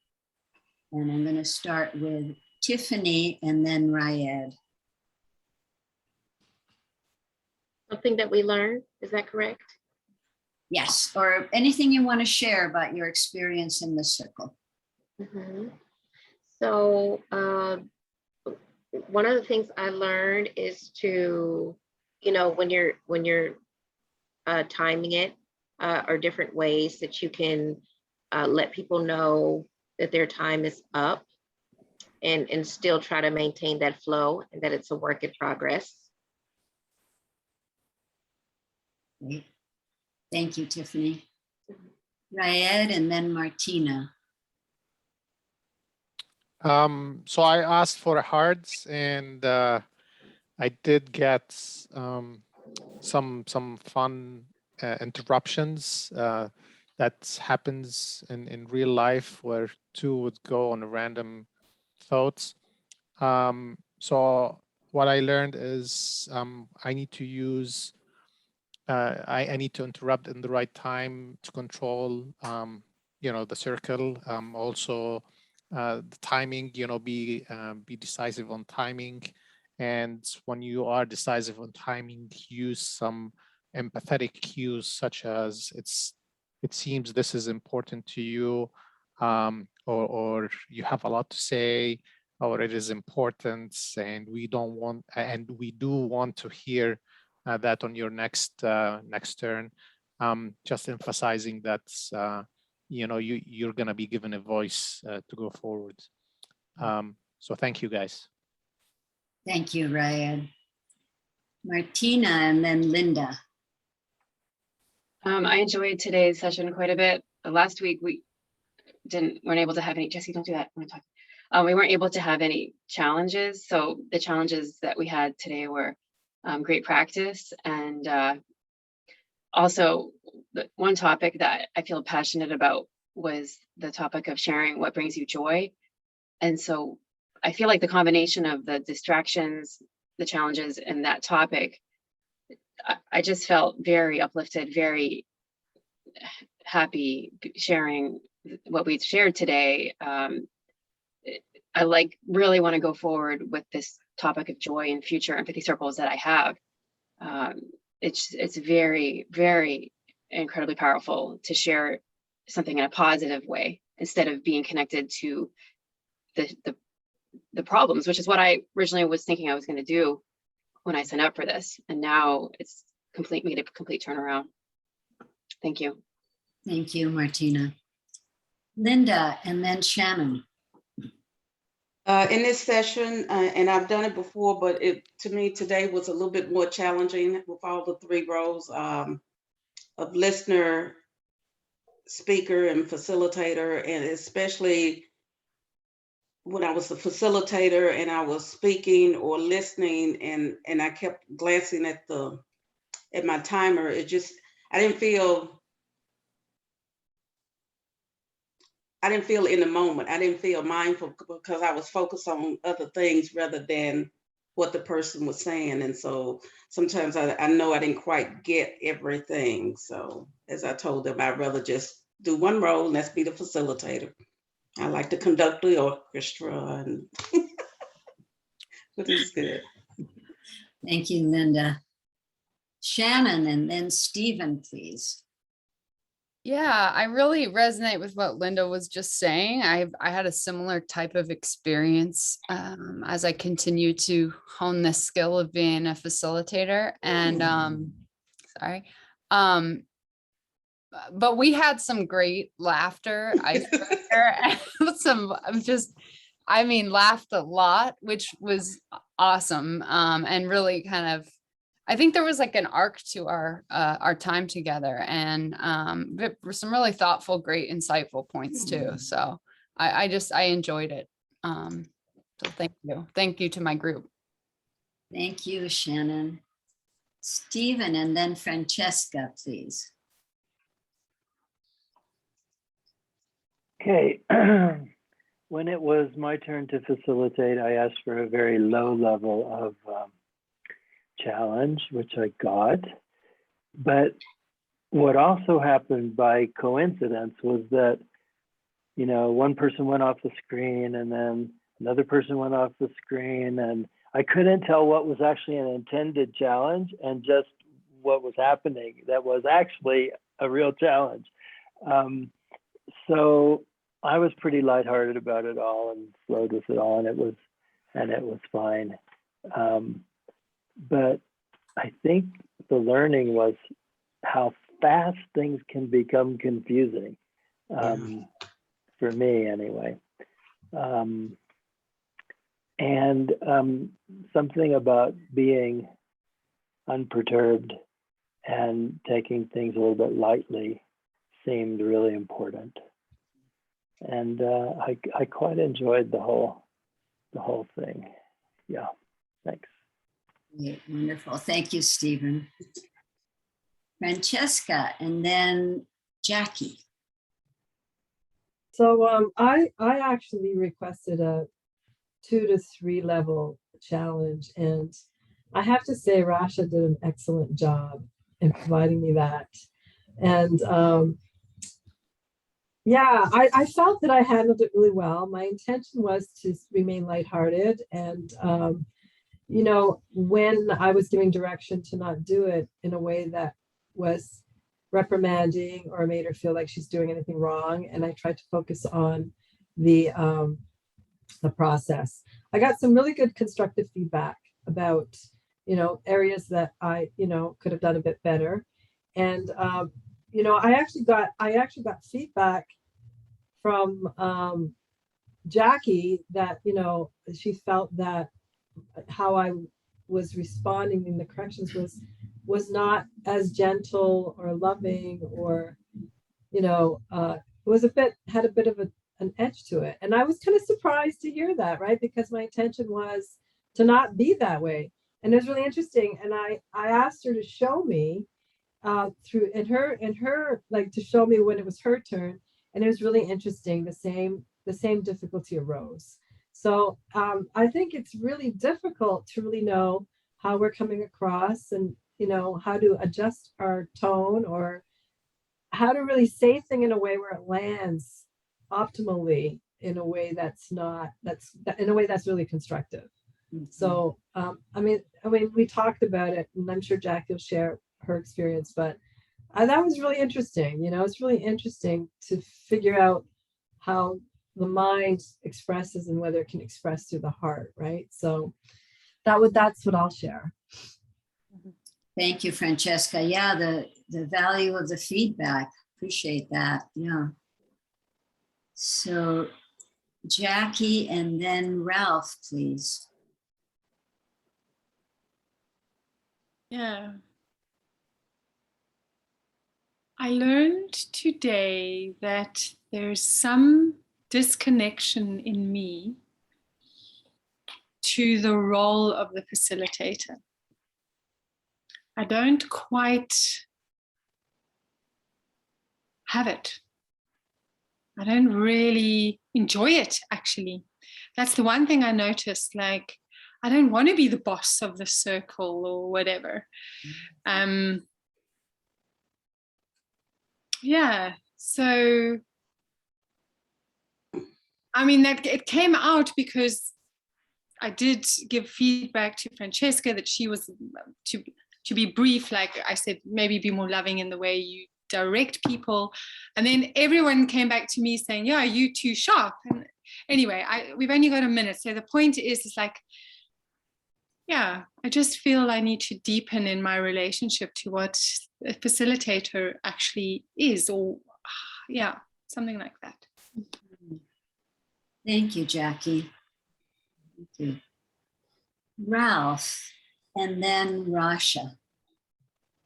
and I'm going to start with Tiffany and then Raed. Something that we learned, is that correct? Yes, or anything you want to share about your experience in the circle. Mhm. So one of the things I learned is to, when you're timing it, are different ways that you can let people know that their time is up, and still try to maintain that flow and that it's a work in progress. Great. Thank you, Tiffany. Raed and then Martina. So I asked for hearts, and I did get some fun interruptions that happens in real life, where two would go on random thoughts. So what I learned is I need to use I need to interrupt in the right time to control the circle. Also the timing, be decisive on timing. And when you are decisive on timing, use some empathetic cues, such as it seems this is important to you, or you have a lot to say, or it is important, and we do want to hear that on your next turn. Just emphasizing that you're going to be given a voice to go forward. So thank you, guys. Thank you, Raed. Martina and then Linda. I enjoyed today's session quite a bit. Last week we weren't able to have any. Jesse, don't do that. I'm talking. We weren't able to have any challenges. So the challenges that we had today were great practice, and also the one topic that I feel passionate about was the topic of sharing what brings you joy. And so I feel like the combination of the distractions, the challenges, and that topic, I just felt very uplifted, very happy sharing what we've shared today. I really want to go forward with this topic of joy in future empathy circles that I have. It's very, very incredibly powerful to share something in a positive way instead of being connected to the problems, which is what I originally was thinking I was going to do when I signed up for this. And now it's made a complete turnaround. Thank you. Thank you, Martina. Linda and then Shannon. In this session, and I've done it before, but to me today was a little bit more challenging with all the 3 roles of listener, speaker, and facilitator, and especially when I was the facilitator and I was speaking or listening, and I kept glancing at my timer. I didn't feel in the moment. I didn't feel mindful because I was focused on other things rather than what the person was saying. And so sometimes I know I didn't quite get everything. So as I told them, I'd rather just do one role, and that's be the facilitator. I like to conduct the orchestra, but it's good. Thank you, Linda. Shannon and then Stephen, please. Yeah, I really resonate with what Linda was just saying. I had a similar type of experience as I continue to hone the skill of being a facilitator. And but we had some great laughter, icebreaker, and laughed a lot, which was awesome. And really kind of, I think there was like an arc to our time together, and there were some really thoughtful, great, insightful points too. So I enjoyed it. So thank you to my group. Thank you, Shannon. Stephen and then Francesca, please. Okay. When it was my turn to facilitate, I asked for a very low level of challenge, which I got. But what also happened by coincidence was that, you know, one person went off the screen and then another person went off the screen, and I couldn't tell what was actually an intended challenge and just what was happening that was actually a real challenge. So I was pretty lighthearted about it all and flowed with it all, and it was fine. But I think the learning was how fast things can become confusing, for me anyway. And something about being unperturbed and taking things a little bit lightly seemed really important. And I quite enjoyed the whole thing. Yeah, thanks. Yeah, wonderful. Thank you, Stephen. Francesca, and then Jackie. So I actually requested a 2 to 3 level challenge, and I have to say Rasha did an excellent job in providing me that. And yeah, I felt that I handled it really well. My intention was to remain lighthearted, and you know, when I was giving direction to not do it in a way that was reprimanding or made her feel like she's doing anything wrong, and I tried to focus on the process. I got some really good constructive feedback about, you know, areas that I, you know, could have done a bit better. And you know, I actually got feedback from Jackie that, you know, she felt that how I was responding in the corrections was not as gentle or loving, or, you know, it was had a bit of an edge to it. And I was kind of surprised to hear that, right? Because my intention was to not be that way. And it was really interesting. And I asked her to show me through in her like to show me when it was her turn. And it was really interesting. The same difficulty arose. So I think it's really difficult to really know how we're coming across, and, you know, how to adjust our tone, or how to really say things in a way where it lands optimally, in a way that's really constructive. Mm-hmm. So I mean we talked about it, and I'm sure Jackie will share her experience, but that was really interesting. You know, it's really interesting to figure out how the mind expresses and whether it can express through the heart, right? So that's what I'll share. Thank you, Francesca. Yeah, the value of the feedback. Appreciate that. Yeah. So Jackie, and then Ralph, please. Yeah. I learned today that there's some disconnection in me to the role of the facilitator. I don't quite have it. I don't really enjoy it, actually. That's the one thing I noticed. Like, I don't want to be the boss of the circle or whatever. Yeah, so I mean, that it came out because I did give feedback to Francesca that she was to be brief, like I said, maybe be more loving in the way you direct people. And then everyone came back to me saying, yeah, you too sharp. And anyway, we've only got a minute. So the point is like, yeah, I just feel I need to deepen in my relationship to what a facilitator actually is, or yeah, something like that. Thank you, Jackie. Thank you. Ralph, and then Rasha.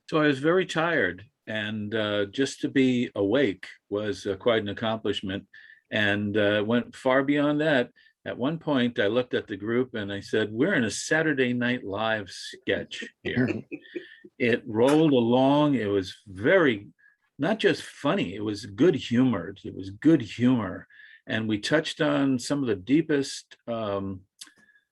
So I was very tired, and just to be awake was quite an accomplishment, and went far beyond that. At one point, I looked at the group and I said, we're in a Saturday Night Live sketch here. It rolled along. It was very not just funny, it was good humored. It was good humor. And we touched on some of the deepest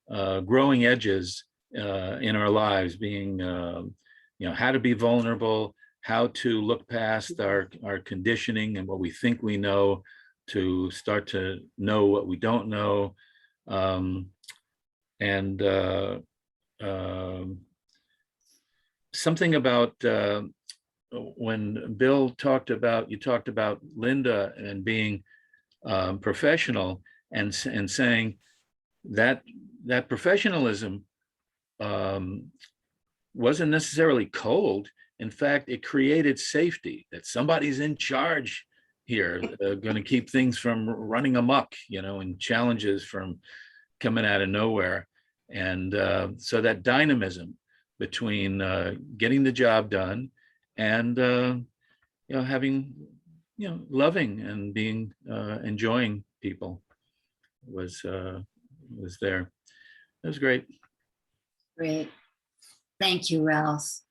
growing edges in our lives, being, how to be vulnerable, how to look past our conditioning and what we think we know to start to know what we don't know. Something about when Bill talked about, you talked about Linda and being professional and saying that professionalism wasn't necessarily cold. In fact, it created safety, that somebody's in charge here, going to keep things from running amok, and challenges from coming out of nowhere. And so that dynamism between getting the job done and having, loving and being enjoying people was there. It was great. Great. Thank you, Ralph.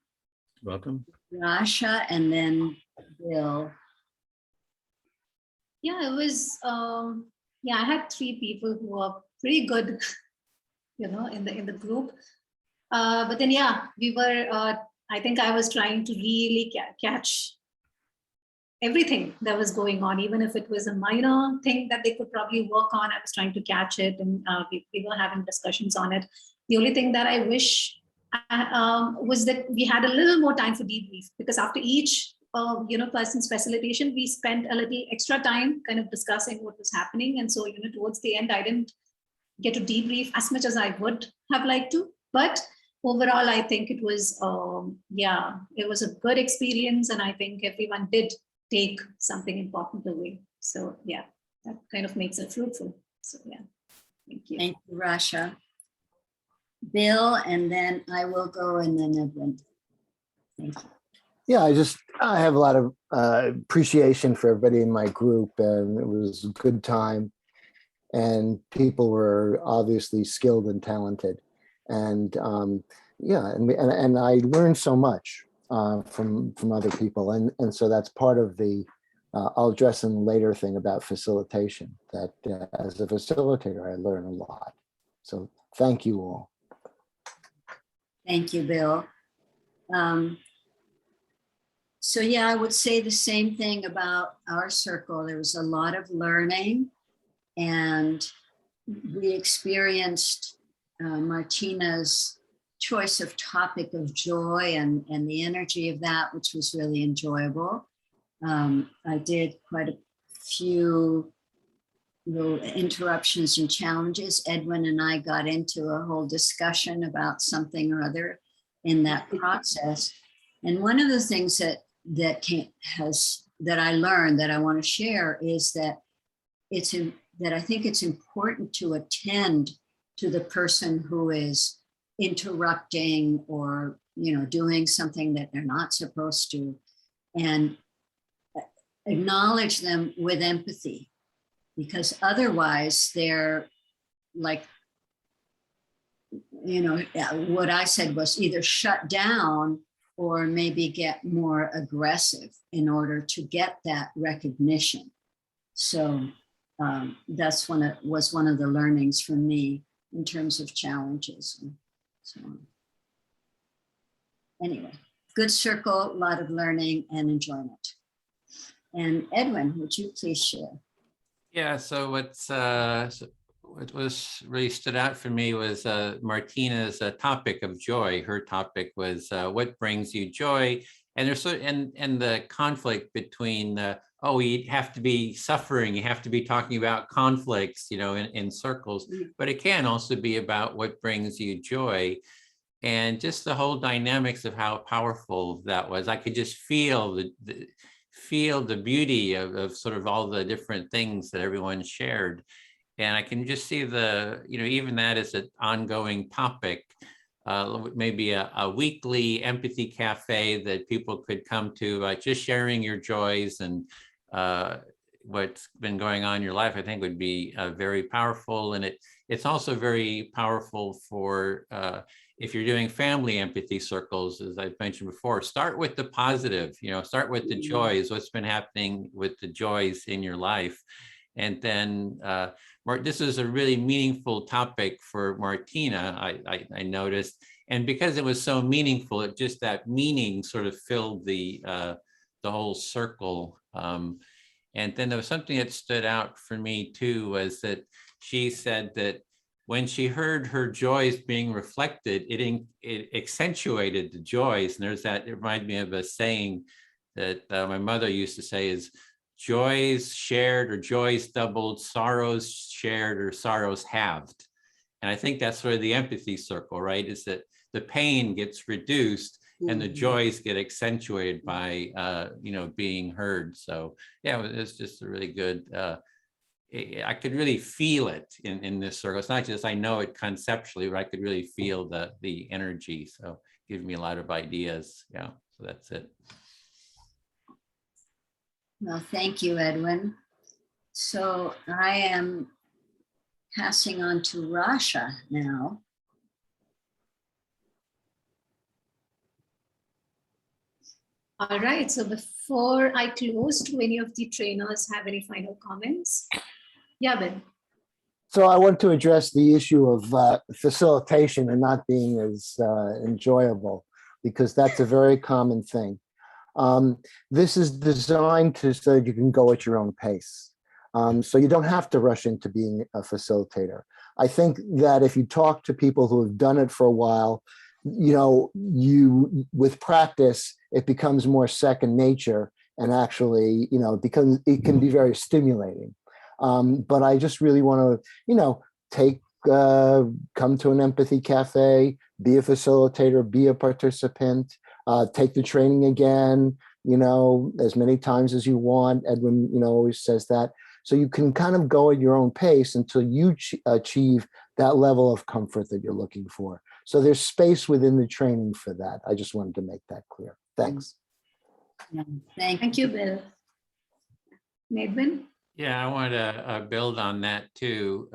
Welcome. Rasha and then Bill. Yeah, it was, I had 3 people who were pretty good, in the group. But then, we were, I think I was trying to really catch everything that was going on, even if it was a minor thing that they could probably work on. I was trying to catch it, and we were having discussions on it. The only thing that I wish was that we had a little more time for debrief, because after each person's facilitation, we spent a little extra time kind of discussing what was happening. And so, towards the end, I didn't get to debrief as much as I would have liked to. But overall, I think it was, it was a good experience. And I think everyone did take something important away. So that kind of makes it fruitful. So thank you. Thank you, Rasha. Bill, and then I will go, and then Edwin. Thank you. Yeah, I have a lot of appreciation for everybody in my group, and it was a good time. And people were obviously skilled and talented, and and I learned so much from other people, and so that's part of the I'll address in a later thing about facilitation. That as a facilitator, I learn a lot. So thank you all. Thank you, Bill. So I would say the same thing about our circle. There was a lot of learning, and we experienced Martina's choice of topic of joy and the energy of that, which was really enjoyable. I did quite a few little interruptions and challenges. Edwin and I got into a whole discussion about something or other in that process. And one of the things that I learned that I want to share is that that I think it's important to attend to the person who is interrupting or doing something that they're not supposed to, and acknowledge them with empathy, because otherwise they're like, what I said was either shut down or maybe get more aggressive in order to get that recognition. So that's was one of the learnings for me in terms of challenges and so on. Anyway, good circle, a lot of learning and enjoyment. And Edwin, would you please share? Yeah, so what was really stood out for me was Martina's topic of joy. Her topic was what brings you joy, and there's and the conflict between you have to be suffering, you have to be talking about conflicts, in circles, but it can also be about what brings you joy, and just the whole dynamics of how powerful that was. I could just feel the beauty of sort of all the different things that everyone shared. And I can just see even that as an ongoing topic, maybe a weekly empathy cafe that people could come to, just sharing your joys and what's been going on in your life, I think would be very powerful. And it's also very powerful for if you're doing family empathy circles, as I've mentioned before, start with the positive, start with the joys, what's been happening with the joys in your life. And then this is a really meaningful topic for Martina, I noticed. And because it was so meaningful, that meaning sort of filled the whole circle. And then there was something that stood out for me too, was that she said that when she heard her joys being reflected, it accentuated the joys. And it reminded me of a saying that my mother used to say is, joys shared or joys doubled, sorrows shared or sorrows halved. And I think that's sort of the empathy circle, right? Is that the pain gets reduced and the joys get accentuated by, being heard. So yeah, it's just a really good, I could really feel it in this circle. It's not just I know it conceptually, but I could really feel the energy. So give me a lot of ideas. Yeah, so that's it. Well, thank you, Edwin. So I am passing on to Rasha now. All right, so before I close, do any of the trainers have any final comments? Yeah, Ben. So I want to address the issue of facilitation and not being as enjoyable, because that's a very common thing. This is designed so that you can go at your own pace. So you don't have to rush into being a facilitator. I think that if you talk to people who have done it for a while, with practice, it becomes more second nature, and actually, it can be very stimulating. But I just really want to, come to an empathy cafe, be a facilitator, be a participant, take the training again, as many times as you want. Edwin, always says that. So you can kind of go at your own pace until you achieve that level of comfort that you're looking for. So there's space within the training for that. I just wanted to make that clear. Thanks. Thank you, Bill. Edwin? Yeah, I want to build on that too.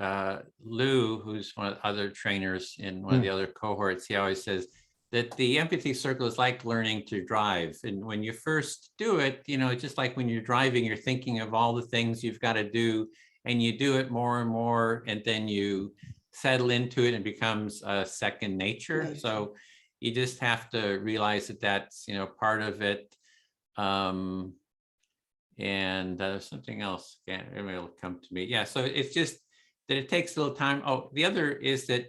Lou, who's one of the other trainers in one of the other cohorts, he always says that the empathy circle is like learning to drive. And when you first do it, just like when you're driving, you're thinking of all the things you've got to do, and you do it more and more, and then you settle into it and becomes second nature. So you just have to realize that that's, part of it. And there's something else, it'll come to me. Yeah, so it's just that it takes a little time. Oh, the other is that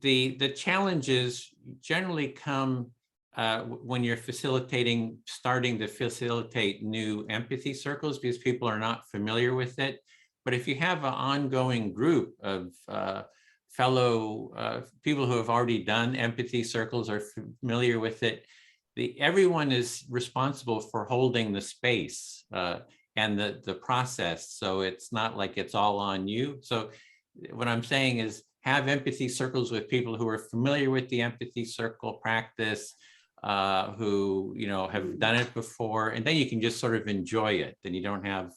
the challenges generally come when you're starting to facilitate new empathy circles, because people are not familiar with it. But if you have an ongoing group of fellow people who have already done empathy circles, are familiar with it, everyone is responsible for holding the space and the process. So it's not like it's all on you. So what I'm saying is have empathy circles with people who are familiar with the empathy circle practice, who have done it before, and then you can just sort of enjoy it. Then you don't have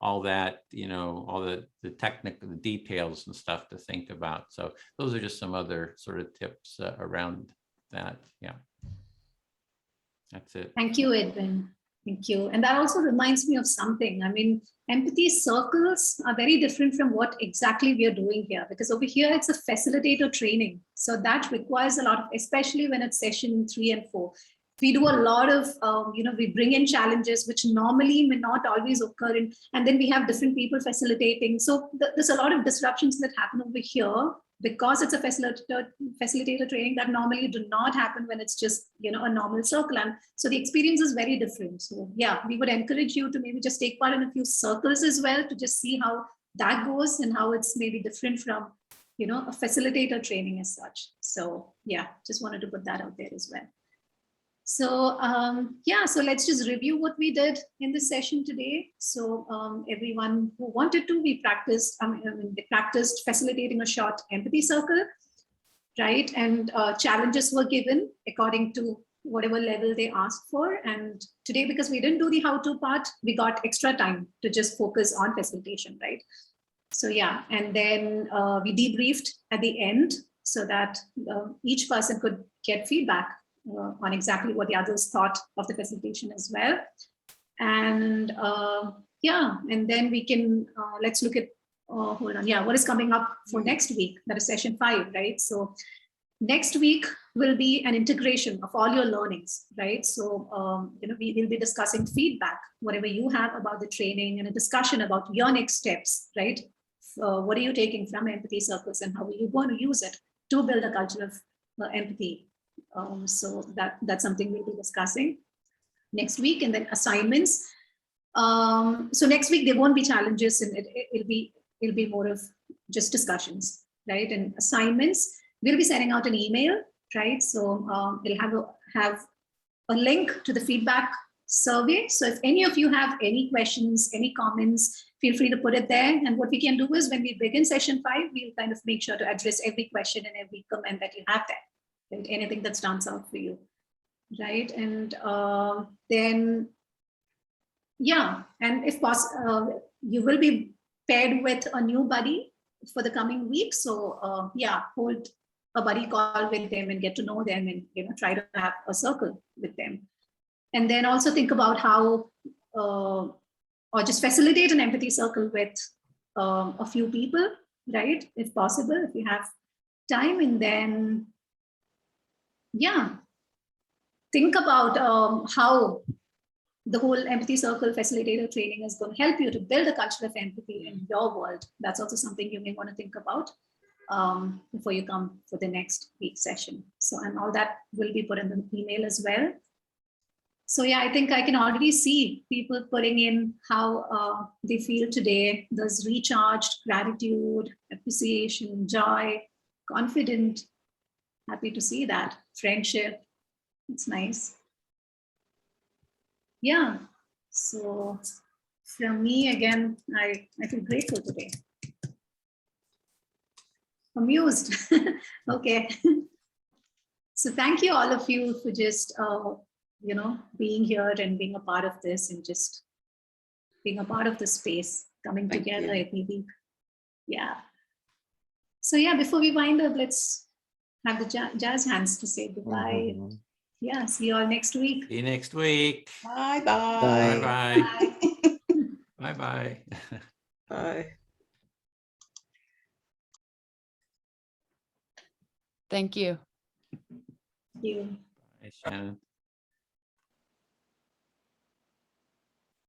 all that, all the technical details and stuff to think about. So those are just some other sort of tips around that. Yeah. That's it. Thank you, Edwin. Thank you. And that also reminds me of something. I mean, empathy circles are very different from what exactly we are doing here, because over here it's a facilitator training. So that requires a lot of, especially when it's session 3 and 4. We do a lot of, we bring in challenges which normally may not always occur and then we have different people facilitating. So there's a lot of disruptions that happen over here because it's a facilitator training that normally do not happen when it's just, a normal circle. And so the experience is very different. So yeah, we would encourage you to maybe just take part in a few circles as well to just see how that goes and how it's maybe different from, a facilitator training as such. So yeah, just wanted to put that out there as well. So so let's just review what we did in this session today. So everyone who wanted to, we practiced, they practiced facilitating a short empathy circle, right? And challenges were given according to whatever level they asked for. And today, because we didn't do the how-to part, we got extra time to just focus on facilitation, right? So yeah, and then we debriefed at the end so that each person could get feedback on exactly what the others thought of the facilitation as well. And yeah, and then we can, let's look at, hold on, yeah, what is coming up for next week? That is session 5, right? So next week will be an integration of all your learnings, right? So, you know, we will be discussing feedback, whatever you have about the training, and a discussion about your next steps, right? What are you taking from empathy circles and how are you going to use it to build a culture of empathy? So that's something we'll be discussing next week. And then assignments. So next week there won't be challenges, and it'll be more of just discussions, right? And assignments, we'll be sending out an email, right? So it'll have a link to the feedback survey. So if any of you have any questions, any comments, feel free to put it there. And what we can do is when we begin session 5, we'll kind of make sure to address every question and every comment that you have there, right? Anything that stands out for you, right? And then, yeah, and if possible, you will be paired with a new buddy for the coming week. So yeah, hold a buddy call with them and get to know them, and, you know, try to have a circle with them. And then also think about how, or just facilitate an empathy circle with a few people, right? If possible, if you have time. And then, yeah, think about how the whole Empathy Circle Facilitator Training is going to help you to build a culture of empathy in your world. That's also something you may want to think about before you come for the next week session. So, and all that will be put in the email as well. So yeah, I think I can already see people putting in how they feel today. There's recharged, gratitude, appreciation, joy, confident. Happy to see that. Friendship. It's nice. Yeah. So from me, again, I feel grateful today. Amused. Okay. So thank you all of you for just you know, being here and being a part of this, and just being a part of the space, coming together every week. Yeah. So yeah, before we wind up, let's have the jazz hands to say goodbye. Yeah, see you all next week. See you next week. Bye-bye. Bye-bye. Bye-bye. Bye. Thank you. Thank you. Bye, Shannon.